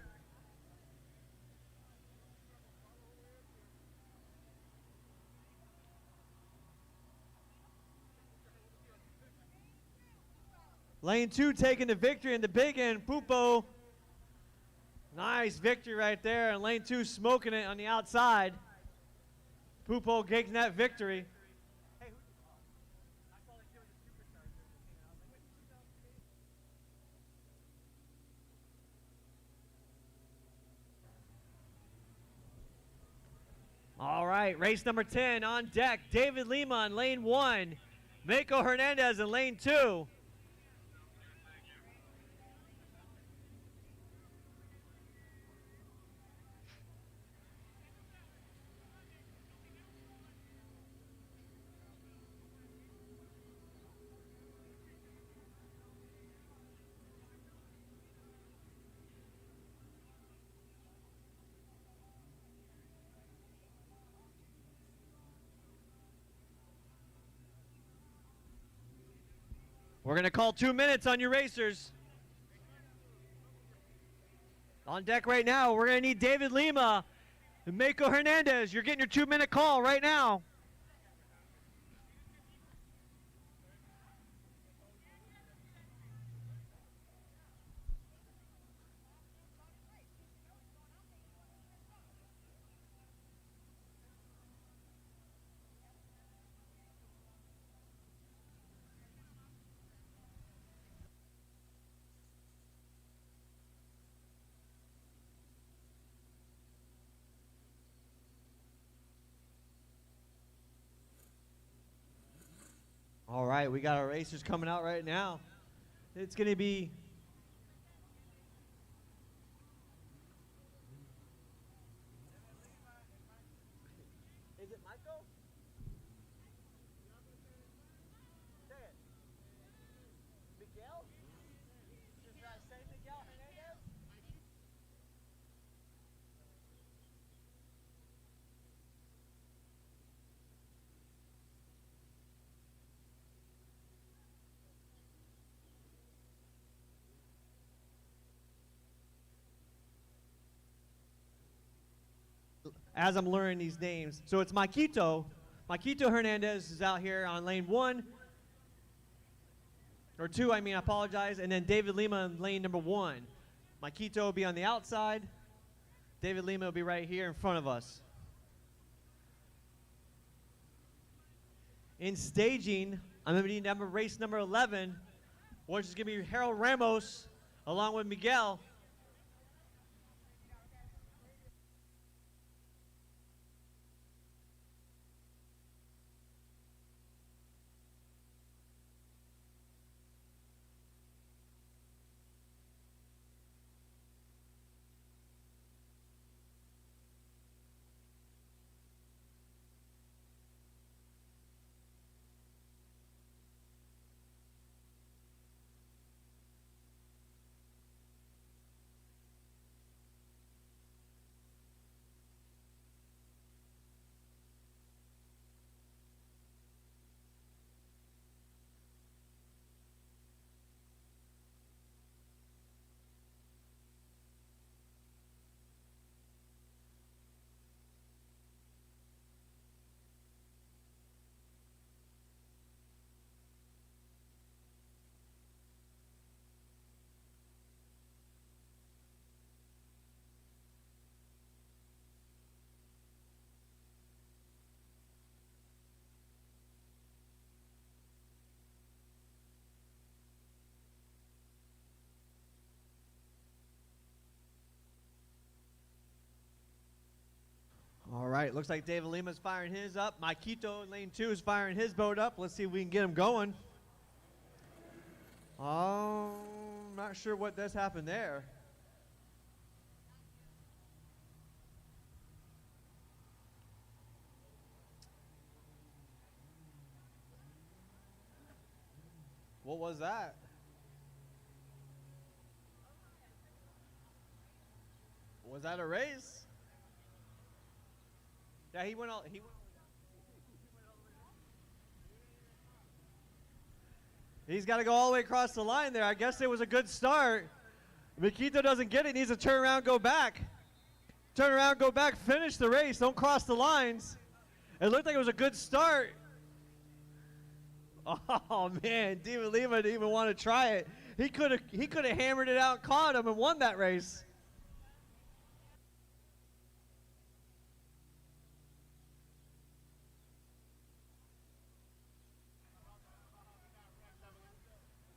Lane 2 taking the victory in the big end. Pupo. Nice victory right there. And lane 2 smoking it on the outside. Pupo getting that victory. All right, race number 10 on deck. David Lima in lane 1. Mako Hernandez in lane 2. We're going to call 2 minutes on you racers. On deck right now, we're going to need David Lima and Mako Hernandez. You're getting your 2-minute call right now. All right, we got our racers coming out right now. It's going to be Is it Michael? Say it. Miguel? Should I say Miguel Hernandez? As I'm learning these names. So it's Maquito. Maquito Hernandez is out here on lane 1. Or 2, I mean, I apologize. And then David Lima in lane number 1. Maquito will be on the outside. David Lima will be right here in front of us. In staging, I'm going to need race number 11, which is going to be Harold Ramos along with Miguel. All right, looks like David Lima's firing his up. Maquito in lane 2 is firing his boat up. Let's see if we can get him going. Oh, I'm not sure what just happened there. What was that? Was that a race? Yeah, he went all. He's got to go all the way across the line there. I guess it was a good start. Maquito doesn't get it. He needs to turn around, go back. Turn around, go back, finish the race. Don't cross the lines. It looked like it was a good start. Oh man, David Lima didn't even want to try it. He could have hammered it out, caught him, and won that race.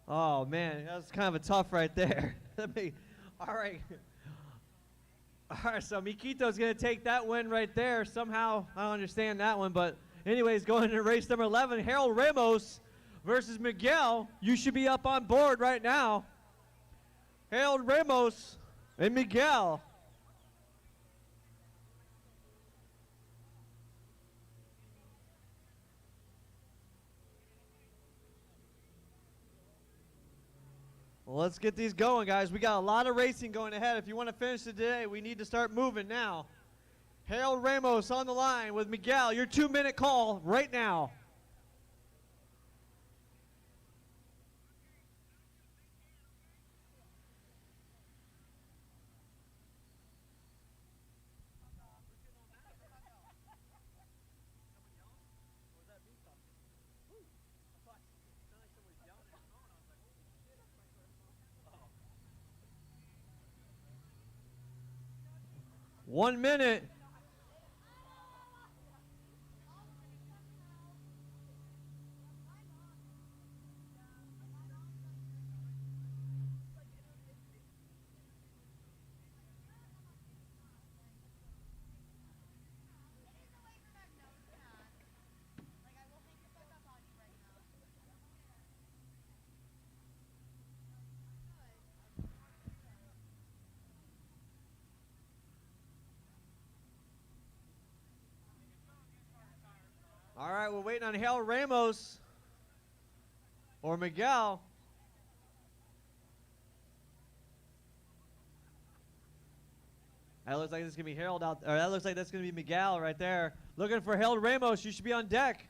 Oh man, that was kind of a tough right there. All right. All right, so Maquito's going to take that win right there. Somehow, I don't understand that one. But anyways, going into race number 11, Harold Ramos versus Miguel. You should be up on board right now. Harold Ramos and Miguel. Well, let's get these going, guys. We got a lot of racing going ahead. If you want to finish it today, we need to start moving now. Harold Ramos on the line with Miguel. Your 2-minute call right now. 1 minute. All right, we're waiting on Hal Ramos or Miguel. That looks like this is going to be Harold out there. That looks like that's going to be Miguel right there. Looking for Harold Ramos. You should be on deck.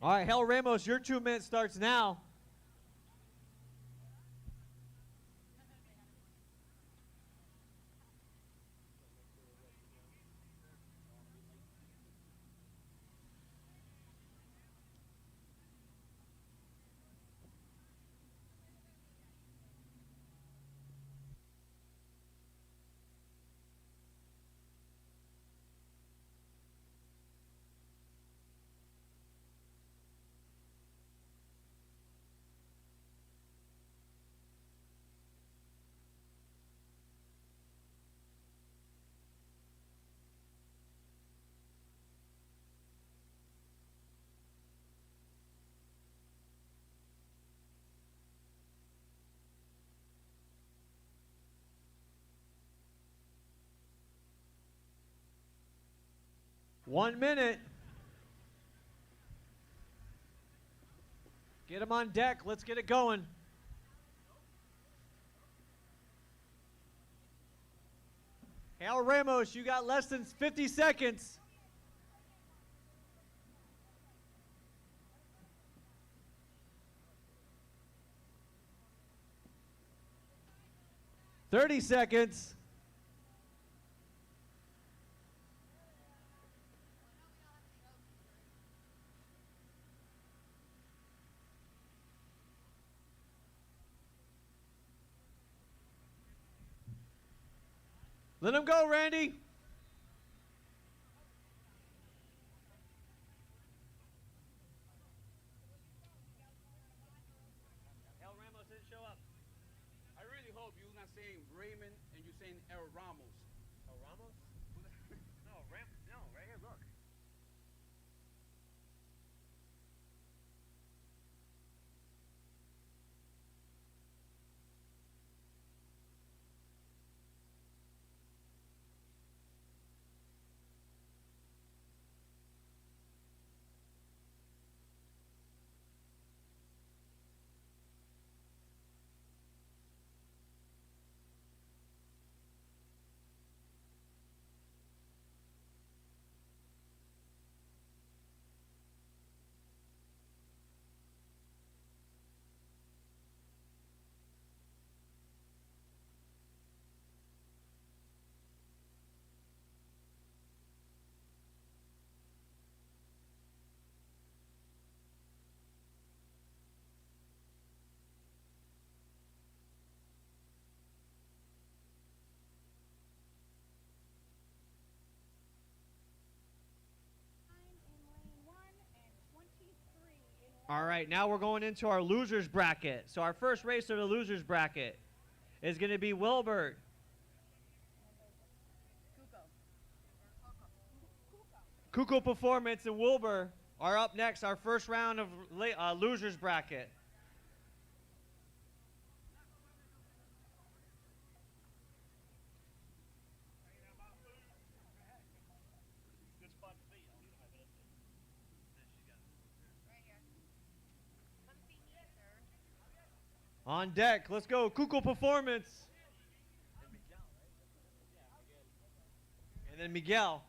All right, Hal Ramos, your 2 minutes starts now. One minute. Get him on deck. Let's get it going. Hal Ramos, you got less than 50 seconds. Thirty seconds. Let him go, Randy. Hal Ramos didn't show up. I really hope you're not saying Raymond and you're saying El Ramos. El Ramos? No, right here, look. All right, now we're going into our losers bracket. So our first race of the losers bracket is going to be Wilbert. Kuko Performance and Wilbur are up next, our first round of losers bracket. On deck, let's go, Kuko Performance. And then Miguel.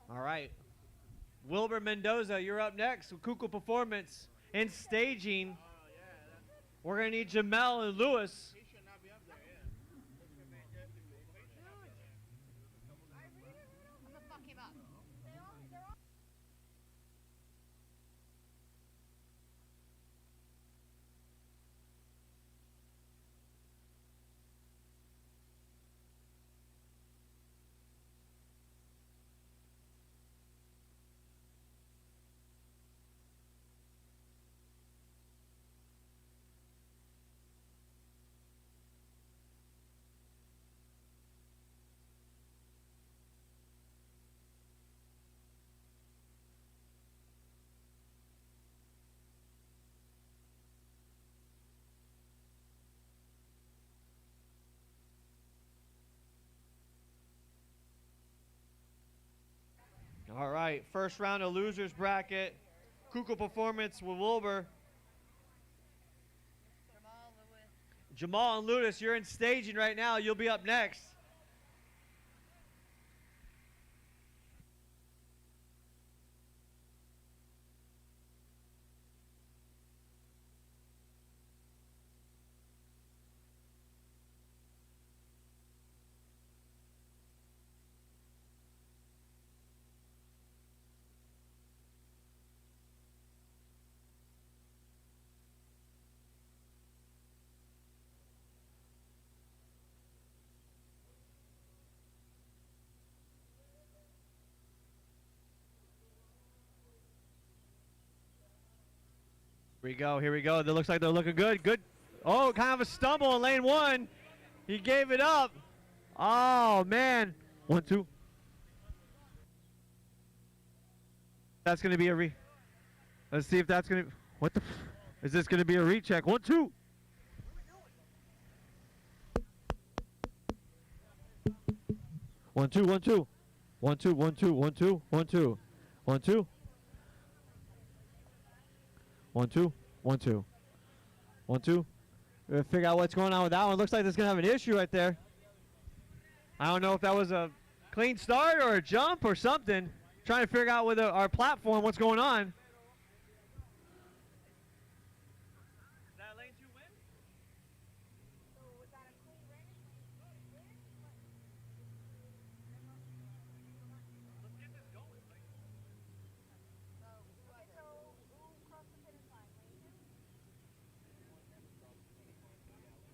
All right. Wilbur Mendoza, you're up next with Kuku Performance and staging. We're going to need Jamel and Lewis. I'm gonna fuck him up. All right. First round of losers bracket. Kuku Performance with Wilbur. Jamal, Lewis. Jamal and Lewis, you're in staging right now. You'll be up next. Here we go. Here we go. It looks like they're looking good. Good. Oh, kind of a stumble in lane one. He gave it up. Oh, man. 1, 2. That's going to be a Let's see if that's going to. What the? Is this going to be a recheck? 1, 2. One, two, 1, 2. 1, 2, 1, 2, 1, 2, 1, 2. 1, 2. 1, 2, 1, 2. 1, 2. We're gonna figure out what's going on with that one. Looks like it's gonna have an issue right there. I don't know if that was a clean start or a jump or something. Trying to figure out with our platform what's going on. Is that lane 2 win? So was that a clean race? Let's get this going. So who crossed the finish line?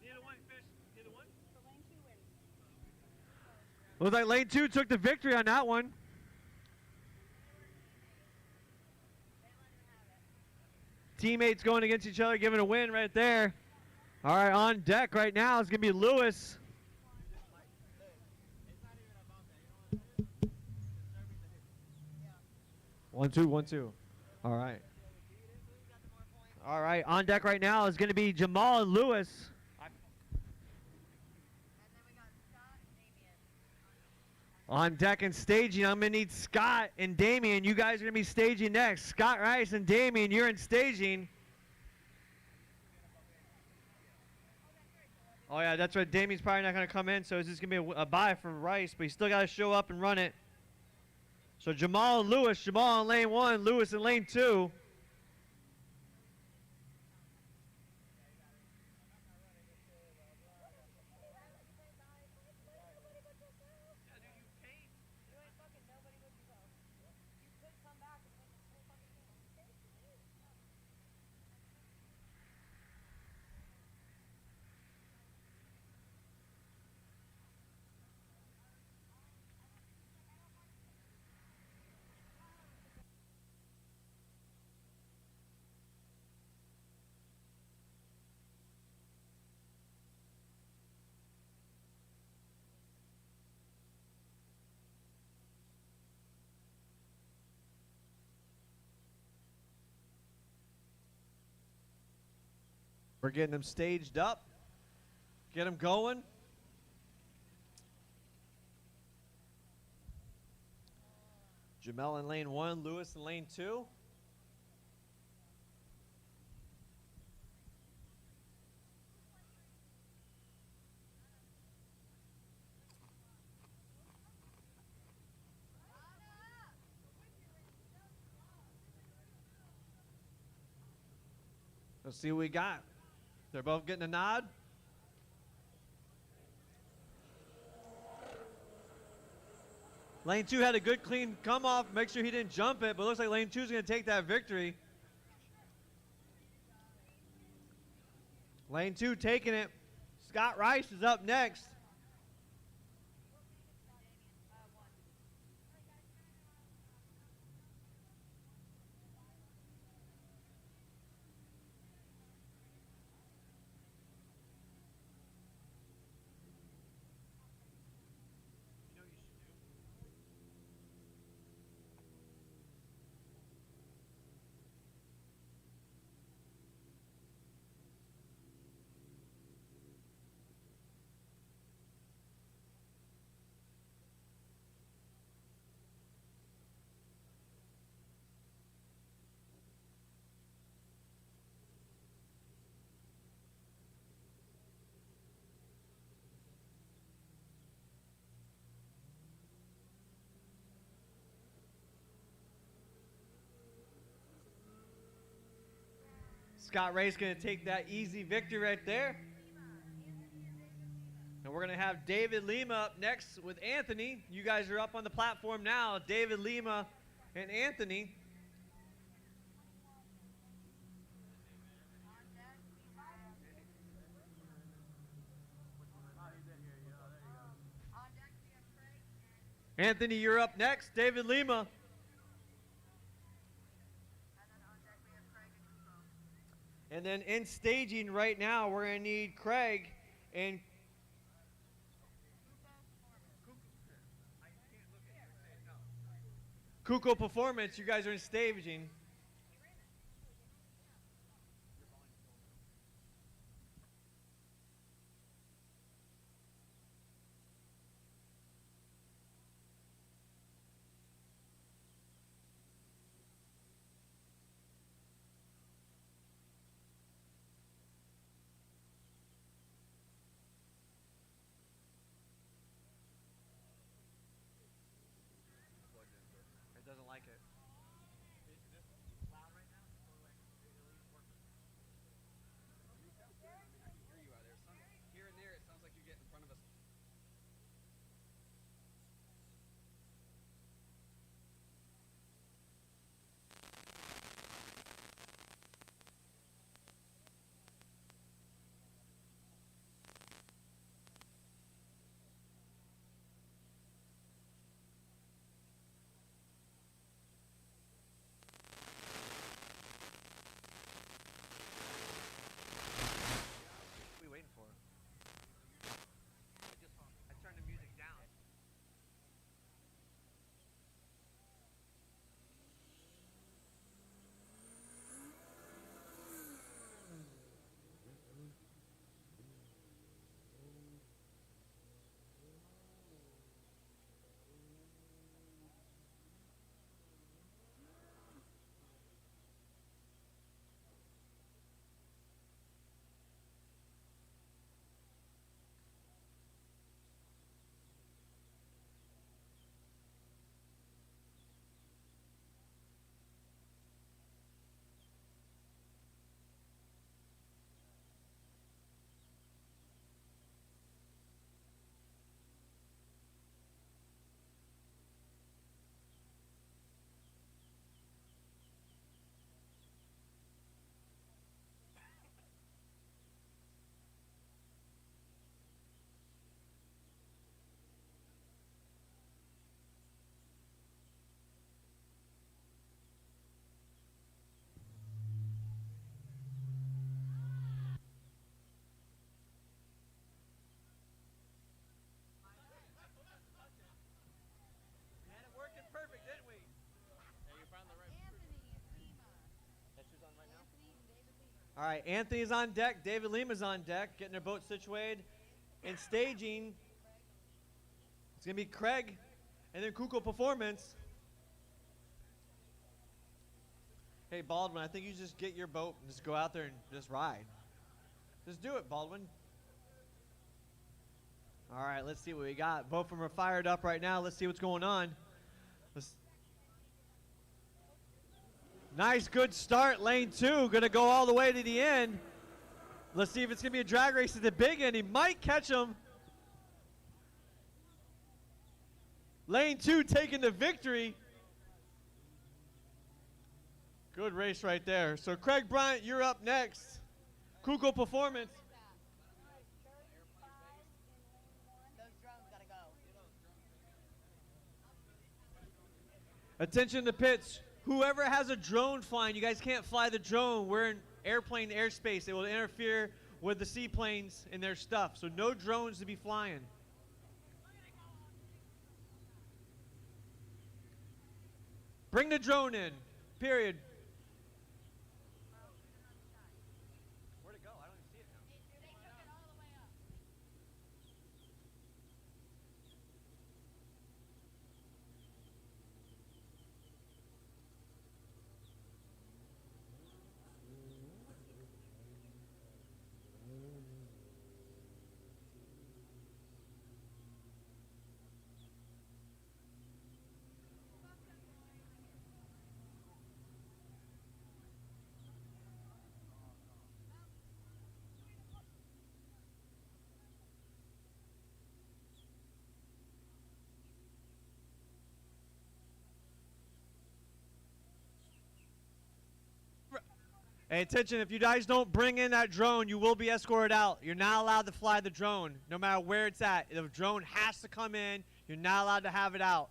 Neither one finished. Neither one. So lane 2 wins. Looks like lane 2 took the victory on that one. Teammates going against each other, giving a win right there. All right, on deck right now is going to be Lewis. One, two, 1, 2. All right. All right, on deck right now is going to be Jamal and Lewis. And then we got Scott and Damien. On deck and staging, I'm going to need Scott and Damien. You guys are going to be staging next. Scott Rice and Damien, you're in staging. Oh, yeah, that's right. Damien's probably not going to come in, so it's just going to be a bye for Rice, but he's still got to show up and run it. So Jamal and Lewis. Jamal in lane 1, Lewis in lane 2. We're getting them staged up. Get them going. Jamel in lane 1, Lewis in lane 2. Let's see what we got. They're both getting a nod. Lane 2 had a good clean come off. Make sure he didn't jump it, but looks like lane 2 is going to take that victory. Lane 2 taking it. Scott Rice is up next. Scott Ray's going to take that easy victory right there. And we're going to have David Lima up next with Anthony. You guys are up on the platform now. David Lima and Anthony. Anthony, you're up next. David Lima. And then in staging right now, we're going to need Craig and Kuko Performance. You guys are in staging. It doesn't like it. All right, Anthony's on deck. David Lima's on deck, getting their boat situated. And staging, it's going to be Craig and then Kuko Performance. Hey, Baldwin, I think you just get your boat and just go out there and just ride. Just do it, Baldwin. All right, let's see what we got. Both of them are fired up right now. Let's see what's going on. Nice, good start. Lane 2, going to go all the way to the end. Let's see if it's going to be a drag race at the big end. He might catch him. Lane 2 taking the victory. Good race right there. So Craig Bryant, you're up next. Kuko Performance. Those drones gotta go. Attention to pits. Whoever has a drone flying, you guys can't fly the drone. We're in airplane airspace. It will interfere with the seaplanes and their stuff. So no drones to be flying. Bring the drone in. Period. Where'd it go? I don't even see it now. They took it all the way up. Hey, attention, if you guys don't bring in that drone, you will be escorted out. You're not allowed to fly the drone, no matter where it's at. The drone has to come in. You're not allowed to have it out.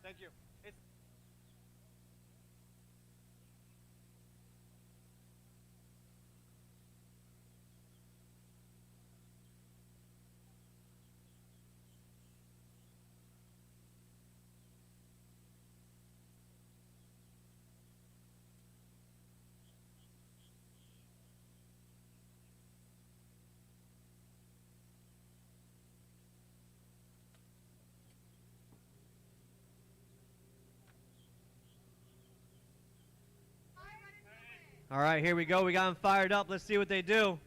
Thank you. All right, here we go. We got them fired up. Let's see what they do.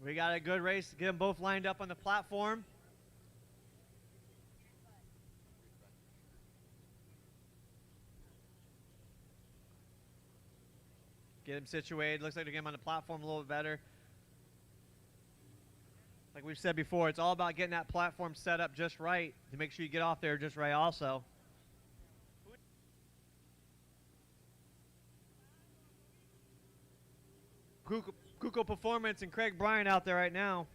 We got a good race. Get them both lined up on the platform. Get them situated. Looks like they're getting them on the platform a little bit better. Like we've said before, it's all about getting that platform set up just right to make sure you get off there just right also. Kuko Performance and Craig Bryant out there right now.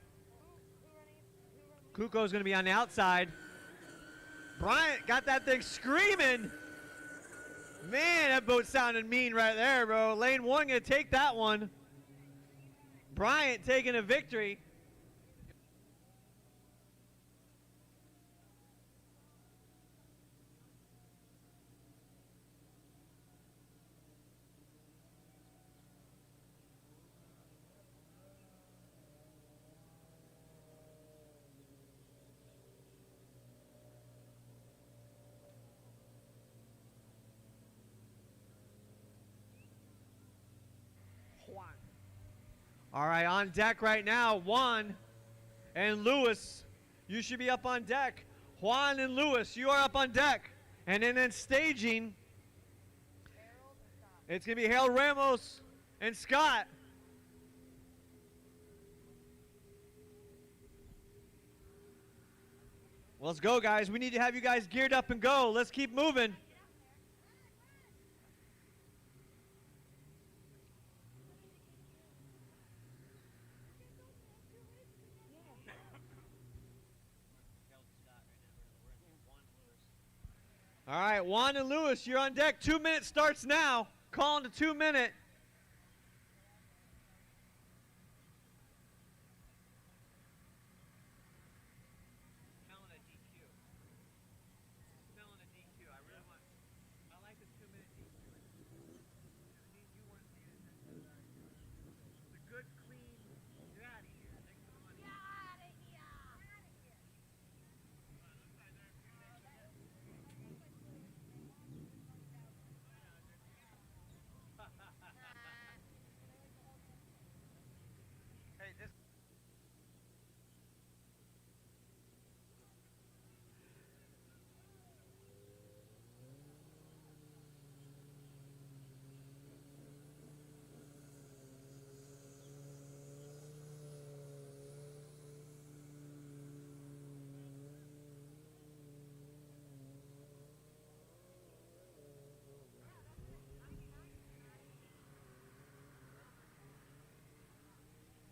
Kuko's going to be on the outside. Bryant got that thing screaming. Man, that boat sounded mean right there, bro. Lane 1 going to take that one. Bryant taking a victory. All right, on deck right now, Juan and Lewis. You should be up on deck. Juan and Lewis, you are up on deck. And then staging, it's going to be Harold Ramos and Scott. Well, let's go, guys. We need to have you guys geared up and go. Let's keep moving. All right, Juan and Lewis, you're on deck. 2 minutes starts now. Calling the 2 minute.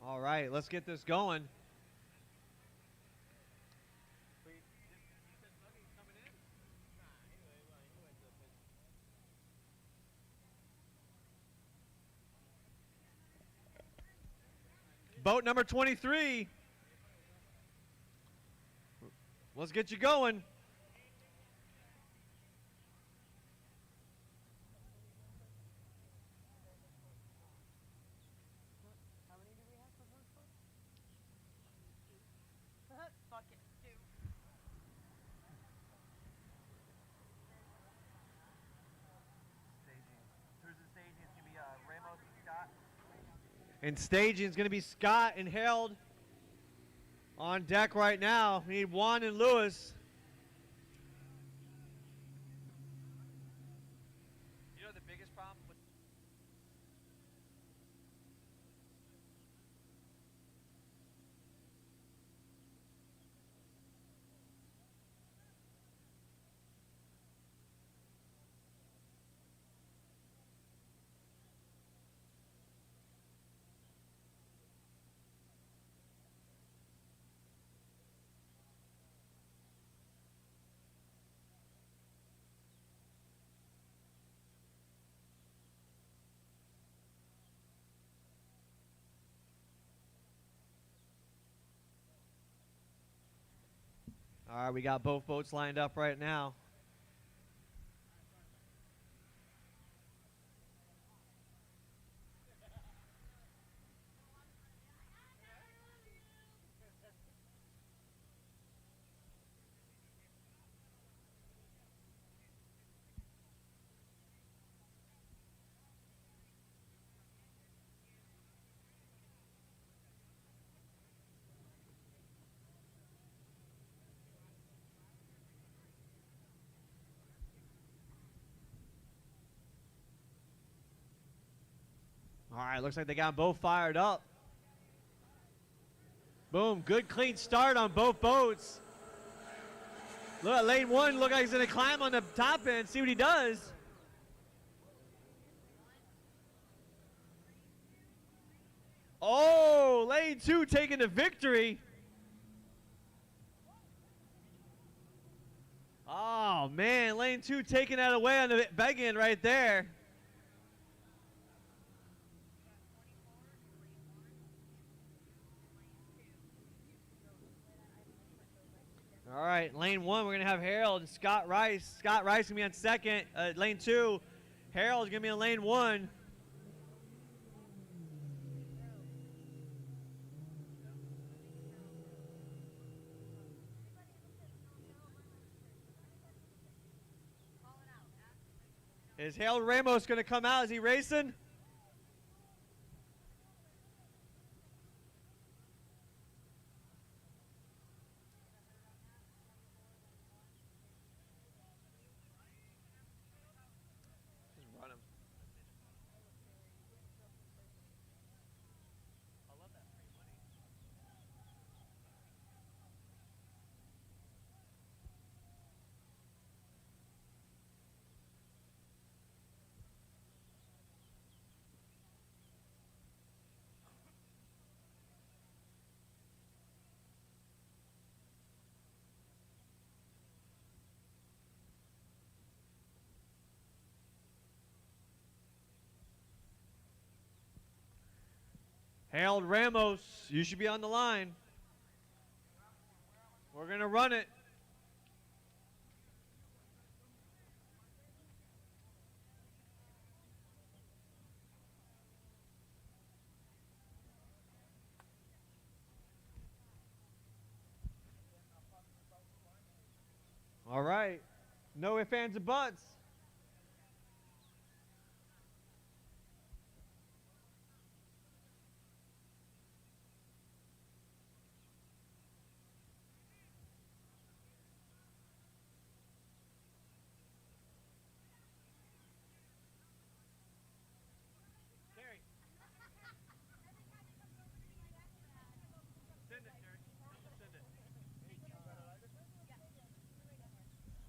All right, let's get this going. Boat number 23. Let's get you going. Fuck it, two. And staging is going to be Scott and Harold on deck right now. We need Juan and Lewis. You know the biggest problem with All right, we got both boats lined up right now. All right, looks like they got both fired up. Boom, good clean start on both boats. Look at lane one, look like he's gonna climb on the top end, see what he does. Oh, lane two taking the victory. Oh man, lane two taking that away on the big end right there. All right, lane one, we're going to have Harold and Scott Rice. Scott Rice going to be on second. Lane two, Harold's going to be in lane one. Is Harold Ramos going to come out? Is he racing? Harold Ramos, you should be on the line. We're going to run it. All right. No ifs, ands, or buts.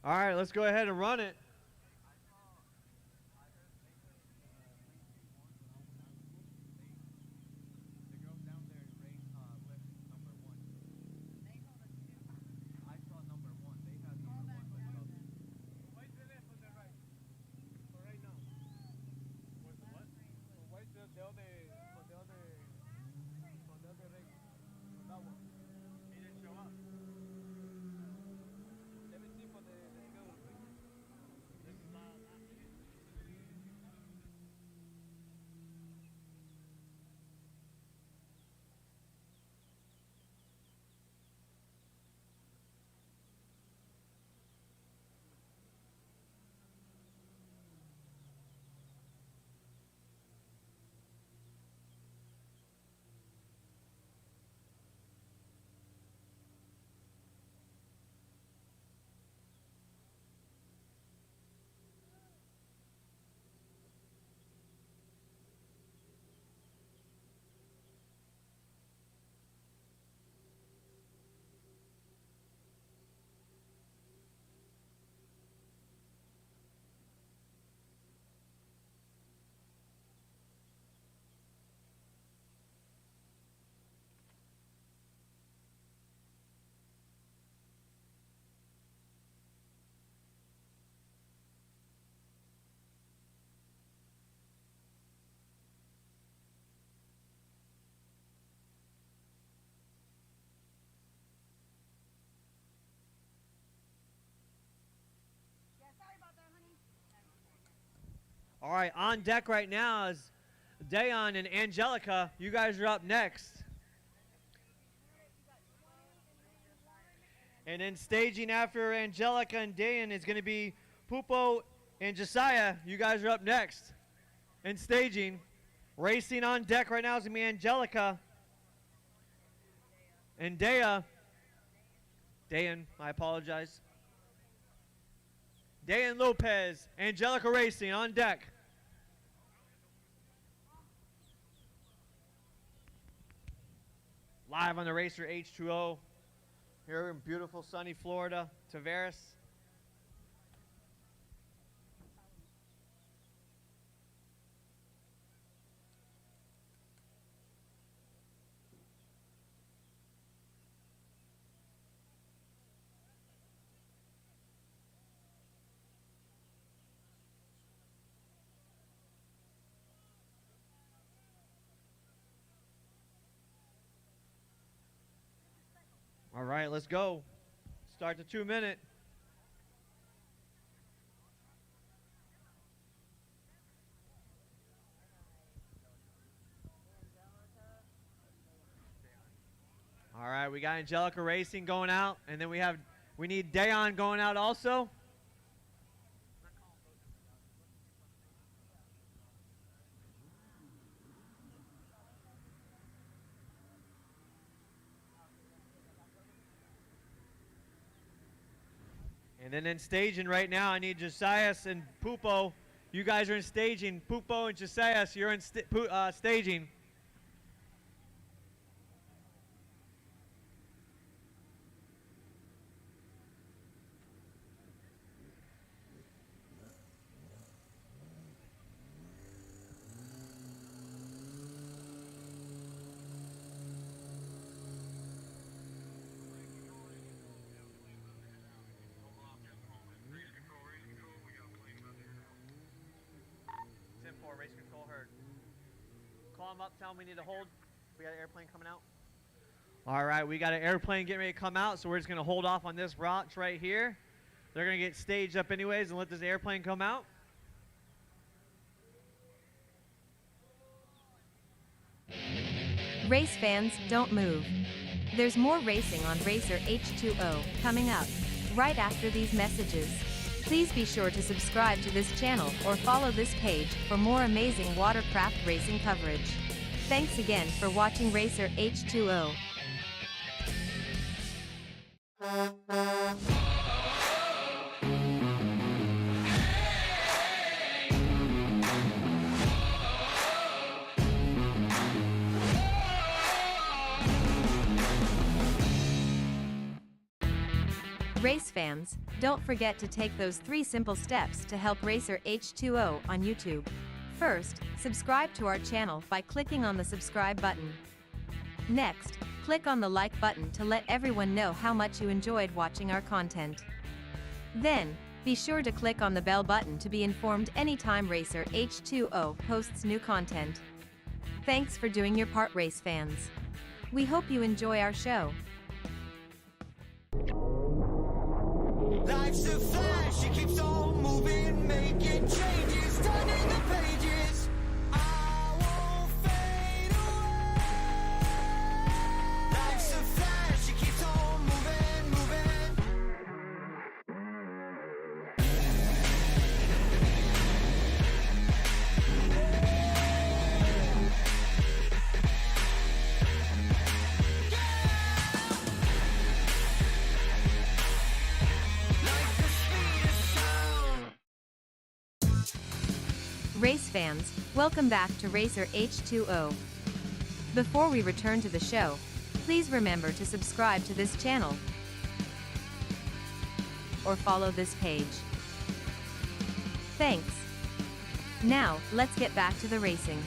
All right, let's go ahead and run it. All right, on deck right now is Dayon and Angelica. You guys are up next. And then staging after Angelica and Dayon is going to be Pupo and Josiah. You guys are up next. And staging. Racing on deck right now is going to be Angelica and Dayon, I apologize. Dayon Lopez, Angelica Racing on deck. Live on the Racer H2O here in beautiful sunny Florida, Tavares. All right, let's go. Start the 2 minute. All right, we got Angelica Racing going out, and then we need Dayon going out also. And then in staging right now, I need Josias and Pupo. You guys are in staging. Pupo and Josias, you're in staging. Race control heard. Call them up, tell them we need to hold. We got an airplane coming out. All right, we got an airplane getting ready to come out, so we're just going to hold off on this rocks right here. They're going to get staged up anyways and let this airplane come out. Race fans, don't move. There's more racing on Racer H2O coming up right after these messages. Please be sure to subscribe to this channel or follow this page for more amazing watercraft racing coverage. Thanks again for watching Racer H2O. Race fans, don't forget to take those 3 simple steps to help Racer H2O on YouTube. First, subscribe to our channel by clicking on the subscribe button. Next, click on the like button to let everyone know how much you enjoyed watching our content. Then, be sure to click on the bell button to be informed anytime Racer H2O posts new content. Thanks for doing your part, race fans. We hope you enjoy our show. Life's a flash, it keeps on moving, making changes, turning the pages. I won't fade away. Life's a flash, it keeps on moving, moving. Race fans, welcome back to Racer H2O. Before we return to the show, please remember to subscribe to this channel or follow this page. Thanks. Now, let's get back to the racing.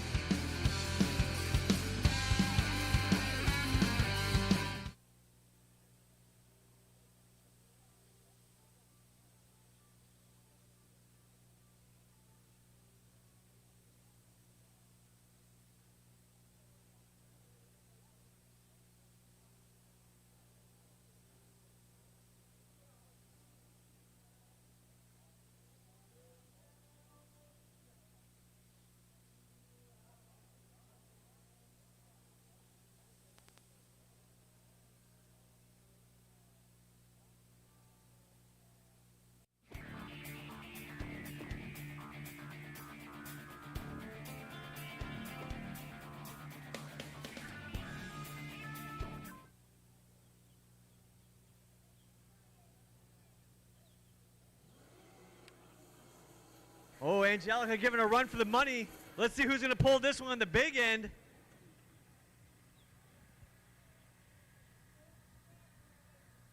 Angelica giving a run for the money. Let's see who's going to pull this one on the big end.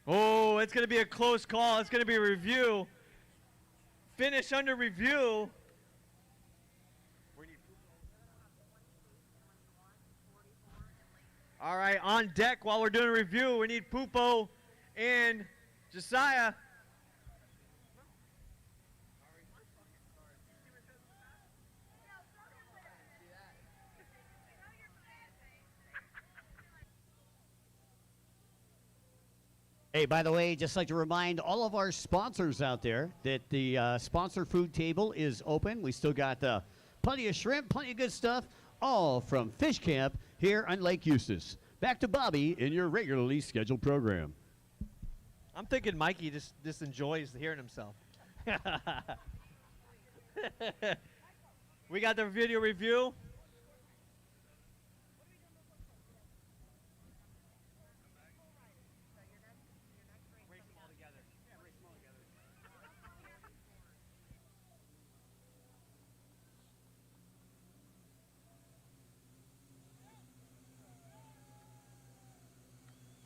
Oh, it's going to be a close call. It's going to be a review. Finish under review. All right, on deck while we're doing a review, we need Pupo and Josiah. Hey, by the way, just like to remind all of our sponsors out there that the sponsor food table is open. We still got plenty of shrimp, plenty of good stuff, all from Fish Camp here on Lake Eustis. Back to Bobby in your regularly scheduled program. I'm thinking Mikey just enjoys hearing himself. We got the video review.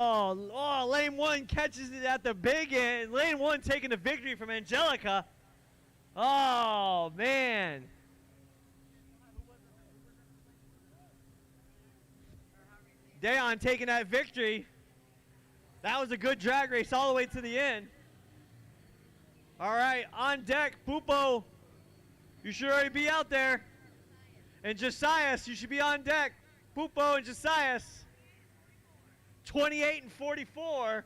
Oh, lane one catches it at the big end. Lane one taking the victory from Angelica. Oh, man. Dayon taking that victory. That was a good drag race all the way to the end. All right, on deck, Pupo. You should already be out there. And Josias, you should be on deck. Pupo and Josias. 28 and 44.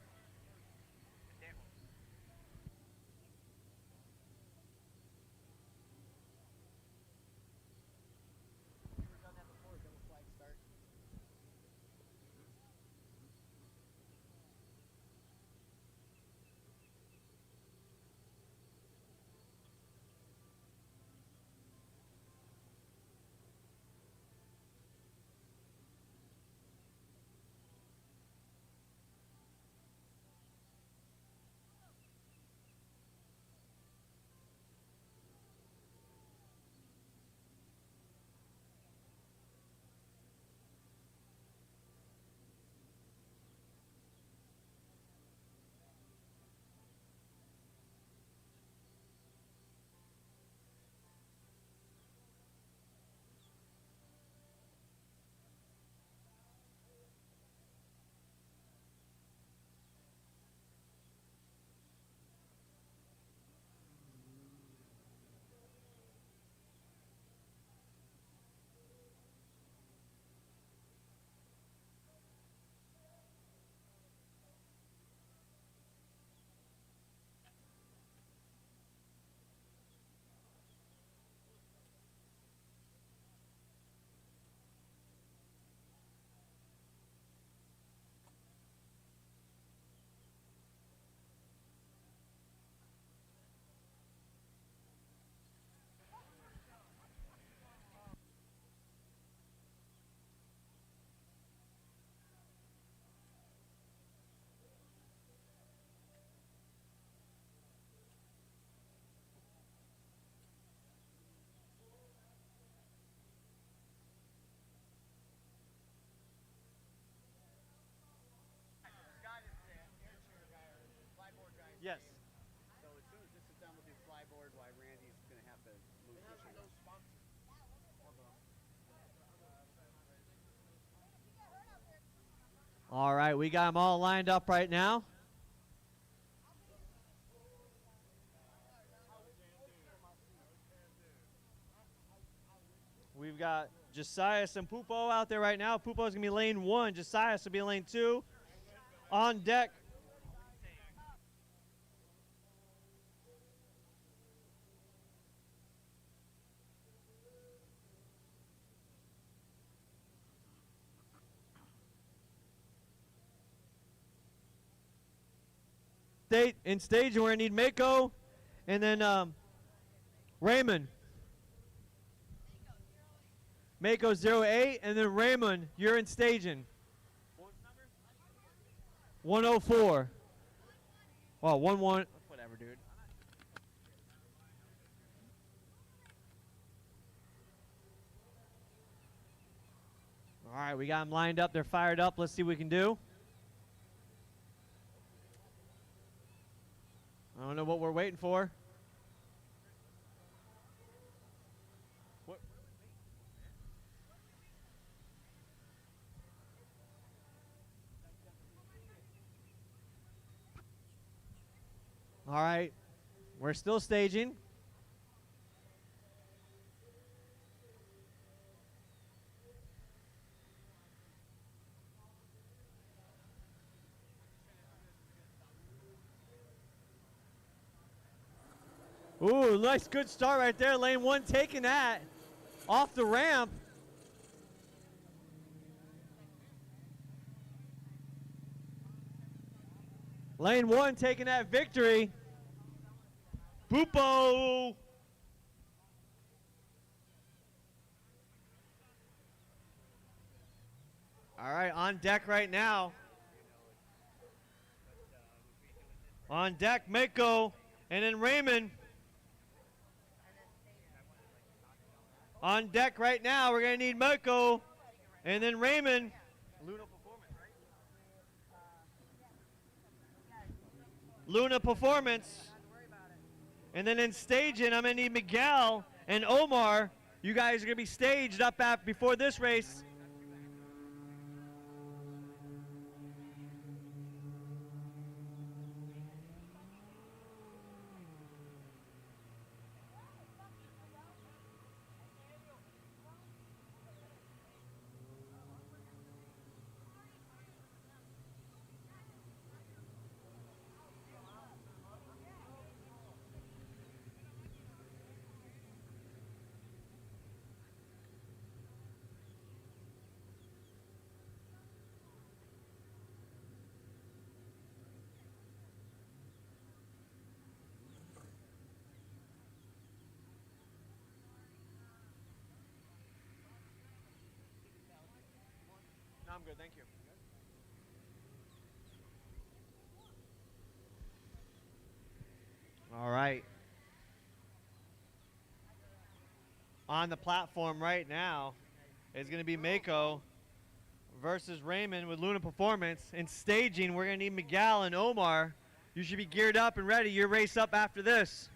Yes. So as soon as this is done with his flyboard, why Randy's going to have to move the shit. All right, we got them all lined up right now. We've got Josias and Pupo out there right now. Pupo's going to be lane 1. Josias will be lane 2. On deck. In stage, we're going to need Mako and then Raymond. Mako 08, and then Raymond, you're in staging. 104. Well, 11. Whatever, dude. All right, we got them lined up. They're fired up. Let's see what we can do. I don't know what we're waiting for. What? All right, we're still staging. Ooh, nice, good start right there. Lane 1 taking that off the ramp. Lane 1 taking that victory. Boopo. All right, on deck right now. On deck, Mako, and then Raymond. On deck right now, we're going to need Mako, and then Raymond. Luna Performance. And then in staging, I'm going to need Miguel and Omar. You guys are going to be staged up before this race. No, I'm good, thank you. All right. On the platform right now is going to be Mako versus Raymond with Luna Performance. In staging, we're going to need Miguel and Omar. You should be geared up and ready. Your race up after this.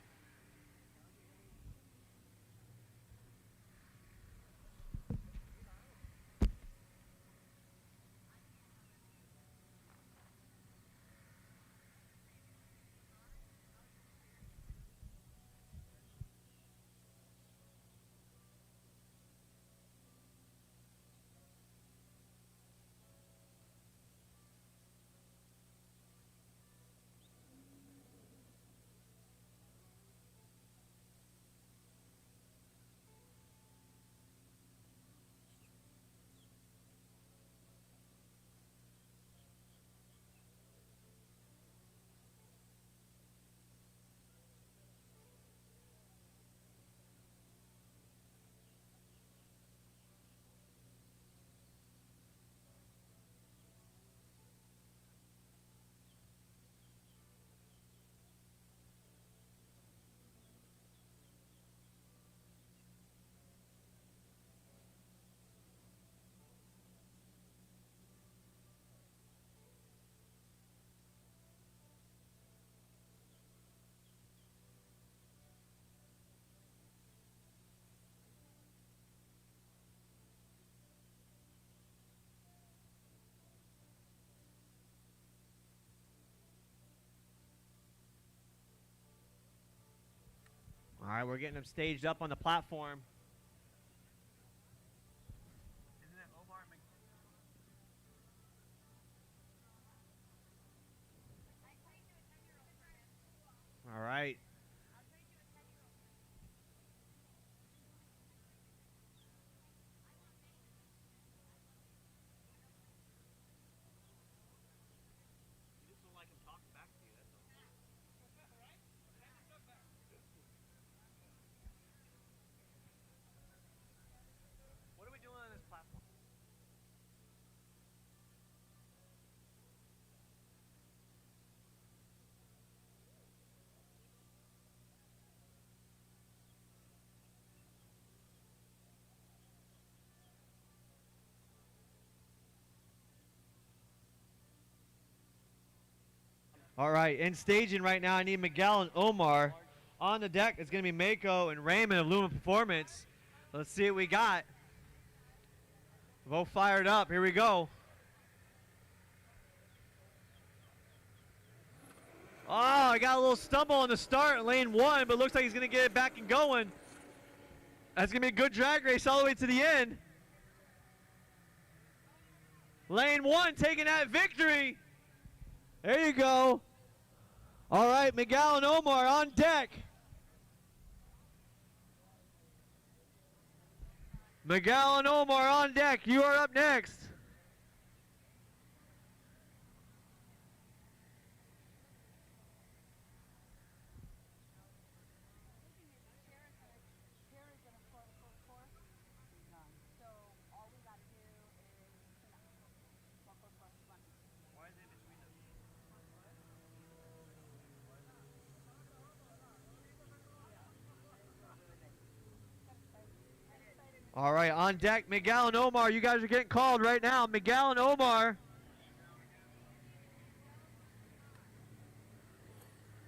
All right, we're getting them staged up on the platform. All right. All right, in staging right now, I need Miguel and Omar. On the deck, it's going to be Mako and Raymond of Luma Performance. Let's see what we got. Both fired up. Here we go. Oh, I got a little stumble on the start in lane 1, but looks like he's going to get it back and going. That's going to be a good drag race all the way to the end. Lane 1 taking that victory. There you go. All right, Miguel and Omar on deck. Miguel and Omar on deck. You are up next. All right, on deck, Miguel and Omar. You guys are getting called right now. Miguel and Omar.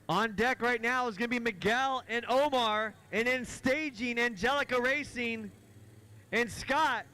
On deck right now is going to be Miguel and Omar. And in staging, Angelica Racing and Scott.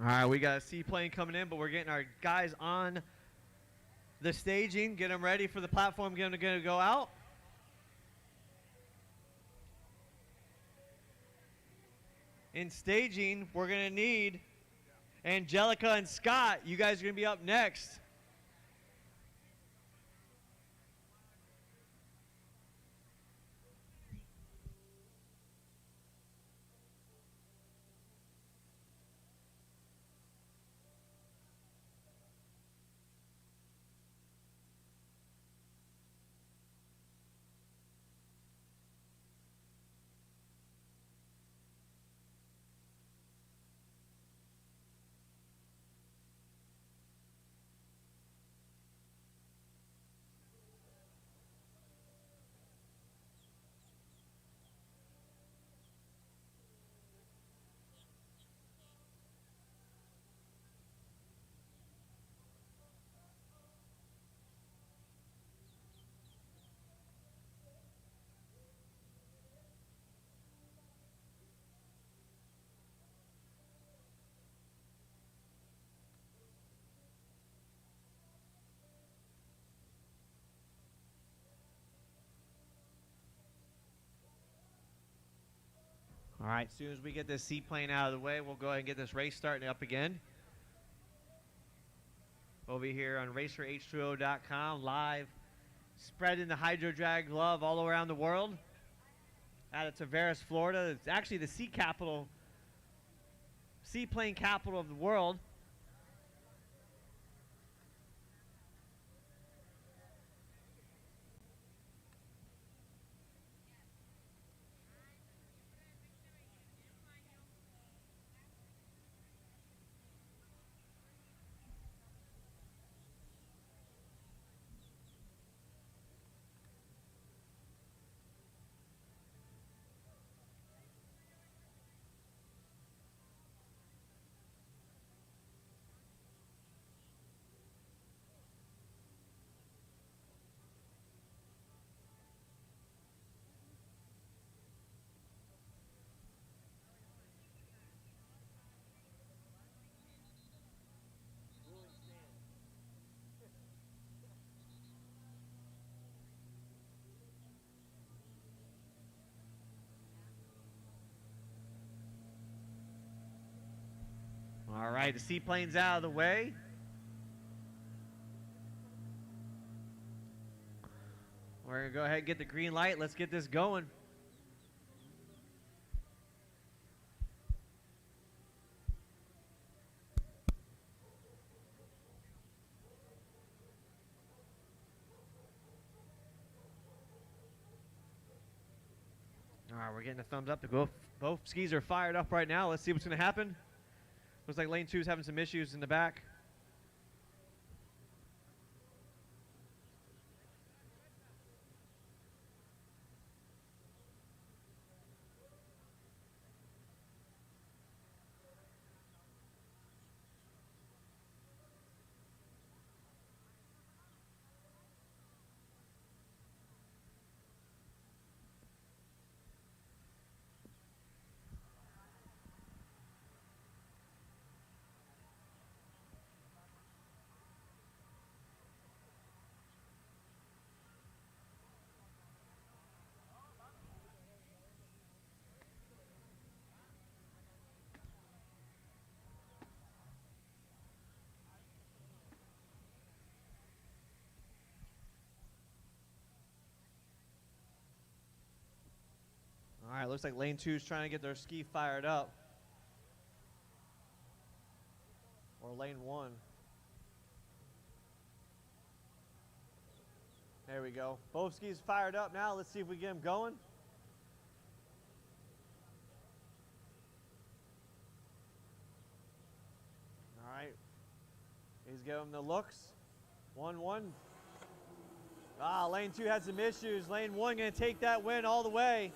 All right, we got a seaplane coming in, but we're getting our guys on the staging, get them ready for the platform, get them to go out. In staging, we're going to need Angelica and Scott. You guys are going to be up next. All right, as soon as we get this seaplane out of the way, we'll go ahead and get this race starting up again. Over here on RacerH2O.com, live, spreading the HydroDrag love all around the world. Out of Tavares, Florida. It's actually the seaplane capital of the world. right, the seaplane's out of the way. We're going to go ahead and get the green light. Let's get this going. All right, we're getting a thumbs up. Both skis are fired up right now. Let's see what's going to happen. Looks like lane 2 is having some issues in the back. All right, looks like lane 2 is trying to get their ski fired up. Or lane 1. There we go. Both skis fired up now. Let's see if we get them going. All right. He's giving them the looks. 1-1. Ah, lane 2 had some issues. Lane 1 going to take that win all the way.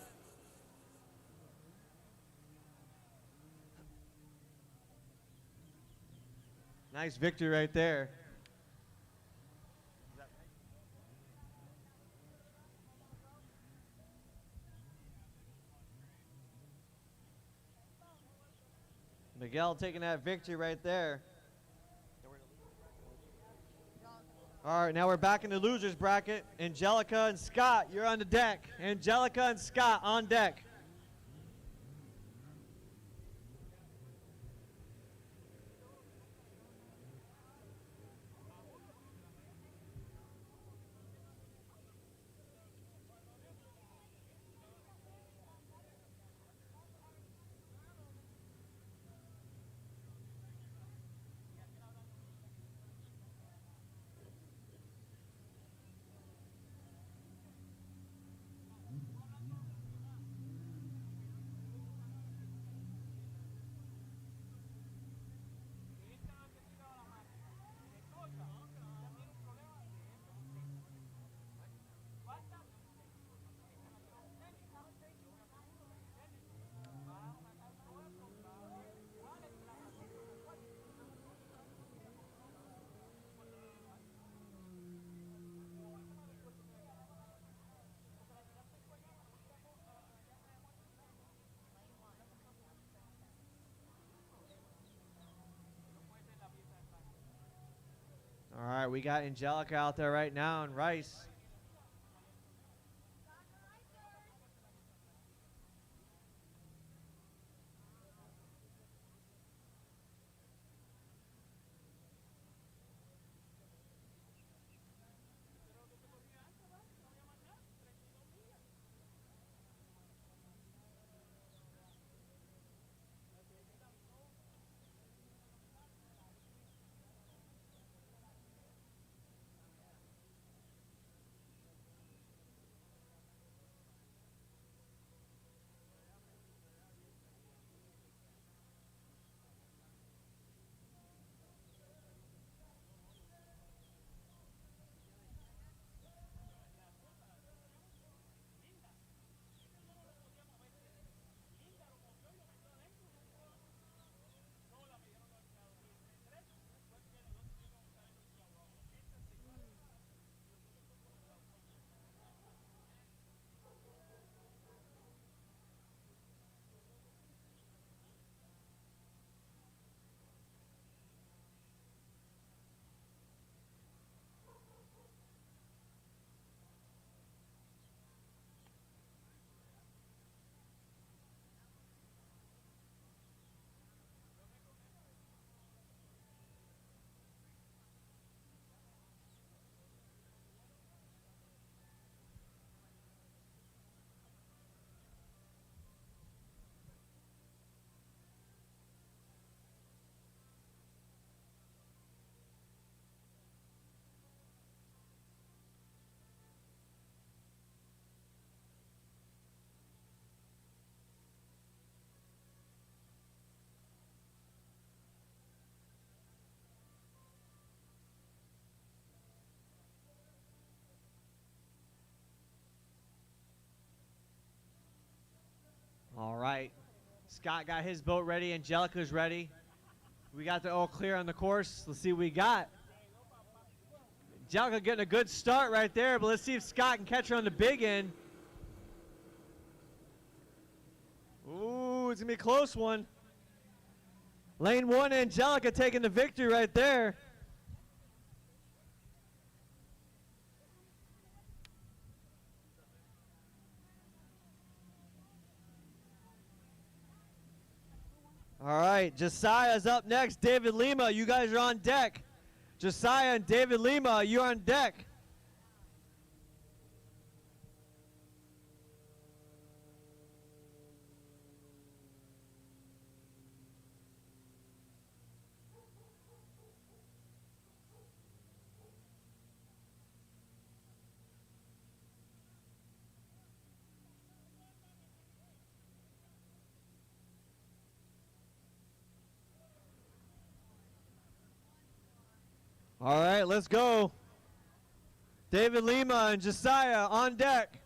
Nice victory right there. Miguel taking that victory right there. All right, now we're back in the losers bracket. Angelica and Scott, you're on the deck. Angelica and Scott on deck. All right, we got Angelica out there right now and Rice. Scott got his boat ready. Angelica's ready. We got the all clear on the course. Let's see what we got. Angelica getting a good start right there, but let's see if Scott can catch her on the big end. Ooh, it's going to be a close one. Lane 1, Angelica taking the victory right there. All right, Josiah's up next. David Lima, you guys are on deck. Josiah and David Lima, you're on deck. All right, let's go. David Lima and Josiah on deck.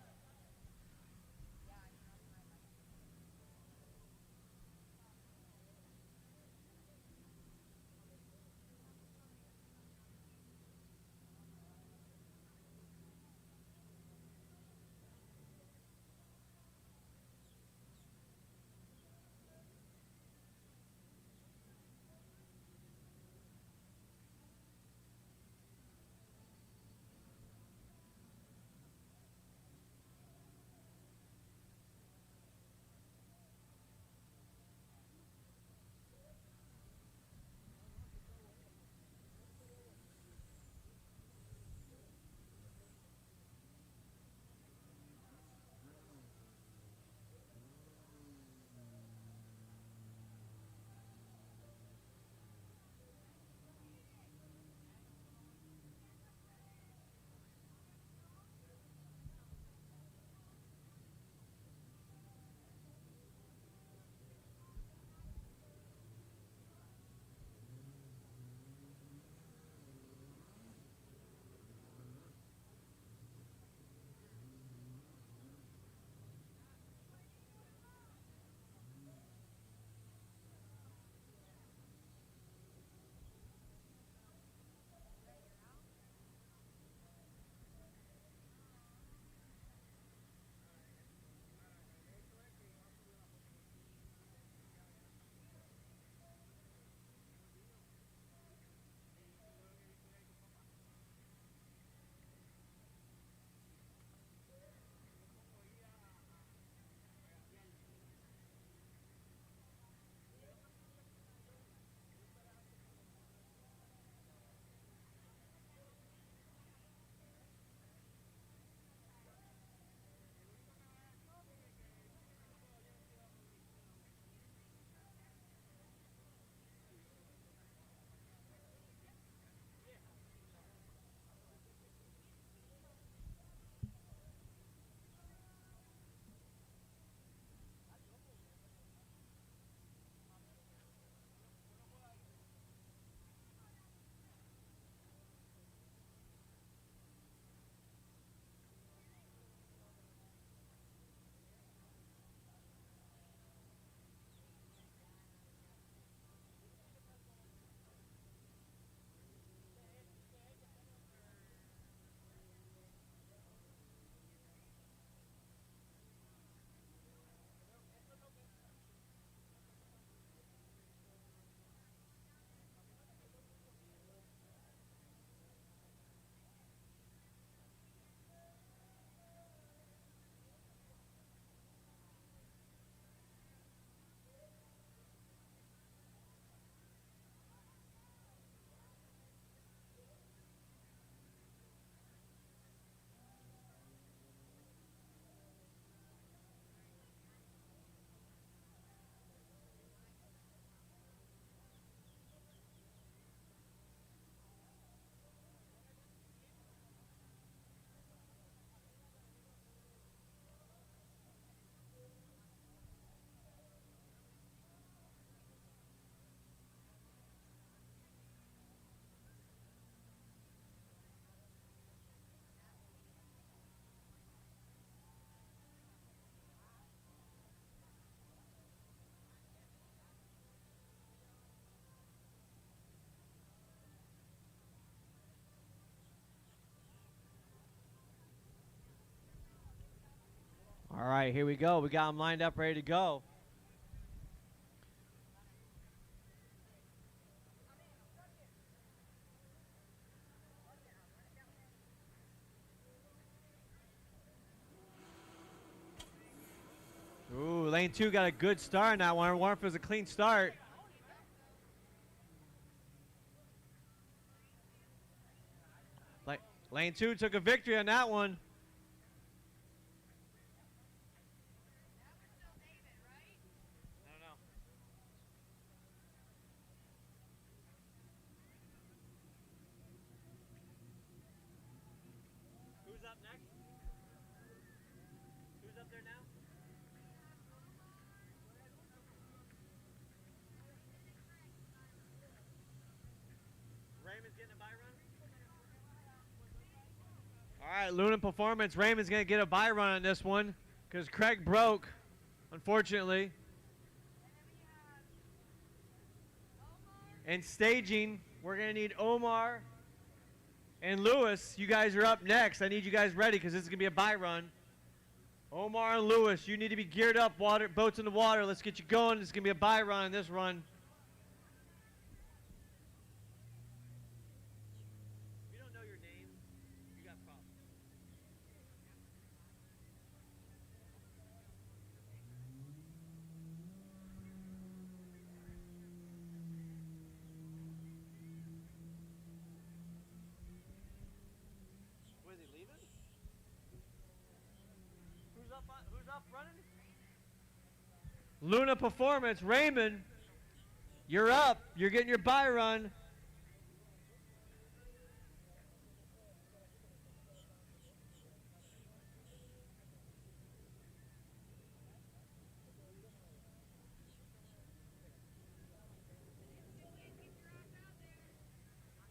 All right, here we go. We got them lined up, ready to go. Ooh, lane 2 got a good start on that one. I wonder if it was a clean start. Lane 2 took a victory on that one. I don't know. Who's up next? Who's up there now? Raymond's getting a buy run? All right, Luna Performance. Raymond's going to get a buy run on this one because Craig broke, unfortunately. And staging, we're going to need Omar and Lewis. You guys are up next. I need you guys ready because this is going to be a buy run. Omar and Lewis, you need to be geared up. Water, boats in the water. Let's get you going. It's going to be a buy run on this run. If you don't know your name, you got problems. Where is he leaving? Who's up running? Luna Performance, Raymond, you're up. You're getting your buy run.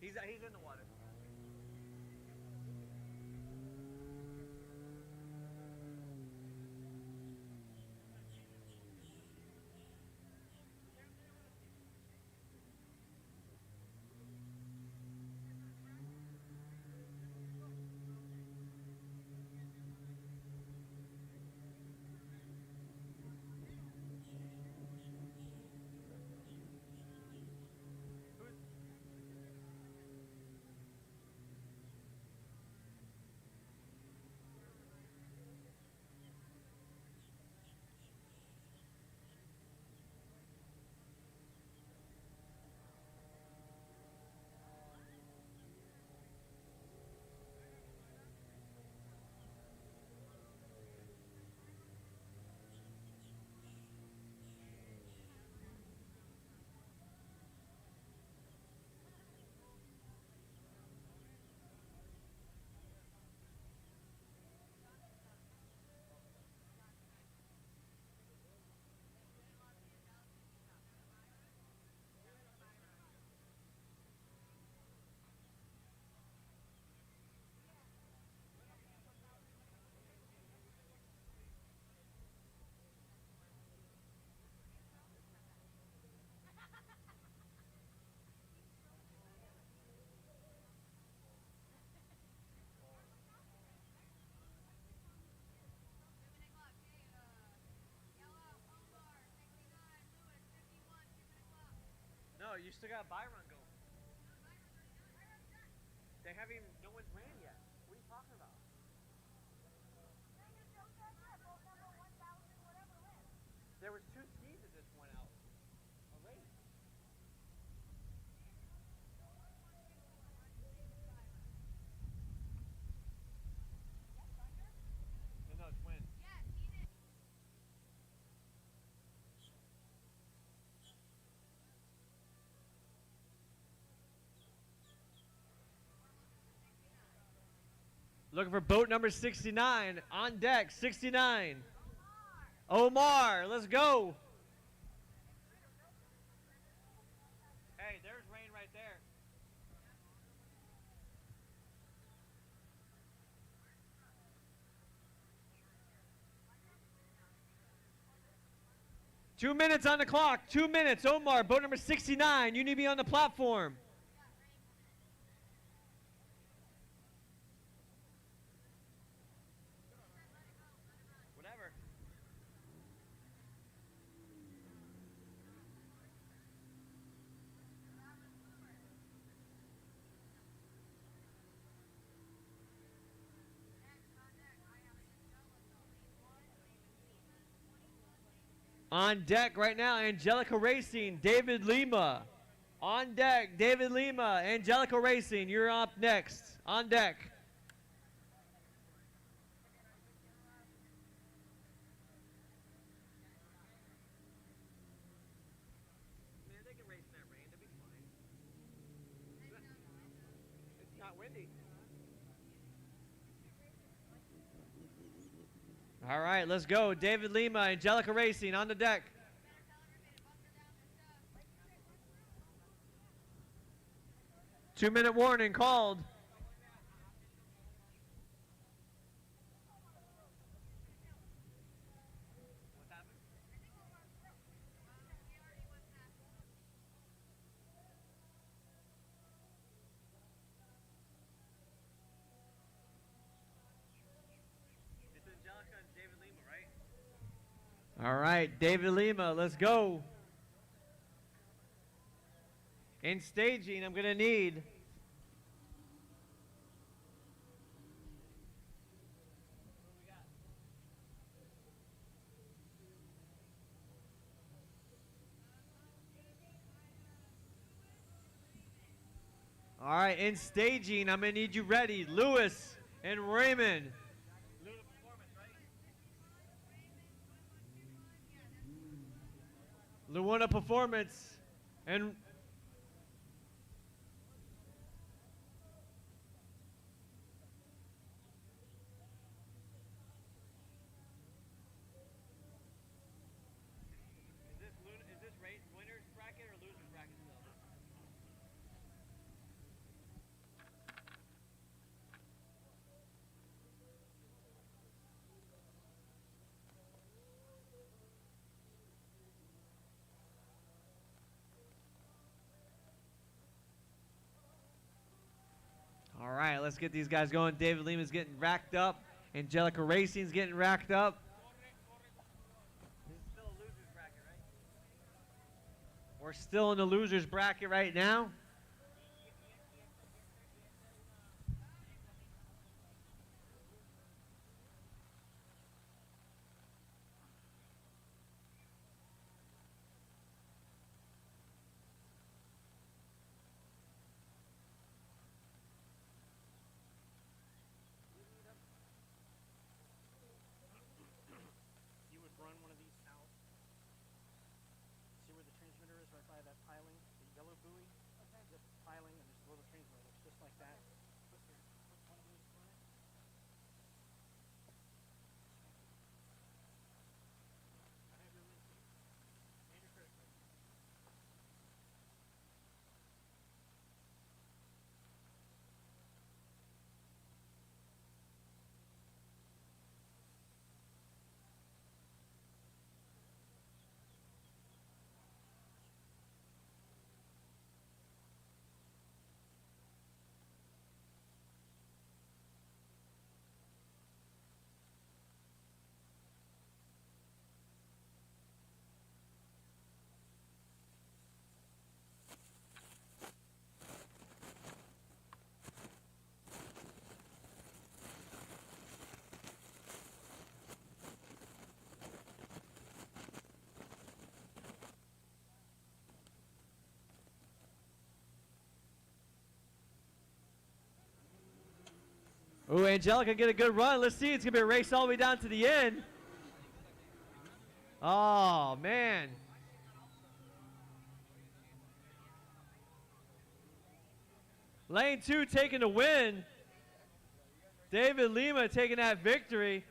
He's in the water. No, you still got a buy run going. They haven't even, no one's ran yet. What are you talking about? There was 2 skis that just went out already. No, it's wind. Looking for boat number 69 on deck. 69. Omar, let's go. Hey, there's rain right there. Two minutes on the clock. 2 minutes. Omar, boat number 69. You need to be on the platform. Whatever. On deck right now, Angelica Racing, David Lima. On deck, David Lima, Angelica Racing, you're up next. On deck. Man, they can race in that rain. They'll be fine. It's not windy. All right, let's go. David Lima, Angelica Racing on the deck. Two-minute warning called. It's Angelica and David Lima, right? All right, David Lima, let's go. In staging, I'm going to need all right, in staging, I'm going to need you ready. Lewis and Raymond. Luana Performance and Is this winner's bracket or loser's bracket still? all right, let's get these guys going. David Lima's getting racked up. Angelica Racing's getting racked up. This is still a loser's bracket, right? We're still in the losers bracket right now. You would run one of these south. See where the transmitter is, right by that piling, the yellow buoy? Okay. The piling, and there's a little transmitter. It's just like that. Put one of those on it. I have your link. And your credit card. Ooh, Angelica get a good run. Let's see. It's going to be a race all the way down to the end. Oh, man. Lane 2 taking the win. David Lima taking that victory.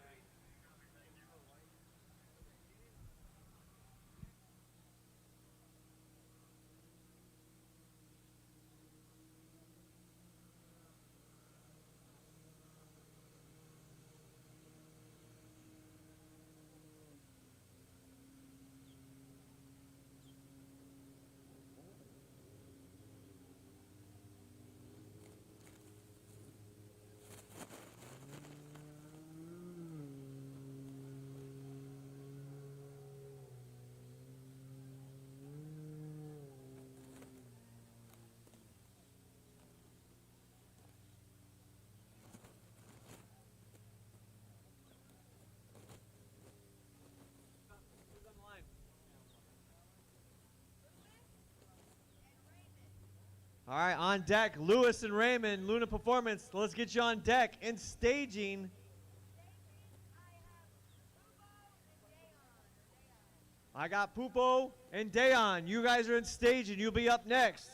All right, on deck, Lewis and Raymond, Luna Performance. Let's get you on deck. In staging, I got Pupo and Dayon. You guys are in staging. You'll be up next.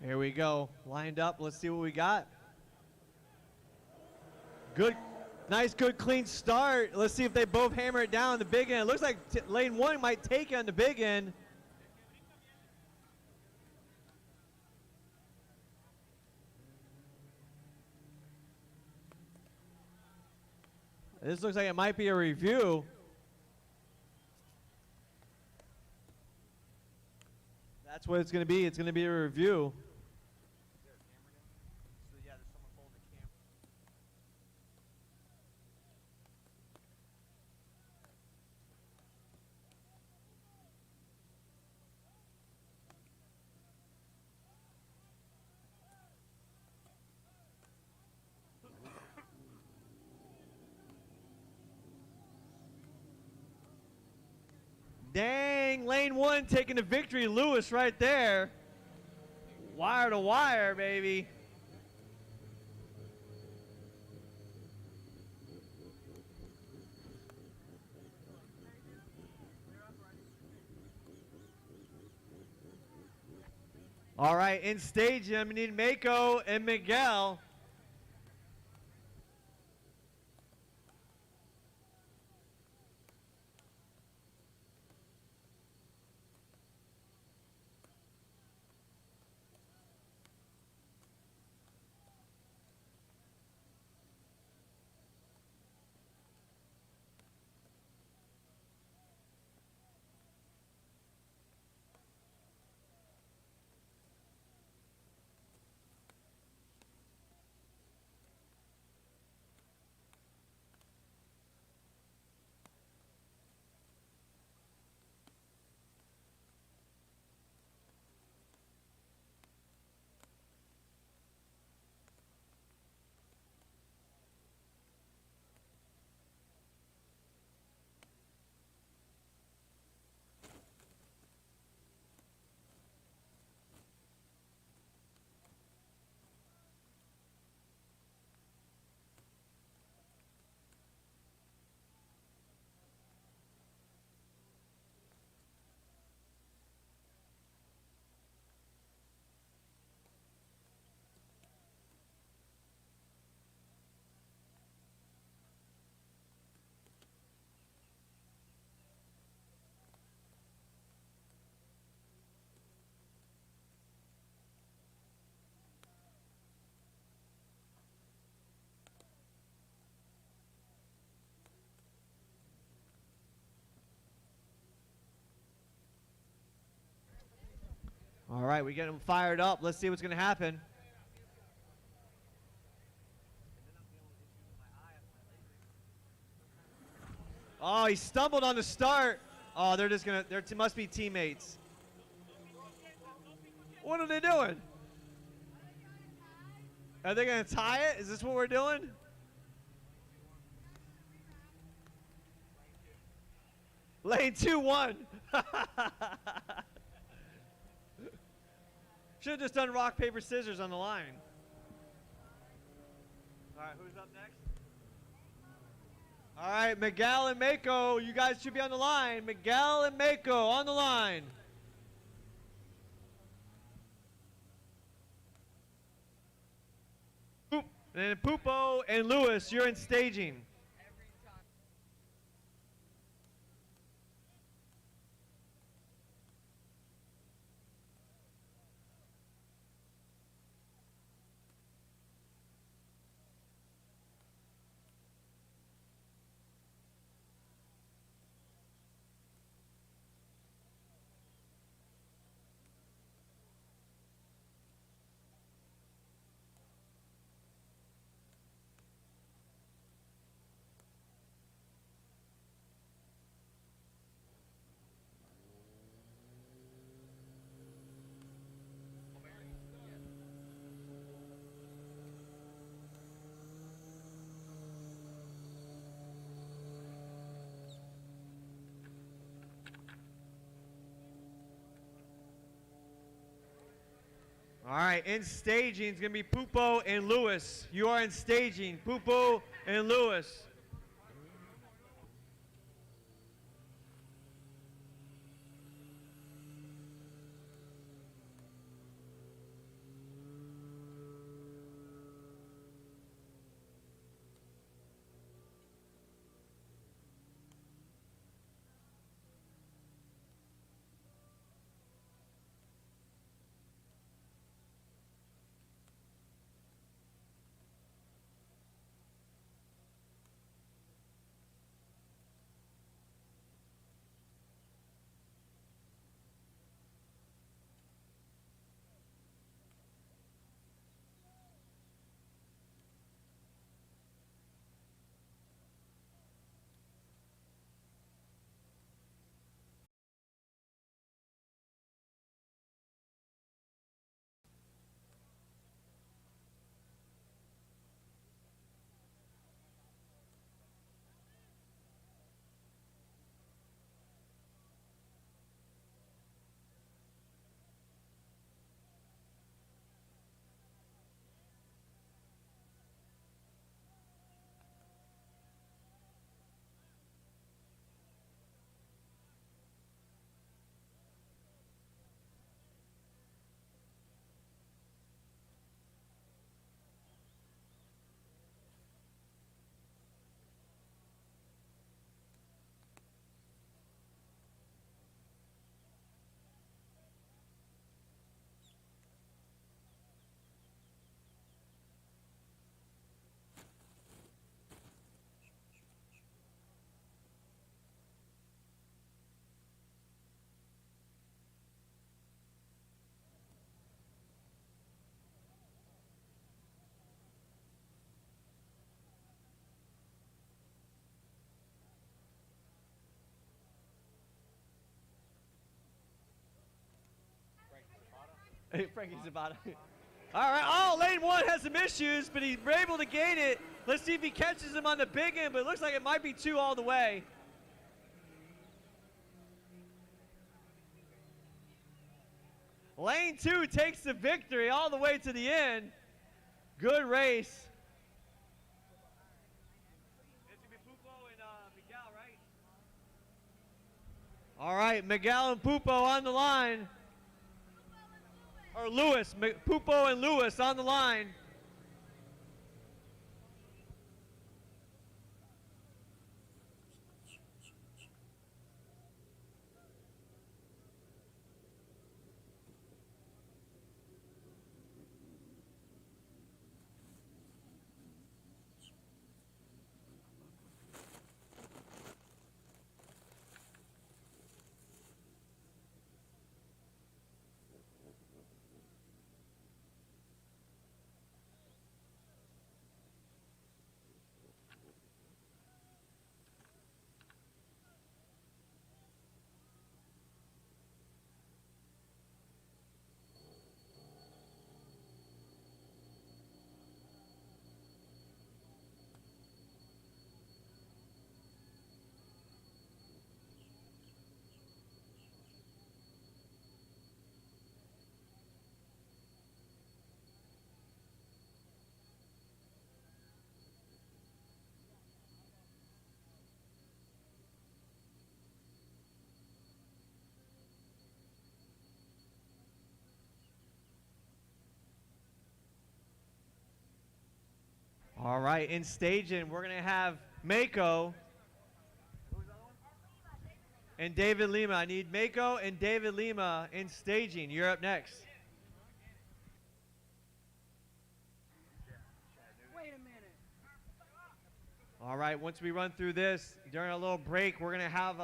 Here we go. Lined up. Let's see what we got. Good, nice, good, clean start. Let's see if they both hammer it down the big end. Looks like lane one might take it on the big end. This looks like it might be a review. That's what it's going to be. It's going to be a review. Dang, lane one taking the victory. Lewis right there. Wire to wire, baby. All right, in stadium, we need Mako and Miguel. All right, we get them fired up. Let's see what's going to happen. Oh, he stumbled on the start. Oh, they're just going to, there must be teammates. What are they doing? Are they going to tie it? Is this what we're doing? Lane 2-1. Should have just done rock, paper, scissors on the line. All right, who's up next? All right, Miguel and Mako, you guys should be on the line. Miguel and Mako on the line. And then Pupo and Lewis, you're in staging. All right, in staging is going to be Pupo and Lewis. You are in staging, Pupo and Lewis. Hey, Frankie Zabata. All right. Oh, lane one has some issues, but he's able to gain it. Let's see if he catches him on the big end, but it looks like it might be two all the way. Lane two takes the victory all the way to the end. Good race. It's going to be Pupo and Miguel, right? All right, Miguel and Pupo on the line. Or Lewis, Pupo and Lewis on the line. All right, in staging, we're going to have Mako and David Lima. I need Mako and David Lima in staging. You're up next. Wait a minute. All right, once we run through this, during a little break, we're going to have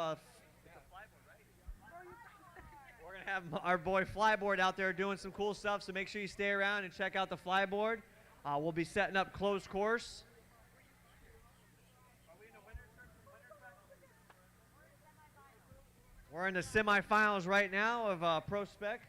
our boy Flyboard out there doing some cool stuff, so make sure you stay around and check out the Flyboard. We'll be setting up closed course. We're in the semifinals right now of Pro Spec.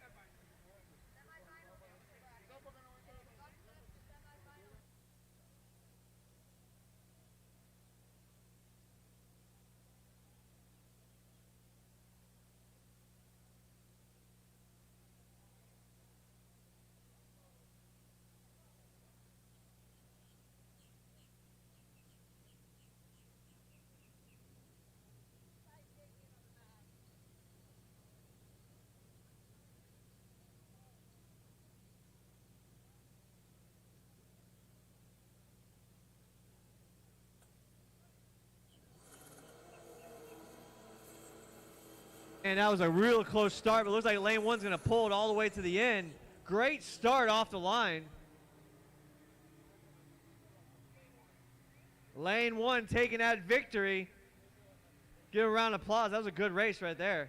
And that was a real close start, but it looks like lane one's going to pull it all the way to the end. Great start off the line. Lane one taking that victory. Give a round of applause. That was a good race right there.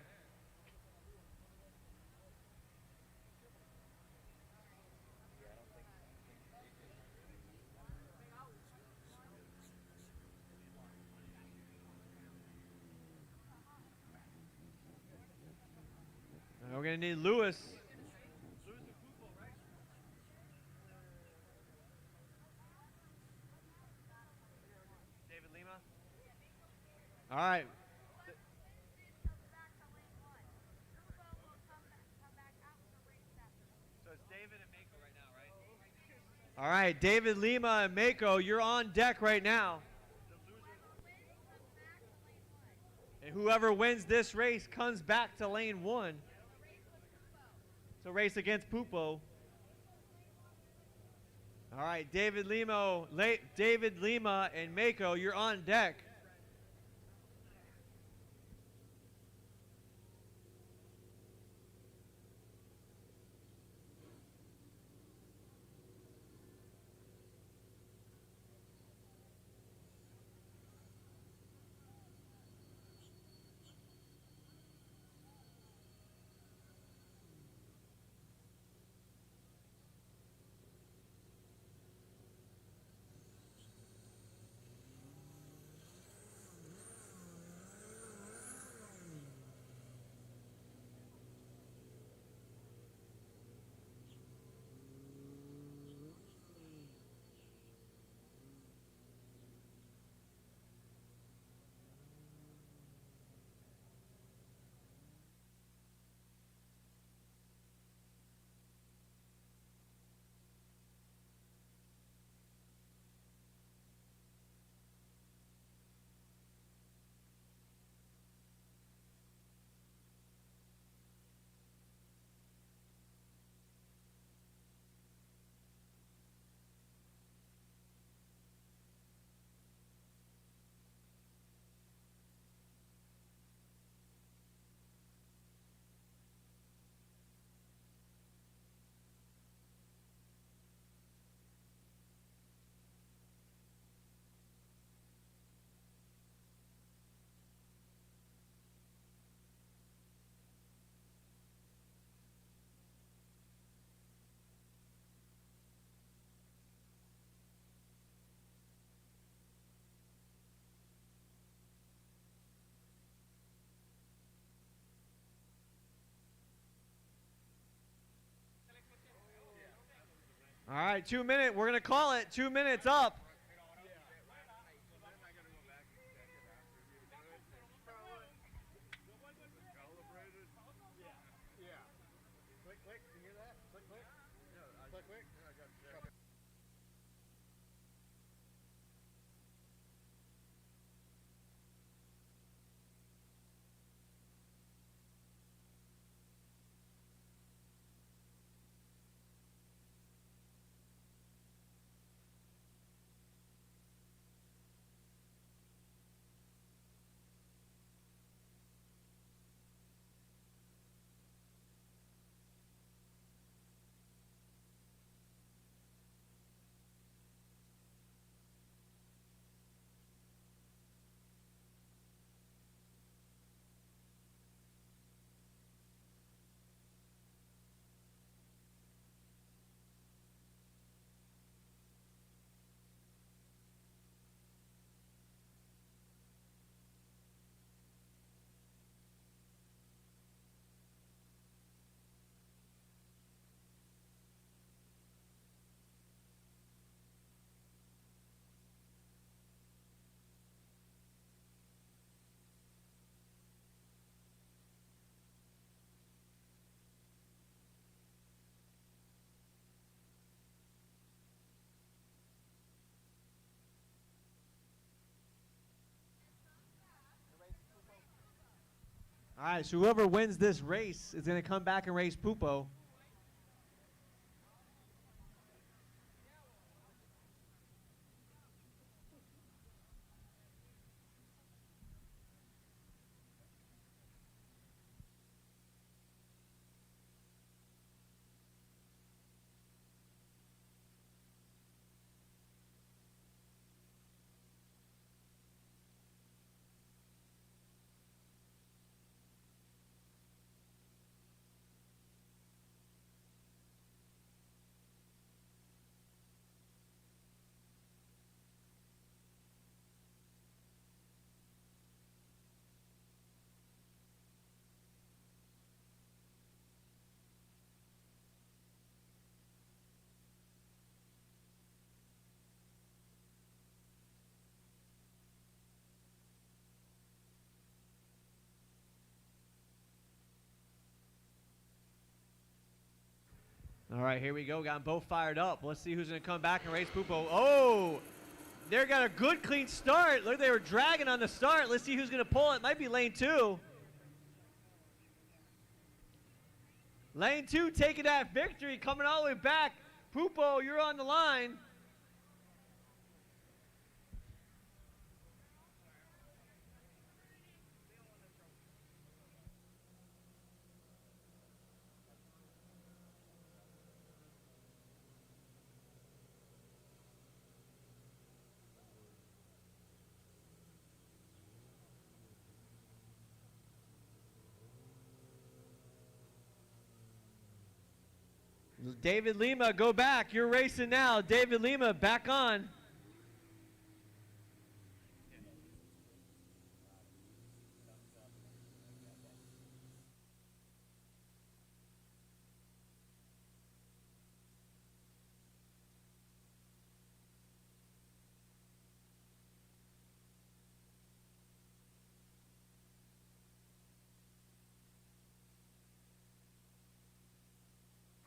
And we're going to need Lewis. David Lima. All right. So it's David and Mako right now, right? All right, David Lima and Mako, you're on deck right now. And whoever wins this race comes back to lane one. So race against Pupo. All right, David Lima and Mako, you're on deck. All right, 2 minutes. We're going to call it 2 minutes up. All right, so whoever wins this race is going to come back and race Pupo. All right, here we go. Got them both fired up. Let's see who's going to come back and race Pupo. Oh, they got a good, clean start. Look, they were dragging on the start. Let's see who's going to pull it. Might be lane 2. Lane 2 taking that victory, coming all the way back. Pupo, you're on the line. David Lima, go back. You're racing now. David Lima, back on.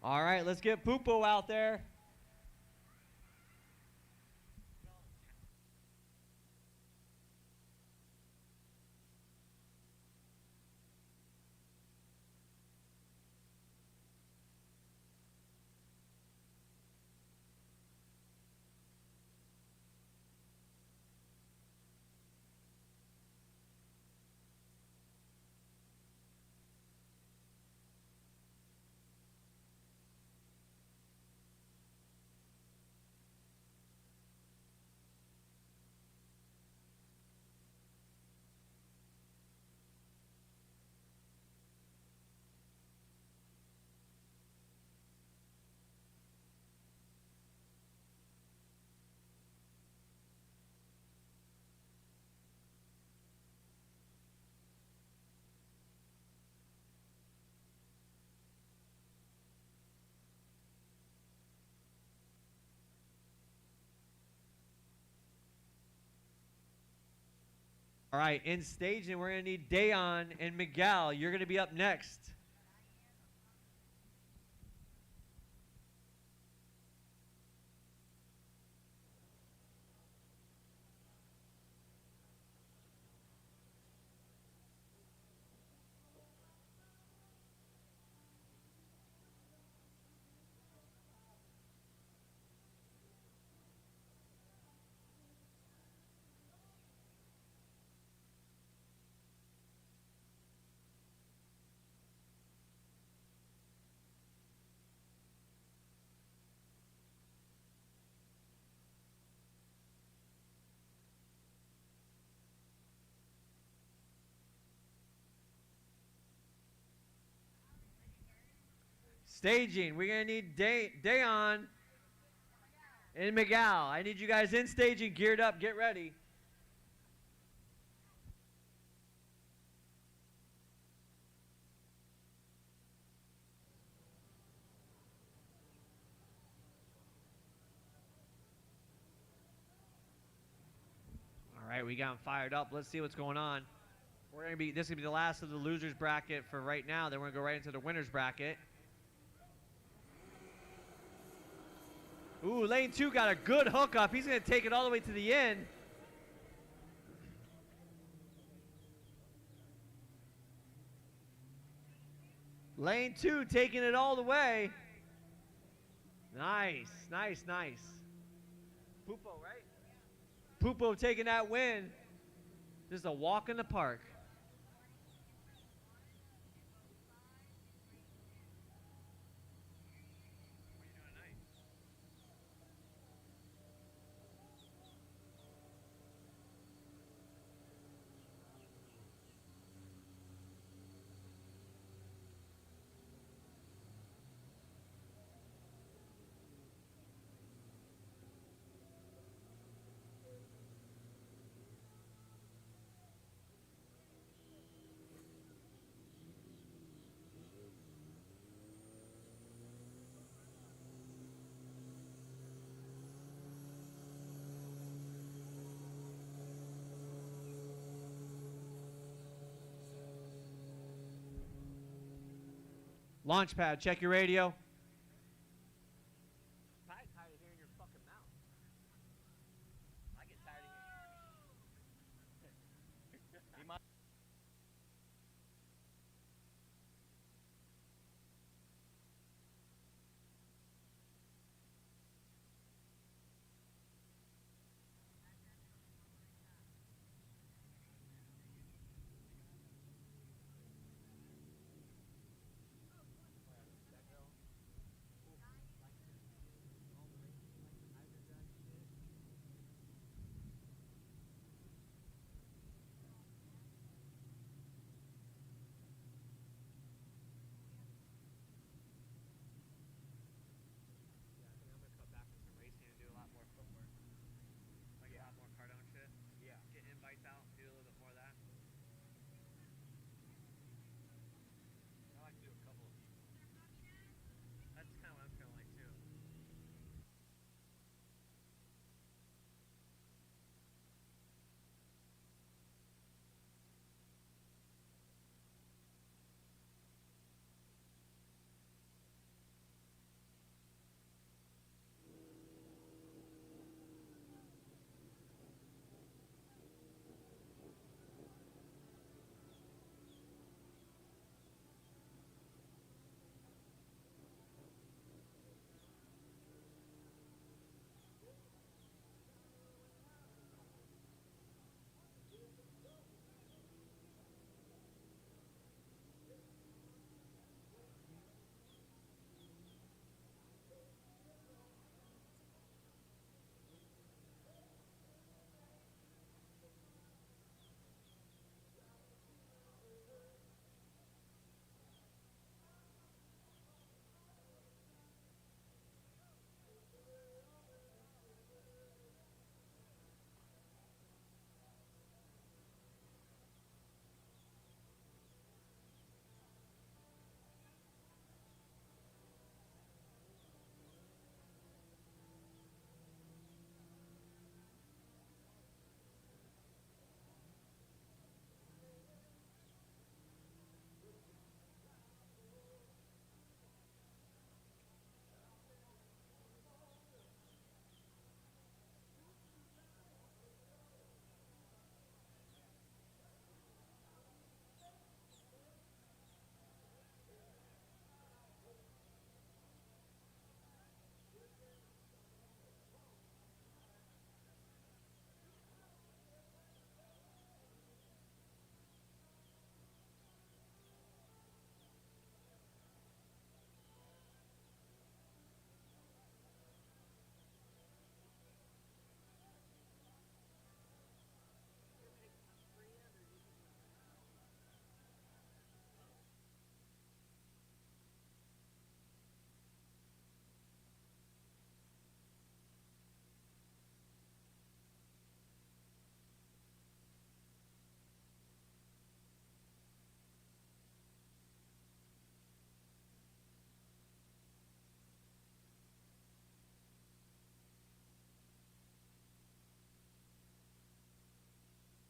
All right, let's get Pupo out there. All right, in staging, we're going to need Dayon and Miguel. You're going to be up next. Staging, we're going to need Dayon and Miguel. I need you guys in staging, geared up, get ready. All right, we got them fired up. Let's see what's going on. This is going to be the last of the losers bracket for right now. Then we're going to go right into the winners bracket. Ooh, lane 2 got a good hookup. He's going to take it all the way to the end. Lane 2 taking it all the way. Nice, nice, nice. Pupo, right? Pupo taking that win. This is a walk in the park. Launchpad, check your radio. I'm tired of hearing your fucking mouth. I get tired of hearing.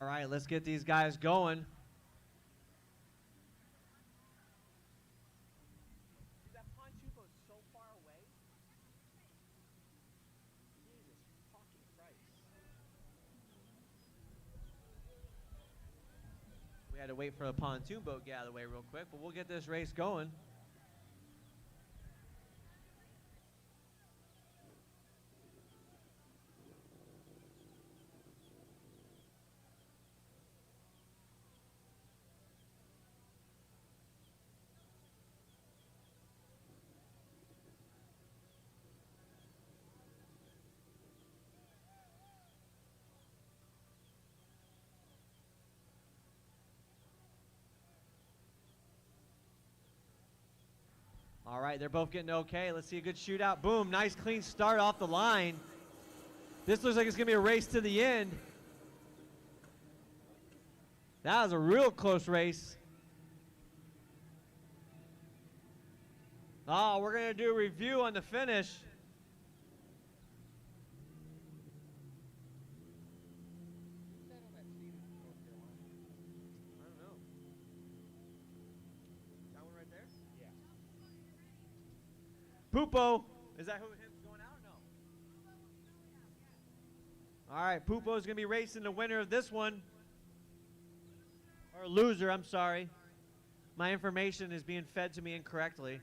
All right, let's get these guys going. That pontoon is so far away. Jesus fucking Christ. We had to wait for the pontoon boat to get out of the way real quick, but we'll get this race going. All right, they're both getting okay. Let's see a good shootout. Boom, nice clean start off the line. This looks like it's going to be a race to the end. That was a real close race. Oh, we're going to do a review on the finish. Pupo, is that who him's going out or no? All right, Pupo's going to be racing the winner of this one. Or loser, I'm sorry. My information is being fed to me incorrectly.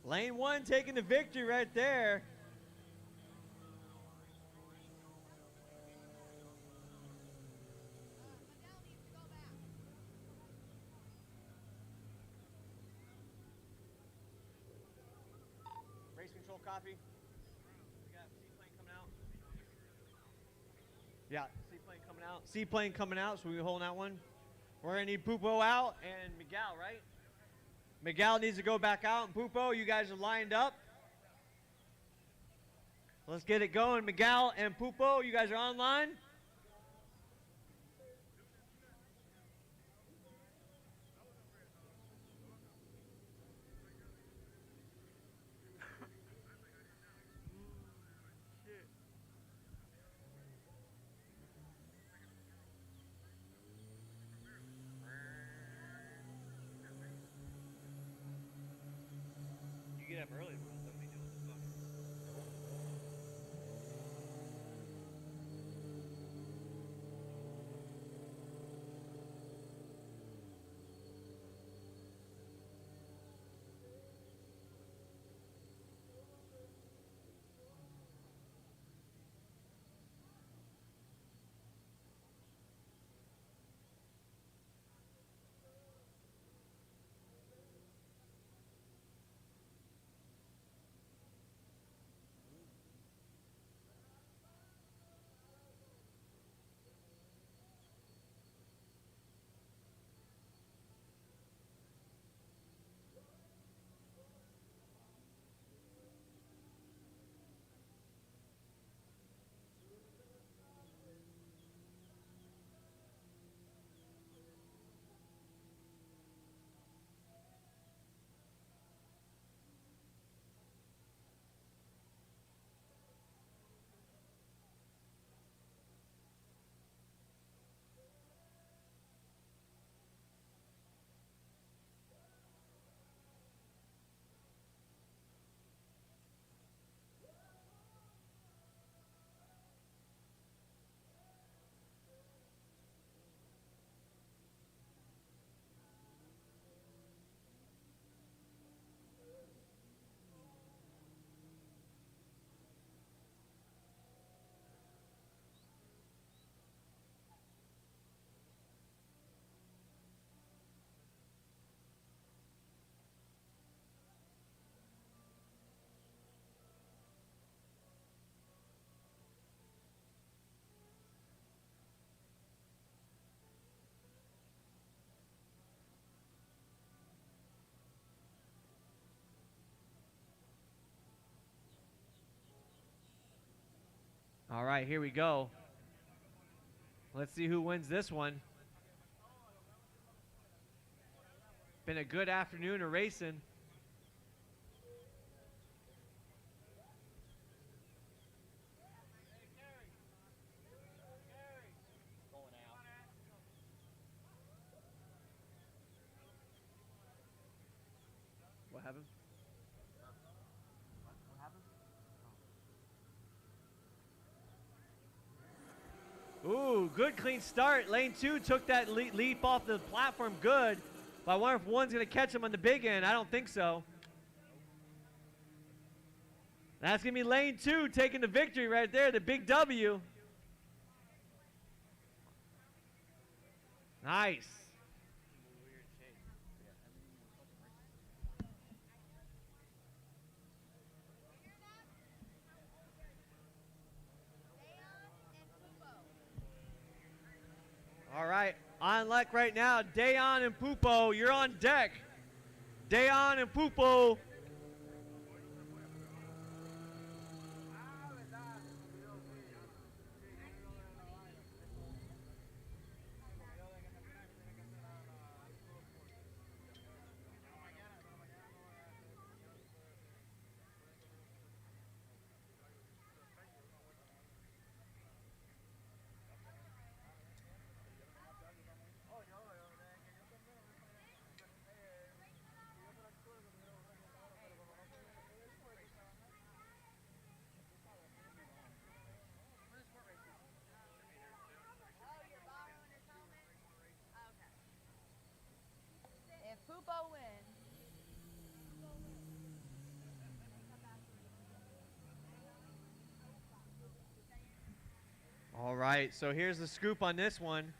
Lane 1 taking the victory right there. Race control copy. We got seaplane coming out. Yeah, seaplane coming out. Seaplane coming out, so we're holding that one. We're going to need Pupo out and Miguel, right? Miguel needs to go back out, and Pupo, you guys are lined up. Let's get it going. Miguel and Pupo, you guys are online. You get up early. All right, here we go. Let's see who wins this one. Been a good afternoon of racing. What happened? What happened? Ooh, good clean start. Lane 2 took that leap off the platform good. But I wonder if one's going to catch him on the big end. I don't think so. That's going to be lane 2 taking the victory right there, the big W. Nice. All right, on luck right now, Dayon and Pupo, you're on deck. Dayon and Pupo. If Pupo wins. All right, so here's the scoop on this one.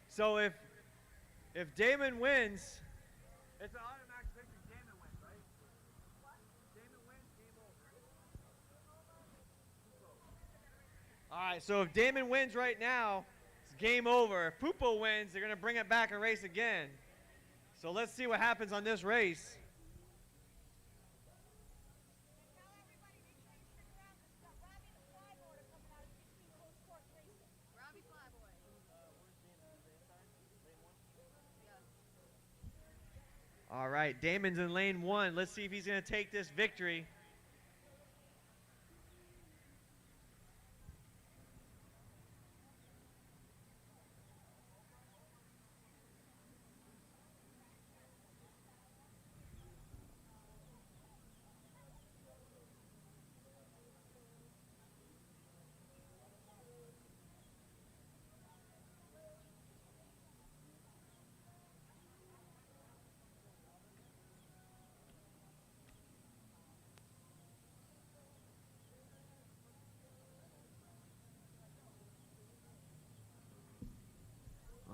So if Damon wins, it's an automatic victory. Damon wins, right? Damon wins, game over. All right, so if Damon wins right now, it's game over. If Pupo wins, they're going to bring it back and race again. So let's see what happens on this race. Tell everybody make sure you stick around because Robbie and the Flyboard are coming out of 16 Coast Court Racing. Robbie Flyboard. All right, Damon's in lane 1. Let's see if he's going to take this victory.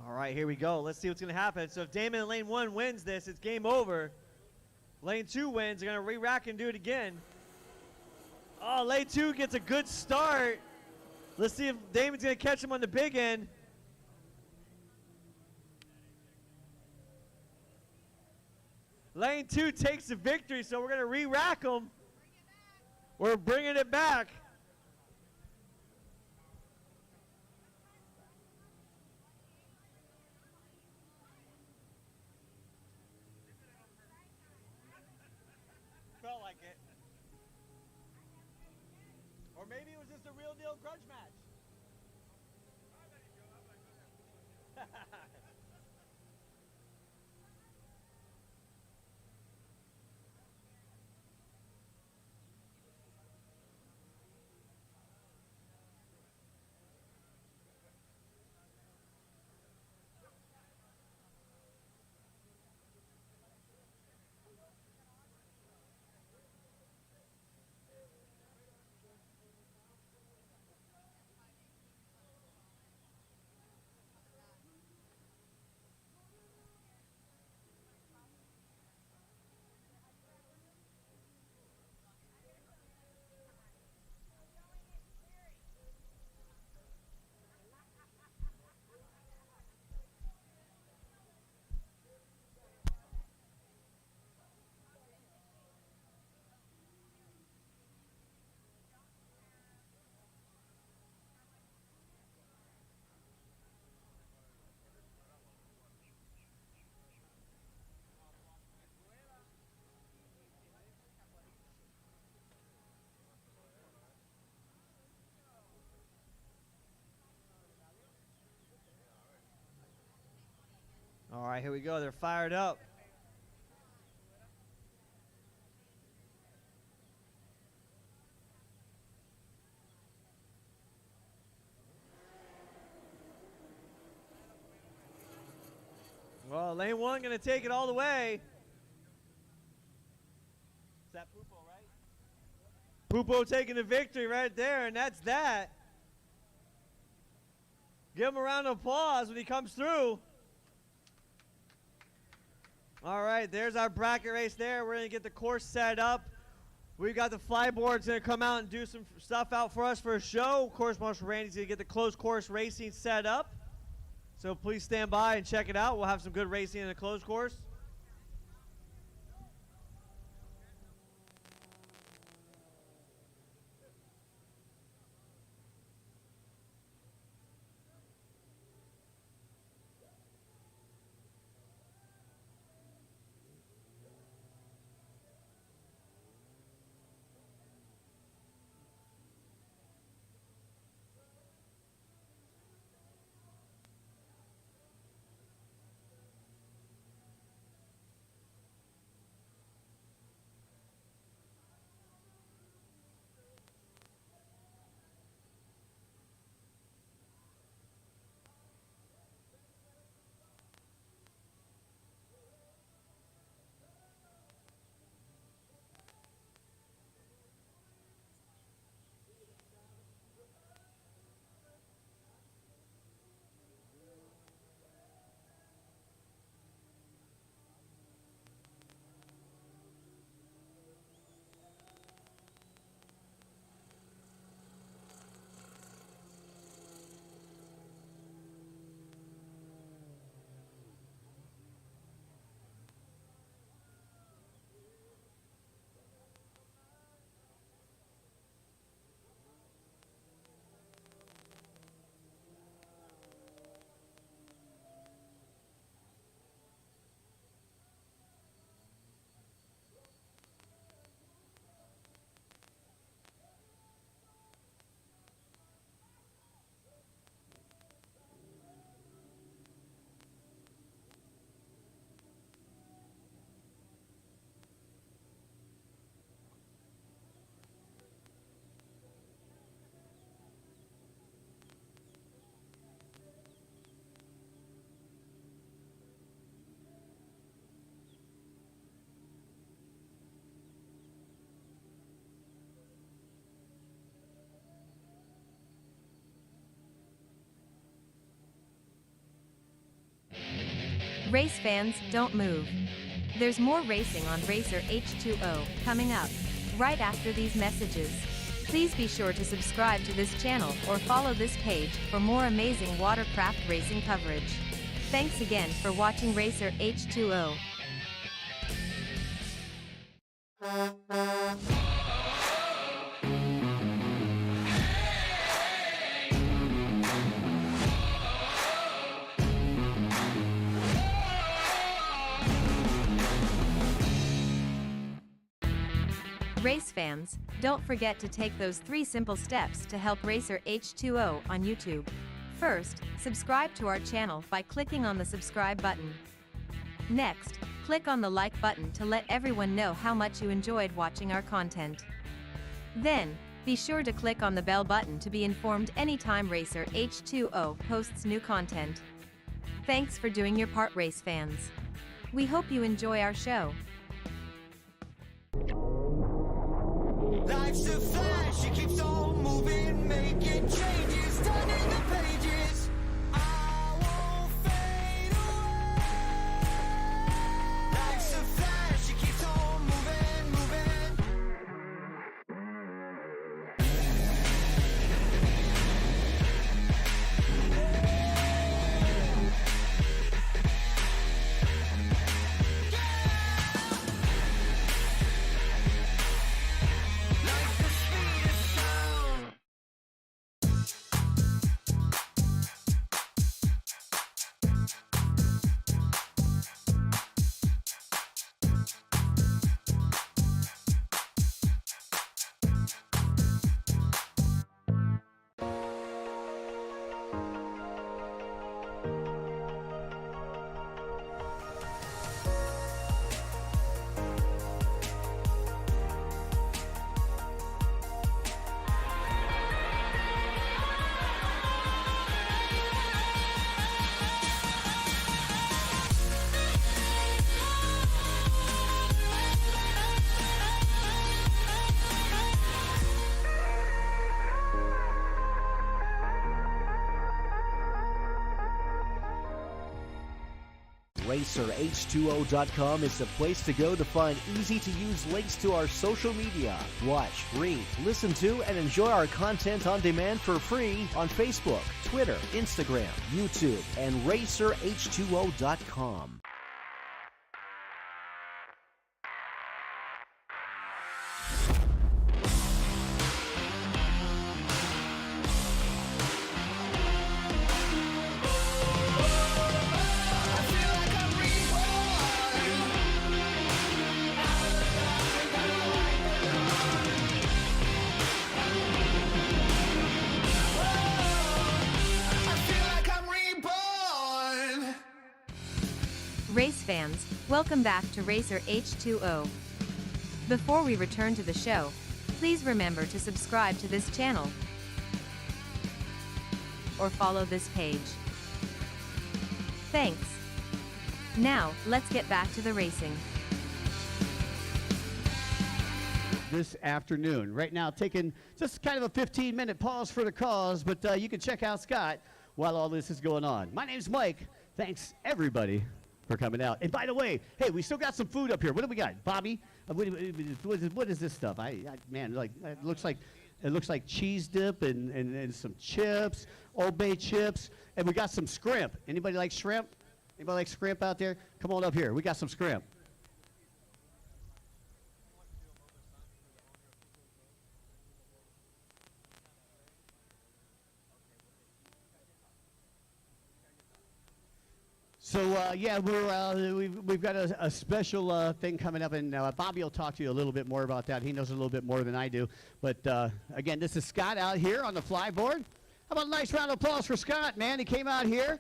All right, here we go. Let's see what's going to happen. So if Damon in lane 1 wins this, it's game over. Lane 2 wins. They're going to re-rack and do it again. Oh, lane 2 gets a good start. Let's see if Damon's going to catch him on the big end. Lane 2 takes the victory, so we're going to re-rack them. We're bringing it back. Felt like it. Or maybe it was just a real deal grudge match. All right, here we go. They're fired up. Well, lane one going to take it all the way. Is that Pupo, right? Pupo taking the victory right there, and that's that. Give him a round of applause when he comes through. All right, there's our bracket race there. We're going to get the course set up. We've got the Flyboard's going to come out and do some stuff out for us for a show. Course Marshal Randy's going to get the closed course racing set up. So please stand by and check it out. We'll have some good racing in the closed course. Race fans, don't move. There's more racing on Racer H2O coming up right after these messages. Please be sure to subscribe to this channel or follow this page for more amazing watercraft racing coverage. Thanks again for watching Racer H2O. Race fans, don't forget to take those 3 simple steps to help Racer H2O on YouTube. First, subscribe to our channel by clicking on the subscribe button. Next, click on the like button to let everyone know how much you enjoyed watching our content. Then, be sure to click on the bell button to be informed anytime Racer H2O posts new content. Thanks for doing your part, race fans. We hope you enjoy our show. Life's a flash, it keeps on moving, making changes, turning the pages. I won't fade away. Life's a flash, it keeps on moving, moving. Yeah! RacerH2O.com is the place to go to find easy-to-use links to our social media. Watch, read, listen to, and enjoy our content on demand for free on Facebook, Twitter, Instagram, YouTube, and RacerH2O.com. Race fans, welcome back to Racer H2O. Before we return to the show, please remember to subscribe to this channel or follow this page. Thanks. Now, let's get back to the racing. This afternoon. Right now, taking just kind of a 15-minute pause for the cause, but you can check out Scott while all this is going on. My name's Mike. Thanks, everybody, for coming out. And by the way, hey, we still got some food up here. What do we got, Bobby? What is this stuff? Man, like it looks like cheese dip and some chips, Old Bay chips, and we got some shrimp. Anybody like shrimp? Anybody like shrimp out there? Come on up here. We got some shrimp. So yeah, we've got a special thing coming up, and Bobby will talk to you a little bit more about that. He knows a little bit more than I do. But again, this is Scott out here on the Flyboard. How about a nice round of applause for Scott, man? He came out here.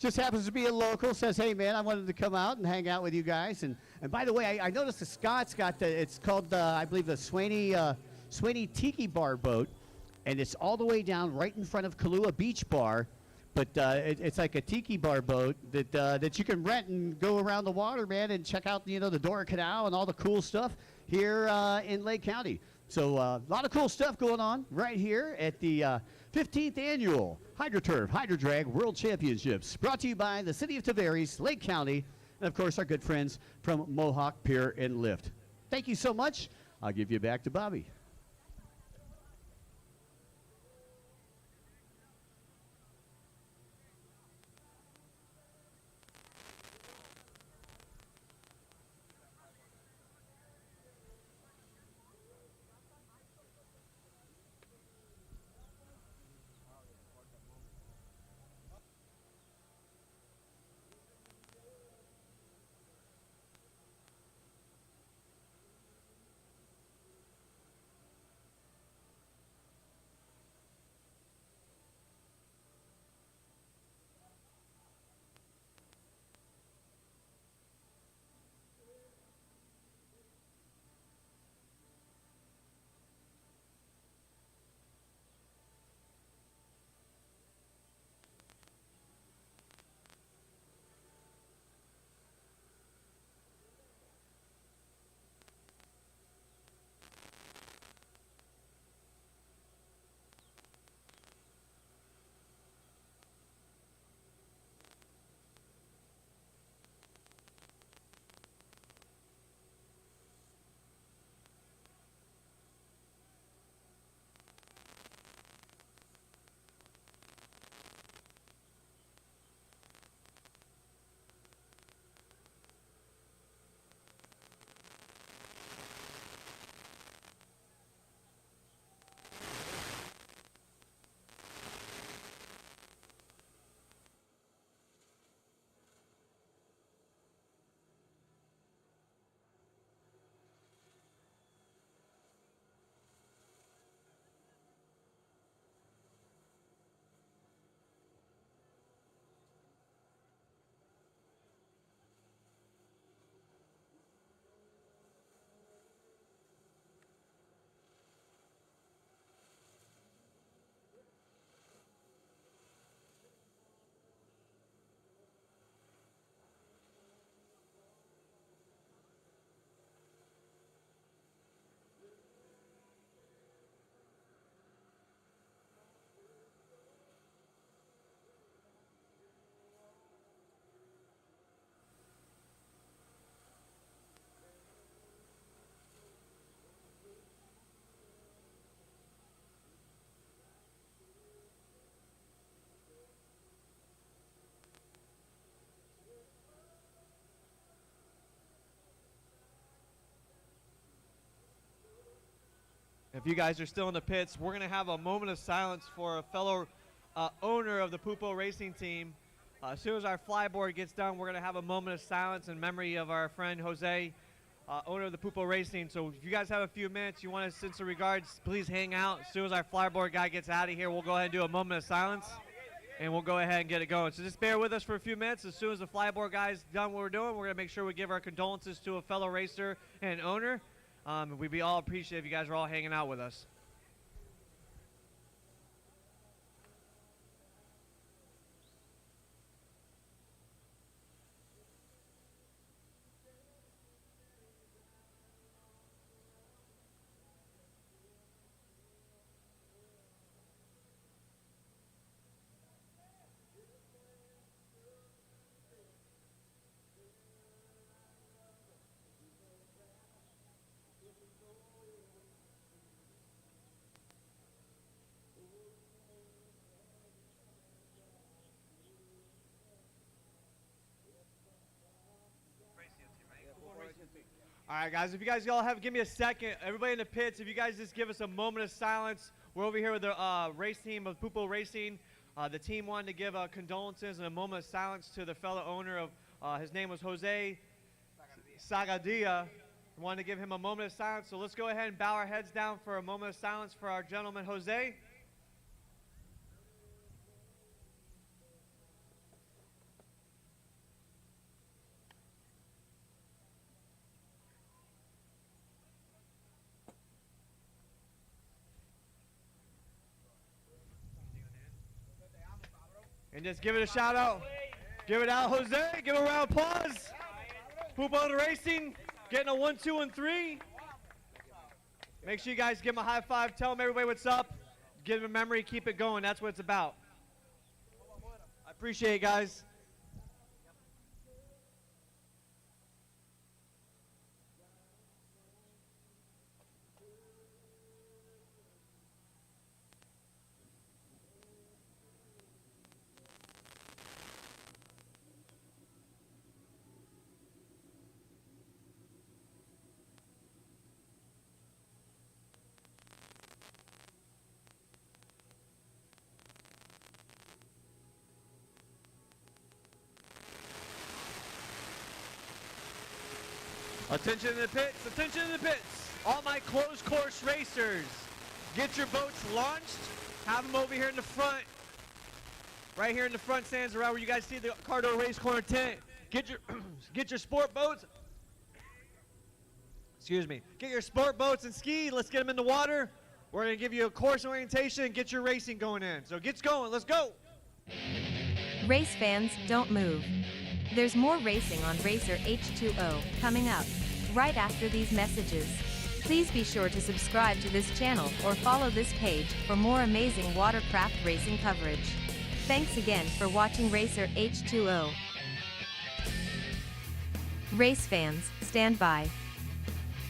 Just happens to be a local. Says, hey, man, I wanted to come out and hang out with you guys. And by the way, I noticed the Scott's got it's called I believe the Swaney Tiki Bar boat, and it's all the way down right in front of Kahlua Beach Bar. But it's like a tiki bar boat that you can rent and go around the water, man, and check out the Dora Canal and all the cool stuff here in Lake County. So a lot of cool stuff going on right here at the 15th annual HydroDrag World Championships, brought to you by the City of Tavares, Lake County, and of course our good friends from Mohawk Pier and Lift. Thank you so much. I'll give you back to Bobby. if you guys are still in the pits, we're going to have a moment of silence for a fellow owner of the Pupo Racing team. As soon as our flyboard gets done, we're going to have a moment of silence in memory of our friend Jose, owner of the Pupo Racing. So if you guys have a few minutes, you want to send some regards, please hang out. As soon as our flyboard guy gets out of here, we'll go ahead and do a moment of silence, and we'll go ahead and get it going. So just bear with us for a few minutes. As soon as the flyboard guy's done what we're doing, we're going to make sure we give our condolences to a fellow racer and owner. We'd be all appreciative if you guys are all hanging out with us. All right, guys, if you guys all give me a second. Everybody in the pits, if you guys just give us a moment of silence. We're over here with the race team of Pupo Racing. The team wanted to give condolences and a moment of silence to the fellow owner of, his name was Jose Sagadia. Wanted to give him a moment of silence, so let's go ahead and bow our heads down for a moment of silence for our gentleman, Jose. And just give it a shout out. Give it out, Jose. Give a round of applause. Pupo Racing getting a 1, 2, and 3. Make sure you guys give him a high five. Tell him everybody what's up. Give him a memory. Keep it going. That's what it's about. I appreciate it, guys. Attention in the pits, attention in the pits. All my closed course racers, get your boats launched. Have them over here in the front. Right here in the front stands around where you guys see the Cardo Race Corner tent. Get your sport boats. Excuse me. Get your sport boats and skis. Let's get them in the water. We're going to give you a course orientation and get your racing going in. So get going. Let's go. Race fans, don't move. There's more racing on Racer H2O coming up right after these messages. Please be sure to subscribe to this channel or follow this page for more amazing watercraft racing coverage. Thanks again for watching Racer H2O. Race fans, stand by.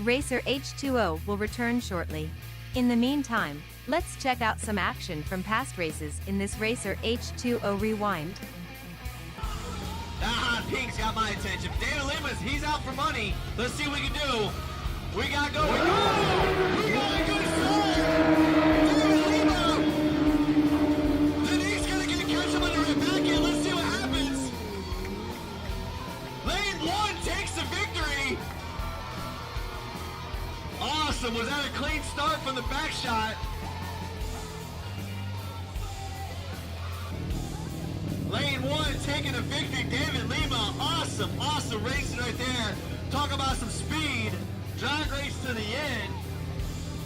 Racer H2O will return shortly. In the meantime, let's check out some action from past races in this Racer H2O Rewind. Pink's got my attention. Dana Limas, he's out for money. Let's see what we can do. We got going. We got a good start. Dana Lima. Then he's going to catch him under the back end. Let's see what happens. Lane 1 takes the victory. Awesome. Was that a clean start from the back shot? Lane 1 taking a victory, David Lima. Awesome, awesome racing right there. Talk about some speed. Drag race to the end.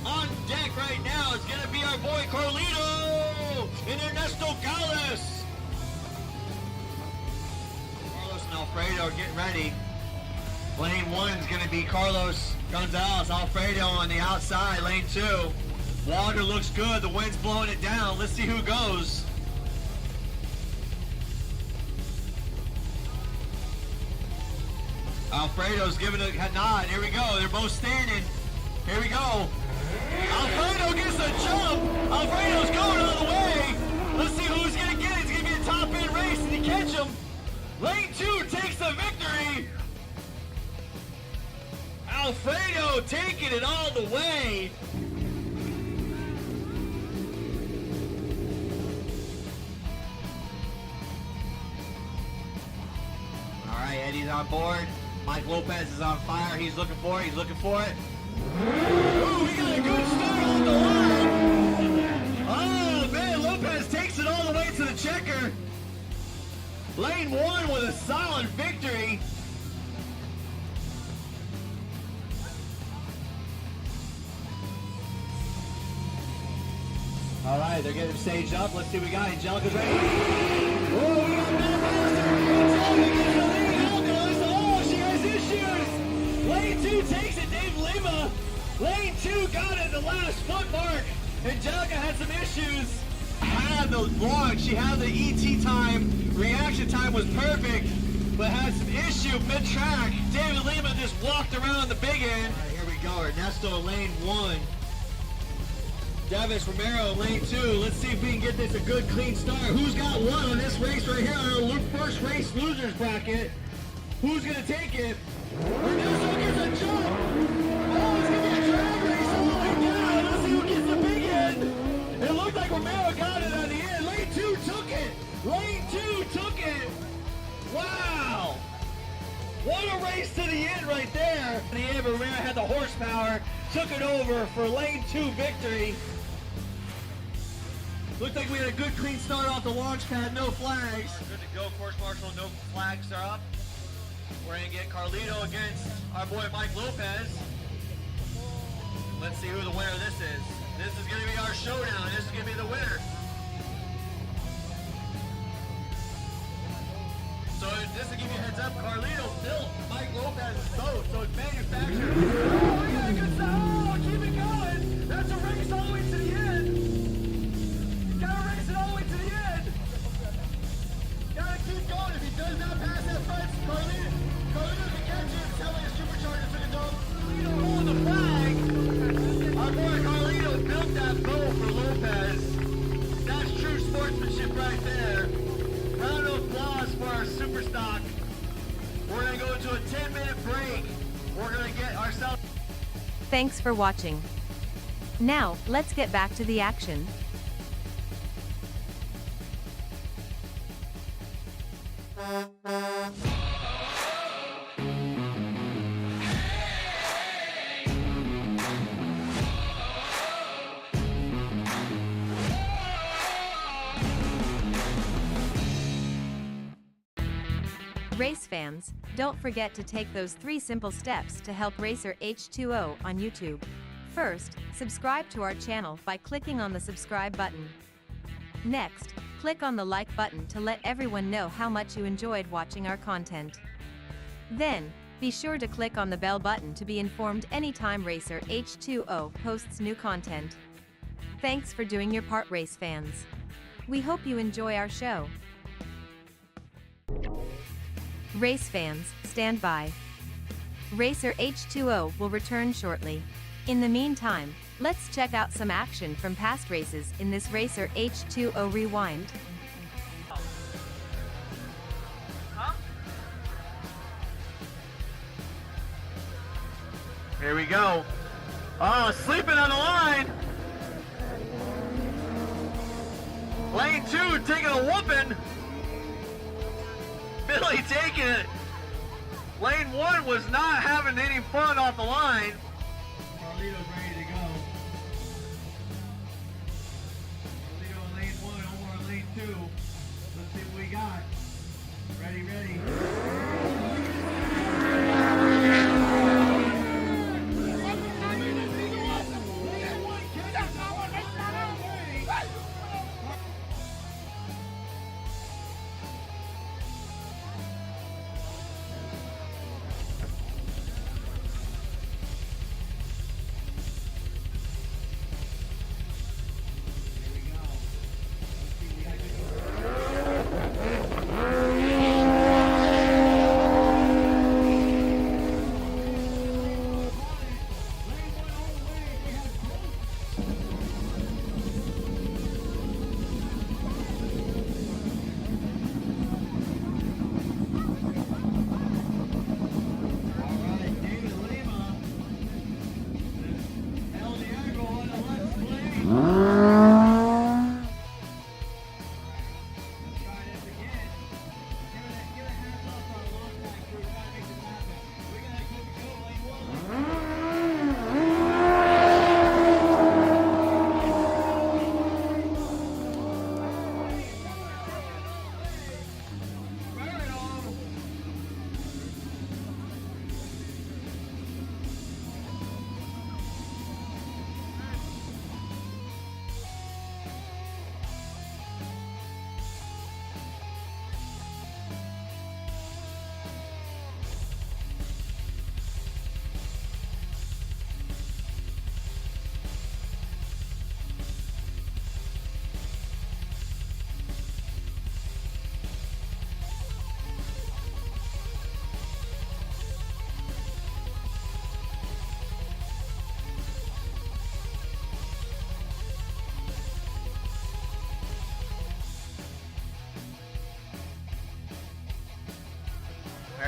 On deck right now is going to be our boy Carlito and Ernesto Gales. Carlos and Alfredo are getting ready. Lane 1 is going to be Carlos Gonzalez. Alfredo on the outside, lane 2. Water looks good. The wind's blowing it down. Let's see who goes. Alfredo's giving a nod. Here we go. They're both standing. Here we go. Alfredo gets a jump. Alfredo's going all the way. Let's see who's going to get it. It's going to be a top-end race. Did he catch him? Lane 2 takes the victory. Alfredo taking it all the way. on board. Mike Lopez is on fire. He's looking for it. He's looking for it. Ooh, we got a good start on the line. Oh, man, Lopez takes it all the way to the checker. Lane 1 with a solid victory. All right, they're getting staged up. Let's see what we got. Angelica's ready. Oh, we got Angelica gets the lead. Alcalus. Oh, she has issues. Lane 2 takes it. Dave Lima. Lane 2 got it the last foot mark. Angelica had some issues. Had the launch. She had the ET time. Reaction time was perfect, but had some issue mid-track. David Lima just walked around the big end. All right, here we go. Ernesto, lane 1. Davis Romero, lane 2. Let's see if we can get this a good, clean start. Who's got 1 on this race right here on our first race losers bracket? Who's going to take it? Ernesto gets a jump. Oh, it's going to be a drag race all the way down. Let's see who gets the big end. It looked like Romero got it at the end. Lane 2 took it. Lane 2 took it. Wow. What a race to the end right there. The end, but Romero had the horsepower, took it over for lane 2 victory. Looked like we had a good clean start off the launch pad, no flags. Good to go, course marshal, no flags are up. We're gonna get Carlito against our boy Mike Lopez. Let's see who the winner of this is. This is gonna be our showdown. This is gonna be the winner. So just to give you a heads up, Carlito built Mike Lopez's boat, so it's manufactured. Oh, we got a good start. Oh, keep it going. That's a race all the way to the end. Gotta race it all the way to the end. Gotta keep going. If he does not pass that front, Carlito can catch it. Tell me the supercharger took a dump. Carlito holding the flag. Our boy Carlito built that boat for Lopez. That's true sportsmanship right there. Round of applause for our super stock. We're going to go into a 10-minute break. We're going to get ourselves... Thanks for watching. Now, let's get back to the action. Race fans, don't forget to take those 3 simple steps to help Racer H2O on YouTube. First, subscribe to our channel by clicking on the subscribe button. Next, click on the like button to let everyone know how much you enjoyed watching our content. Then, be sure to click on the bell button to be informed anytime Racer H2O posts new content. Thanks for doing your part, race fans. We hope you enjoy our show. Race fans, stand by. Racer H2O will return shortly. In the meantime, let's check out some action from past races in this Racer H2O Rewind. Here we go. Oh, sleeping on the line. Lane 2 taking a whooping. Billy taking it. Lane 1 was not having any fun off the line. Carlito's ready to go. Carlito in lane 1, Omar in lane 2. Let's see what we got. Ready, ready.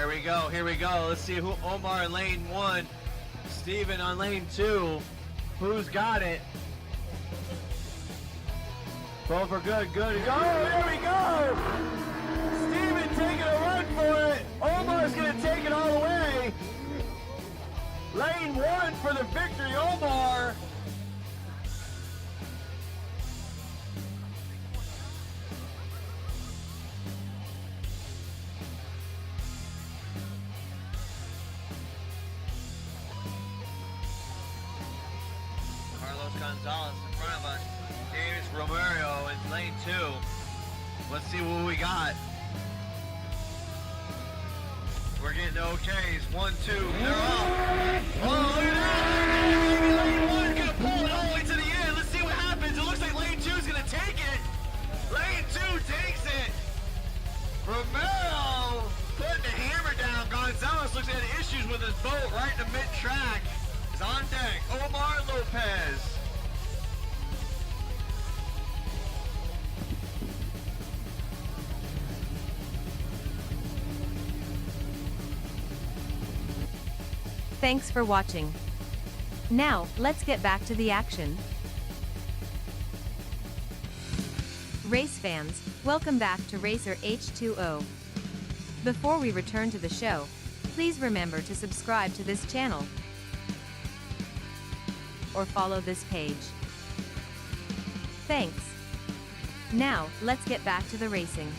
Here we go, here we go. Let's see who Omar in lane 1. Steven on lane 2. Who's got it? Both are good, good. Go, here we go! Steven taking a run for it. Omar's gonna take it all the way. Lane 1 for the victory, Omar. Carlos Gonzalez in front of us. Davis Romero in lane 2. Let's see what we got. We're getting okays. 1, 2. They're off. Oh, look at that! Lane 1 gonna pull it all the way to the end. Let's see what happens. It looks like lane 2 is gonna take it. Lane 2 takes it. Romero putting the hammer down. Gonzalez looks like he had issues with his boat right in the mid-track. Is on deck. Omar Lopez. Thanks for watching. Now, let's get back to the action. Race fans, welcome back to Racer H2O. Before we return to the show, please remember to subscribe to this channel or follow this page. Thanks. Now, let's get back to the racing.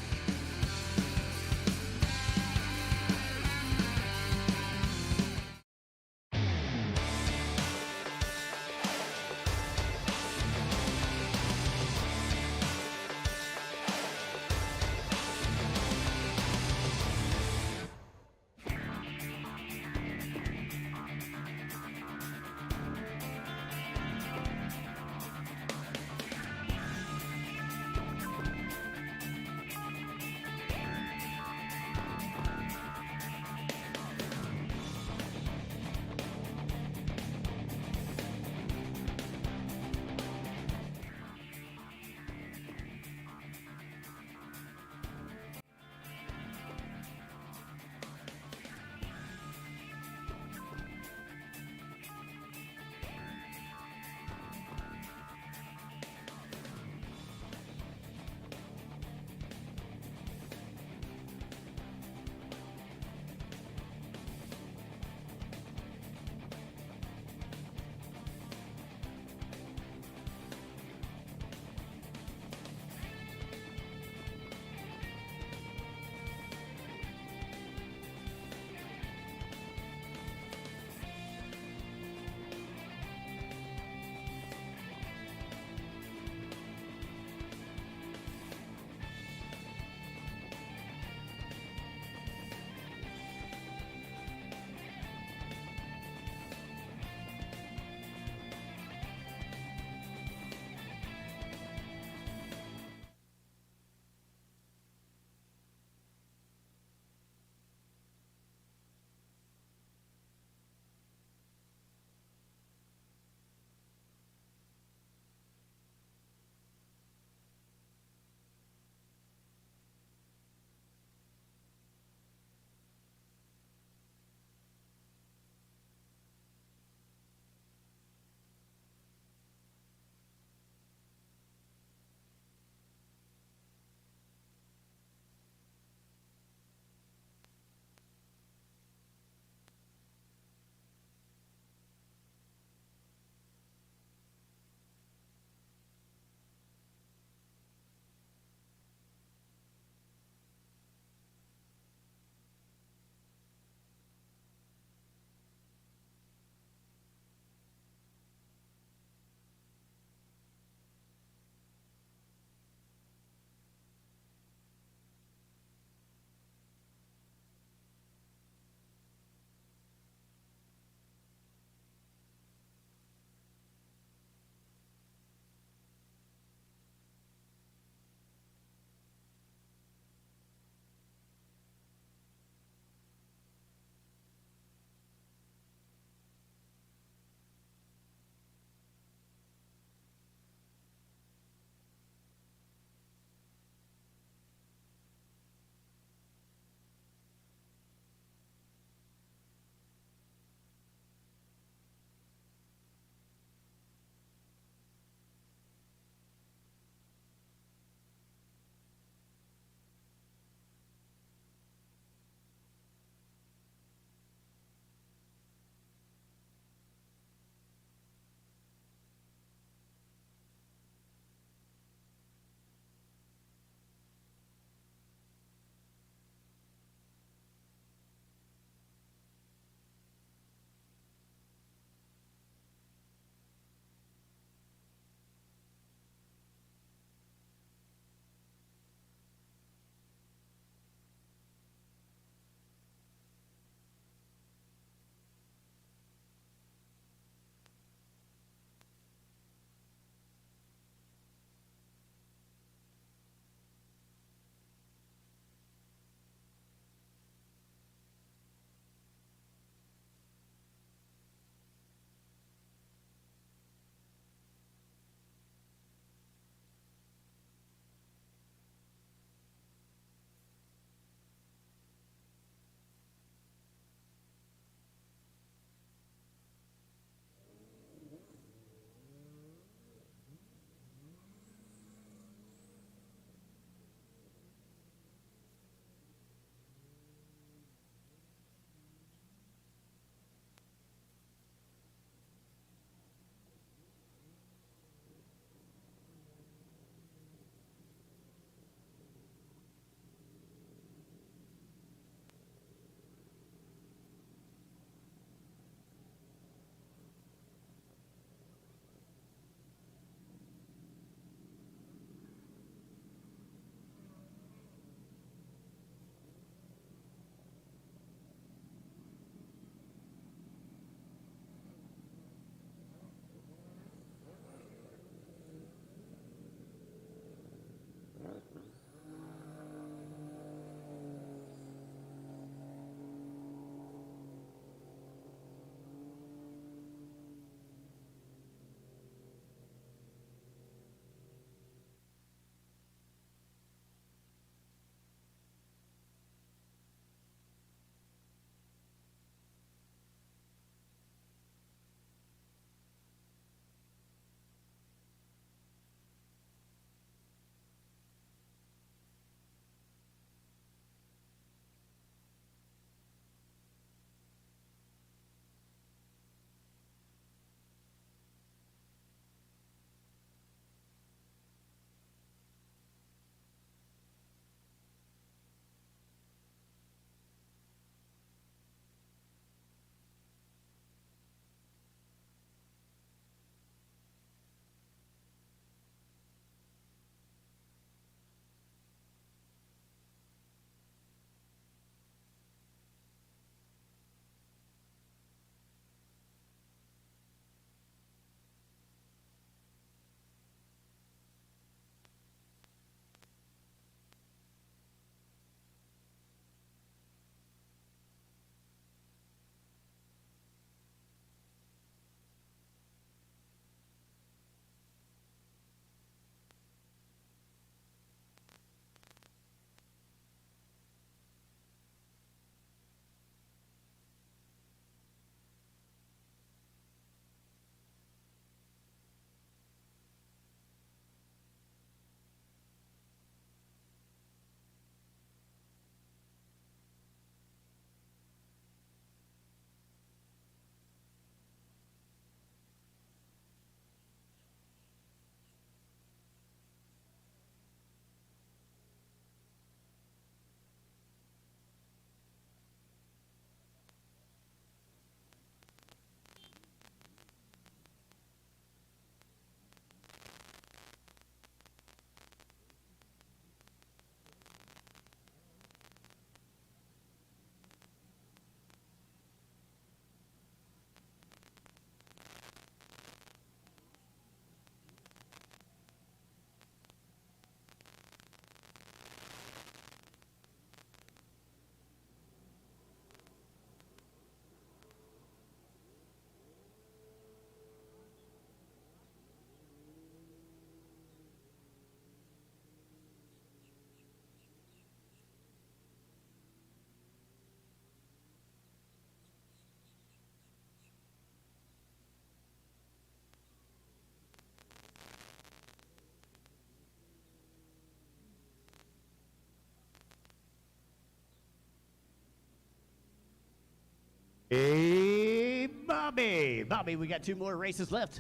Hey, Bobby. Bobby, we got 2 more races left.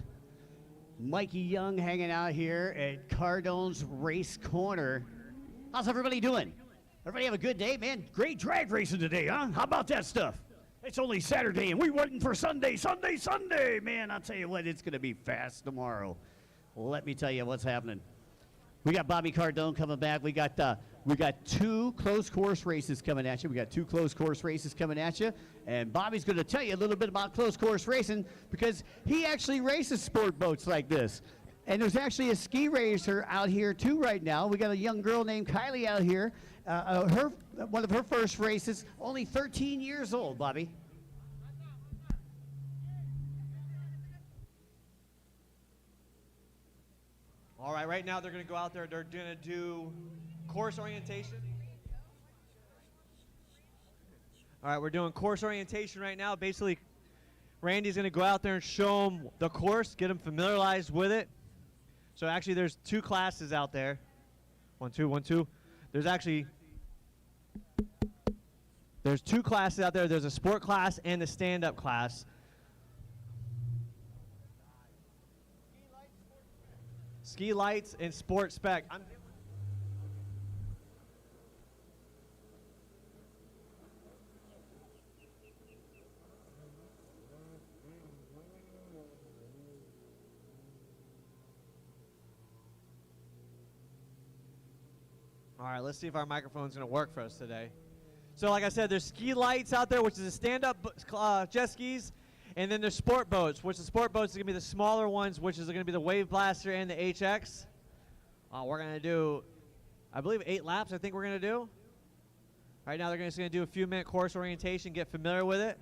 Mikey Young hanging out here at Cardone's Race Corner. How's everybody doing? Everybody have a good day, man? Great drag racing today, huh? How about that stuff? It's only Saturday, and we're waiting for Sunday, Sunday, Sunday. Man, I'll tell you what, it's going to be fast tomorrow. Let me tell you what's happening. We got Bobby Cardone coming back. We got 2 closed course races coming at you. And Bobby's going to tell you a little bit about closed course racing because he actually races sport boats like this. And there's actually a ski racer out here too right now. We got a young girl named Kylie out here. One of her first races, only 13 years old, Bobby. All right, right now they're going to go out there. They're going to do course orientation. All right, we're doing course orientation right now. Basically, Randy's going to go out there and show them the course, get them familiarized with it. So actually, there's 2 classes out there. 1, 2, 1, 2. There's 2 classes out there. There's a sport class and a stand-up class. Ski lights and sport spec. All right, let's see if our microphone's going to work for us today. So like I said, there's ski lights out there, which is a stand-up jet skis, and then there's sport boats, which the sport boats are going to be the smaller ones, which is going to be the Wave Blaster and the HX. We're going to do, I believe, 8 laps I think we're going to do. Right now they're just going to do a few minute course orientation, get familiar with it.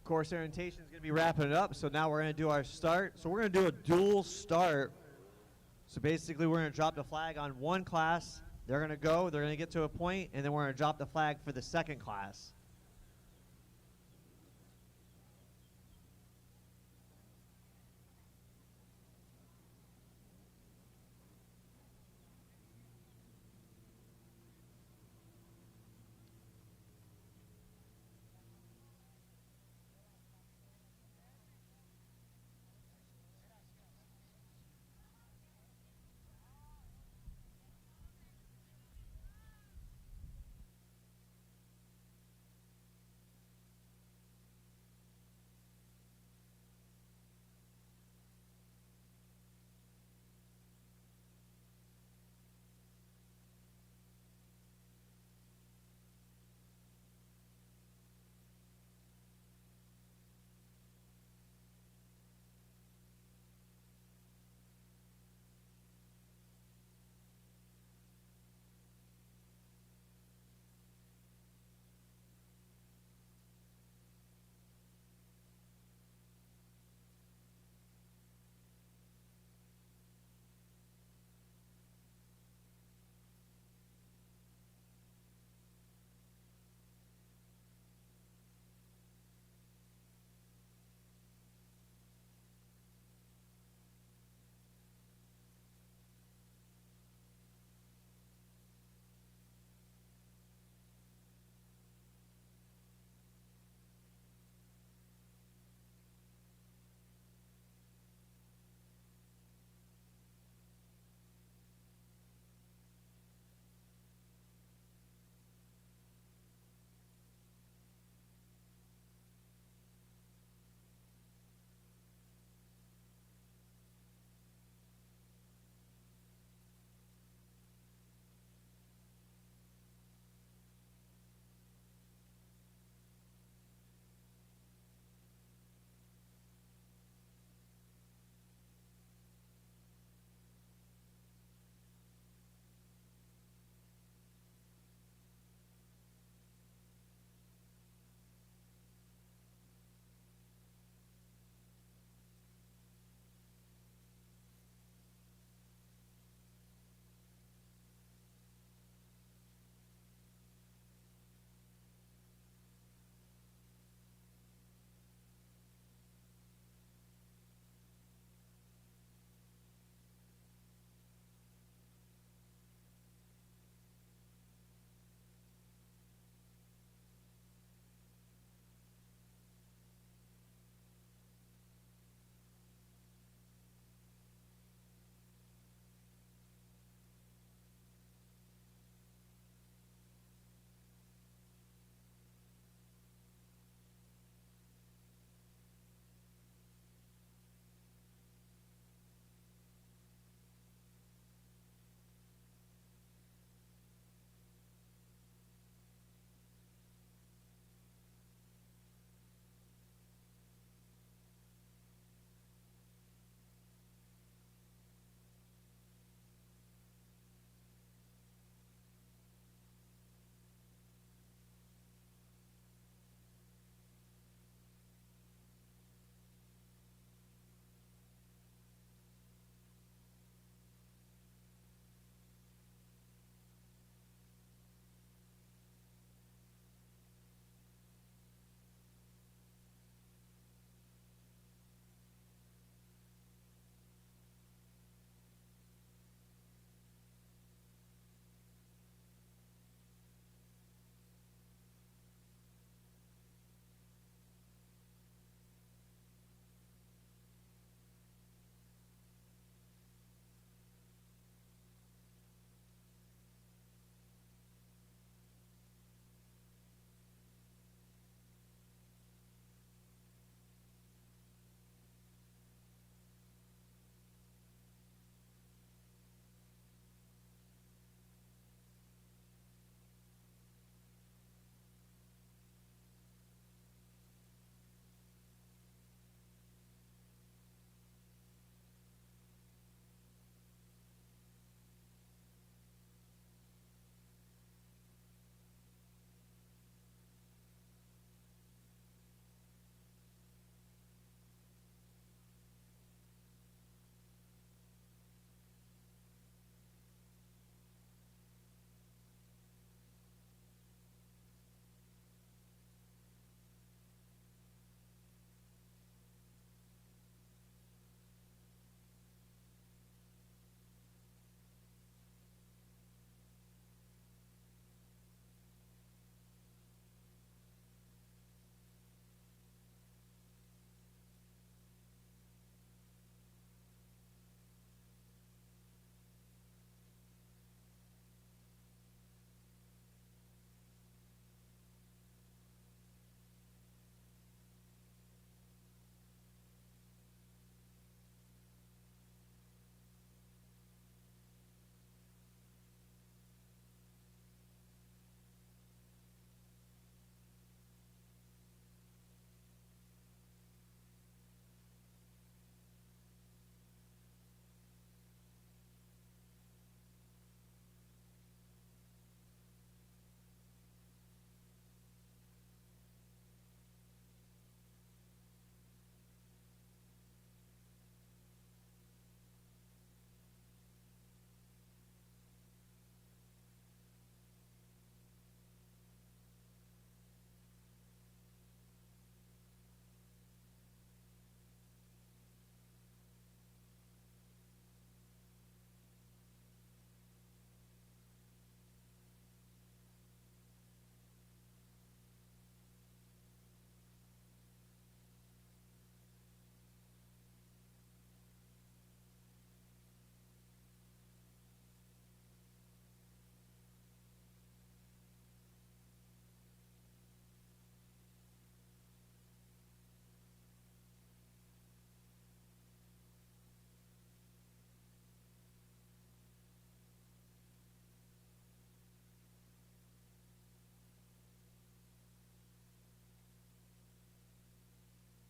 Course orientation is going to be wrapping it up, so now we're going to do our start. So we're going to do a dual start. So basically we're going to drop the flag on one class. They're going to go, they're going to get to a point, and then we're going to drop the flag for the second class.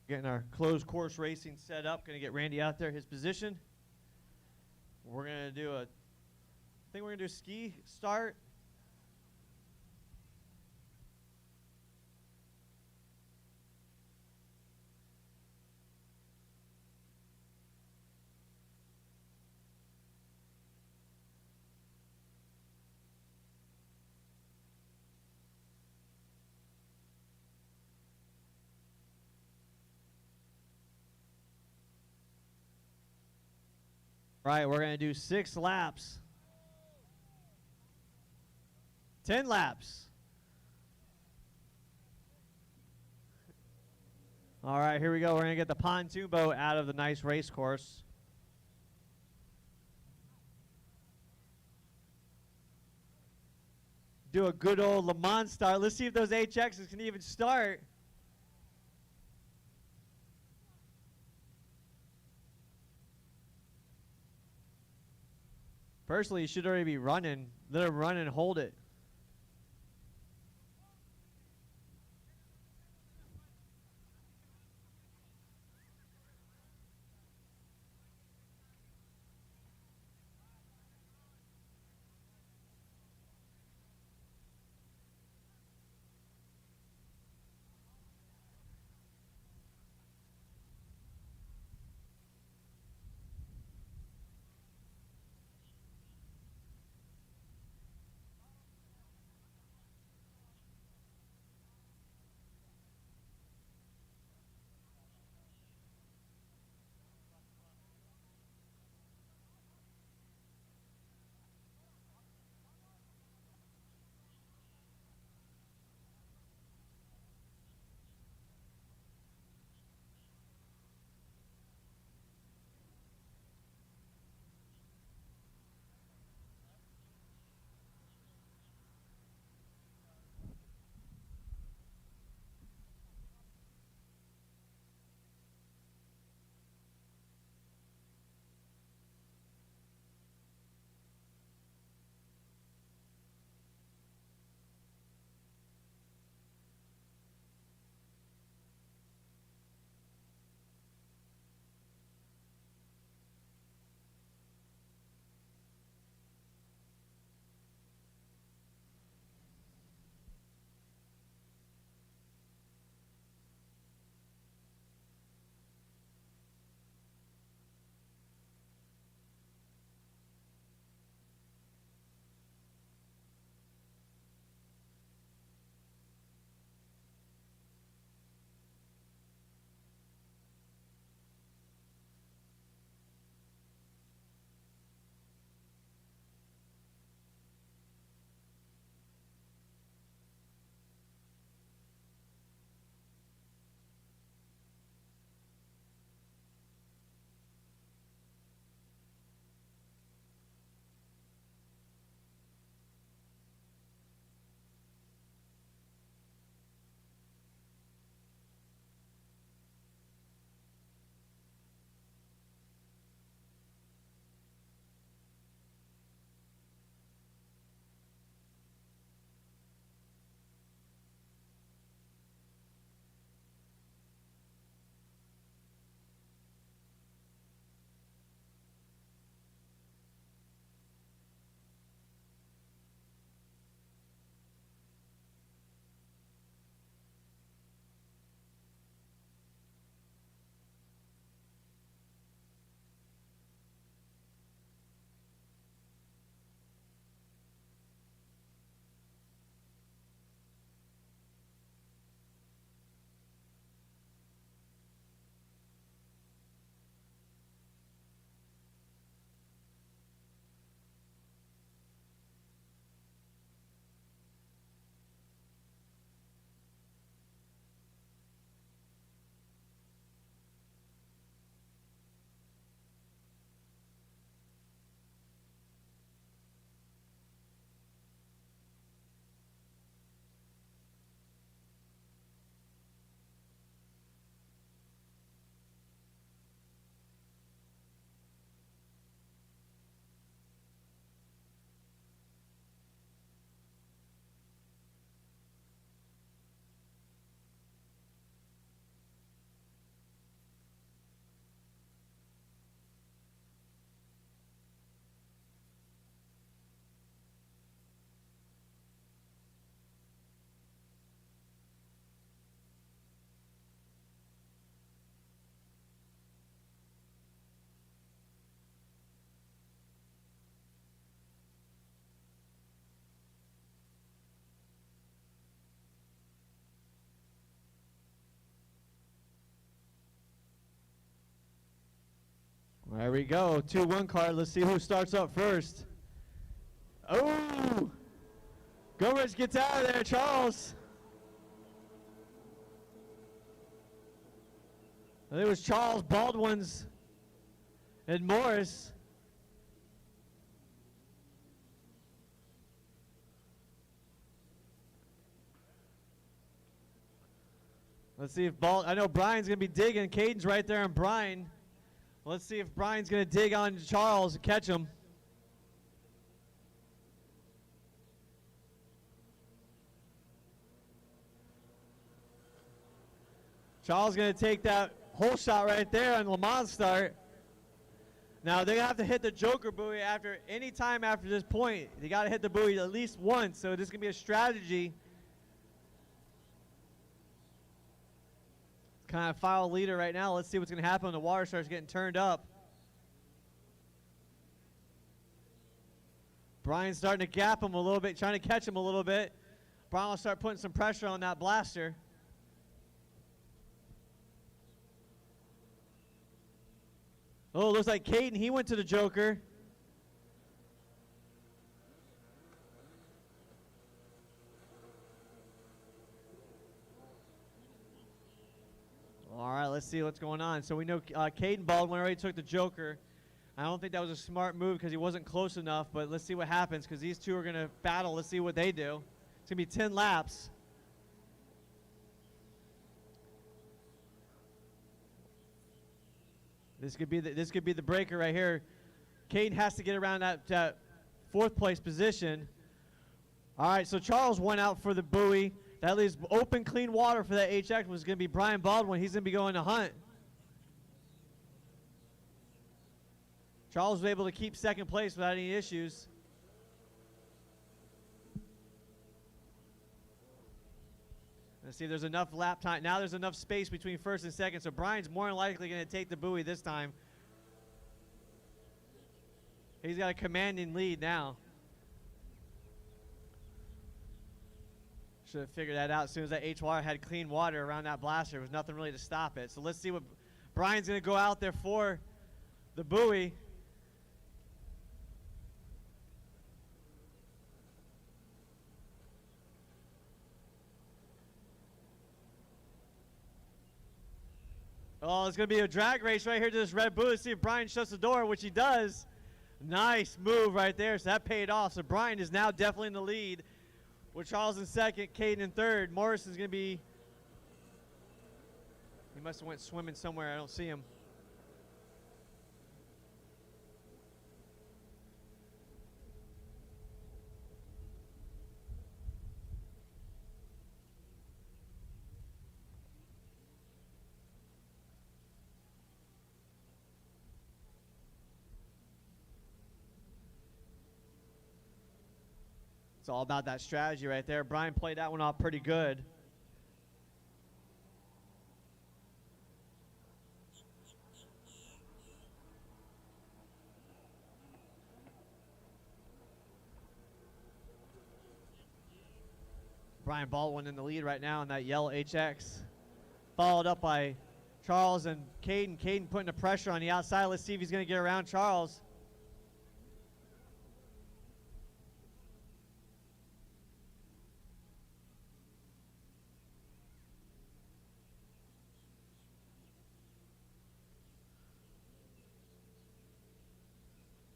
Getting our closed course racing set up. Going to get Randy out there, his position. We're going to do I think we're going to do a ski start. Right, we're going to do 6 laps. 10 laps. All right, here we go. We're going to get the pontoon boat out of the nice race course. Do a good old Le Mans start. Let's see if those HXs can even start. Personally, you should already be running. Let them run and hold it. There we go. 2-1 card. Let's see who starts up first. Oh! Gomez gets out of there, Charles. I think it was Charles, Baldwin's, and Morris. Let's see if I know Brian's going to be digging. Caden's right there on Brian. Let's see if Brian's going to dig on Charles and catch him. Charles going to take that hole shot right there on Lamont's start. Now they're going to have to hit the Joker buoy any time after this point. They got to hit the buoy at least once, so this is going to be a strategy. Kind of foul leader right now. Let's see what's going to happen when the water starts getting turned up. Brian's starting to gap him a little bit, trying to catch him a little bit. Brian will start putting some pressure on that blaster. Oh, looks like Caden, he went to the Joker. All right, let's see what's going on. So we know Caden Baldwin already took the Joker. I don't think that was a smart move because he wasn't close enough, but let's see what happens because these two are going to battle. Let's see what they do. It's going to be 10 laps. This could be the breaker right here. Caden has to get around that fourth place position. All right, so Charles went out for the buoy. That leaves open, clean water for that HX. Was going to be Brian Baldwin. He's going to be going to hunt. Charles was able to keep second place without any issues. Let's see if there's enough lap time. Now there's enough space between first and second, so Brian's more than likely going to take the buoy this time. He's got a commanding lead now. Should have figured that out as soon as that H-Water had clean water around that blaster. There was nothing really to stop it. So let's see what Brian's going to go out there for the buoy. Oh, it's going to be a drag race right here to this red buoy. Let's see if Brian shuts the door, which he does. Nice move right there. So that paid off. So Brian is now definitely in the lead with Charles in second, Caden in third. Morrison's going to be, he must have went swimming somewhere. I don't see him. It's all about that strategy right there. Brian played that one off pretty good. Brian Baldwin in the lead right now in that yellow HX. Followed up by Charles and Caden. Caden putting the pressure on the outside. Let's see if he's going to get around Charles.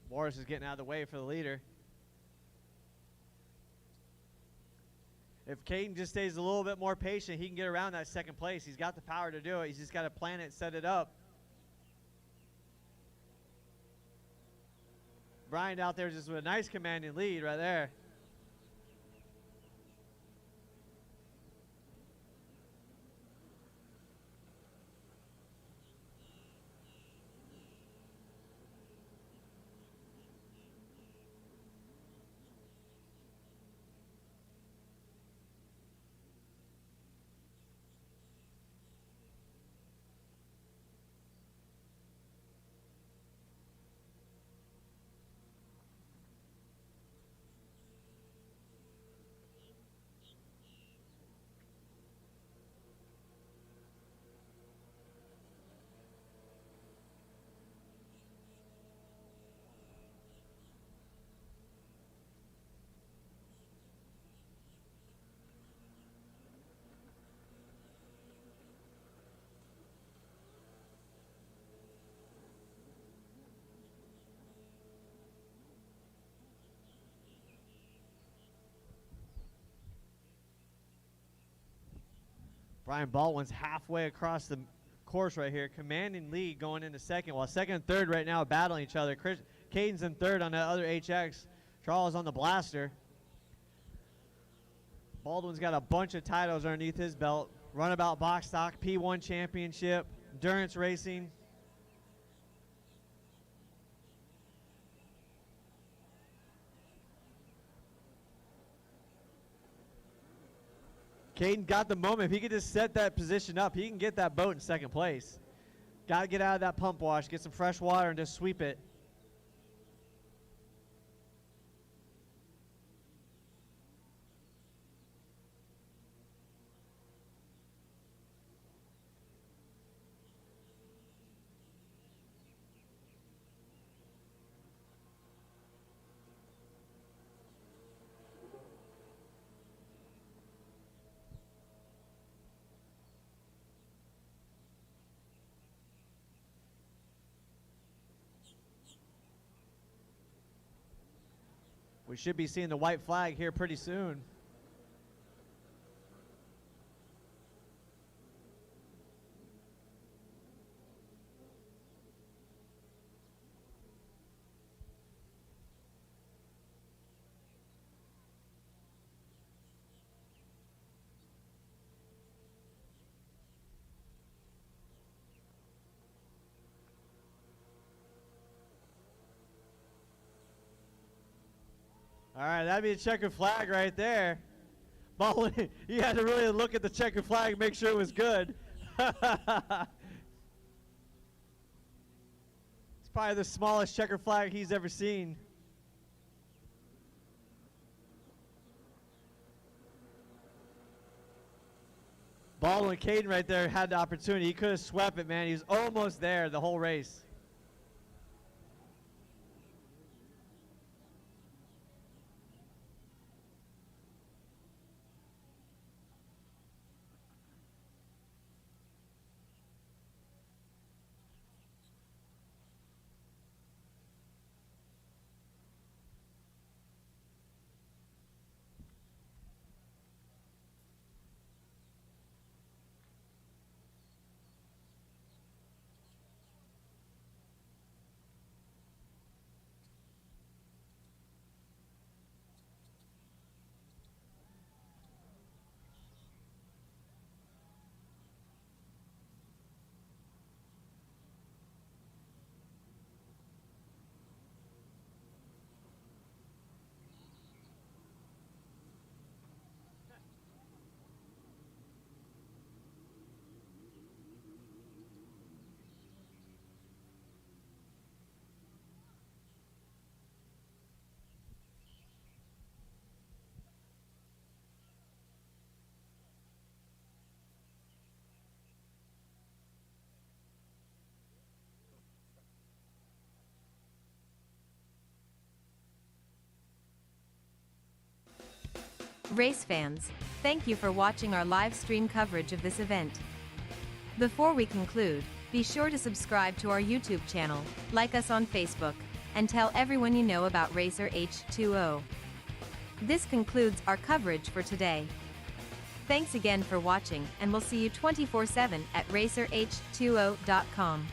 Morris is getting out of the way for the leader. If Caden just stays a little bit more patient, he can get around that second place. He's got the power to do it. He's just got to plan it, set it up. Brian out there just with a nice commanding lead right there. Brian Baldwin's halfway across the course right here, commanding lead going into second, while second and third right now battling each other. Caden's in third on the other HX. Charles on the Blaster. Baldwin's got a bunch of titles underneath his belt. Runabout box stock, P1 championship, endurance racing. Caden got the moment. If he could just set that position up, he can get that boat in second place. Got to get out of that pump wash, get some fresh water, and just sweep it. We should be seeing the white flag here pretty soon. All right, that'd be a checkered flag right there. Baldwin, you had to really look at the checkered flag and make sure it was good. It's probably the smallest checkered flag he's ever seen. Baldwin Caden right there had the opportunity. He could have swept it, man. He was almost there the whole race. Race fans, thank you for watching our live stream coverage of this event. Before we conclude, be sure to subscribe to our YouTube channel, like us on Facebook, and tell everyone you know about Racer H2O. This concludes our coverage for today. Thanks again for watching, and we'll see you 24/7 at racerh2o.com.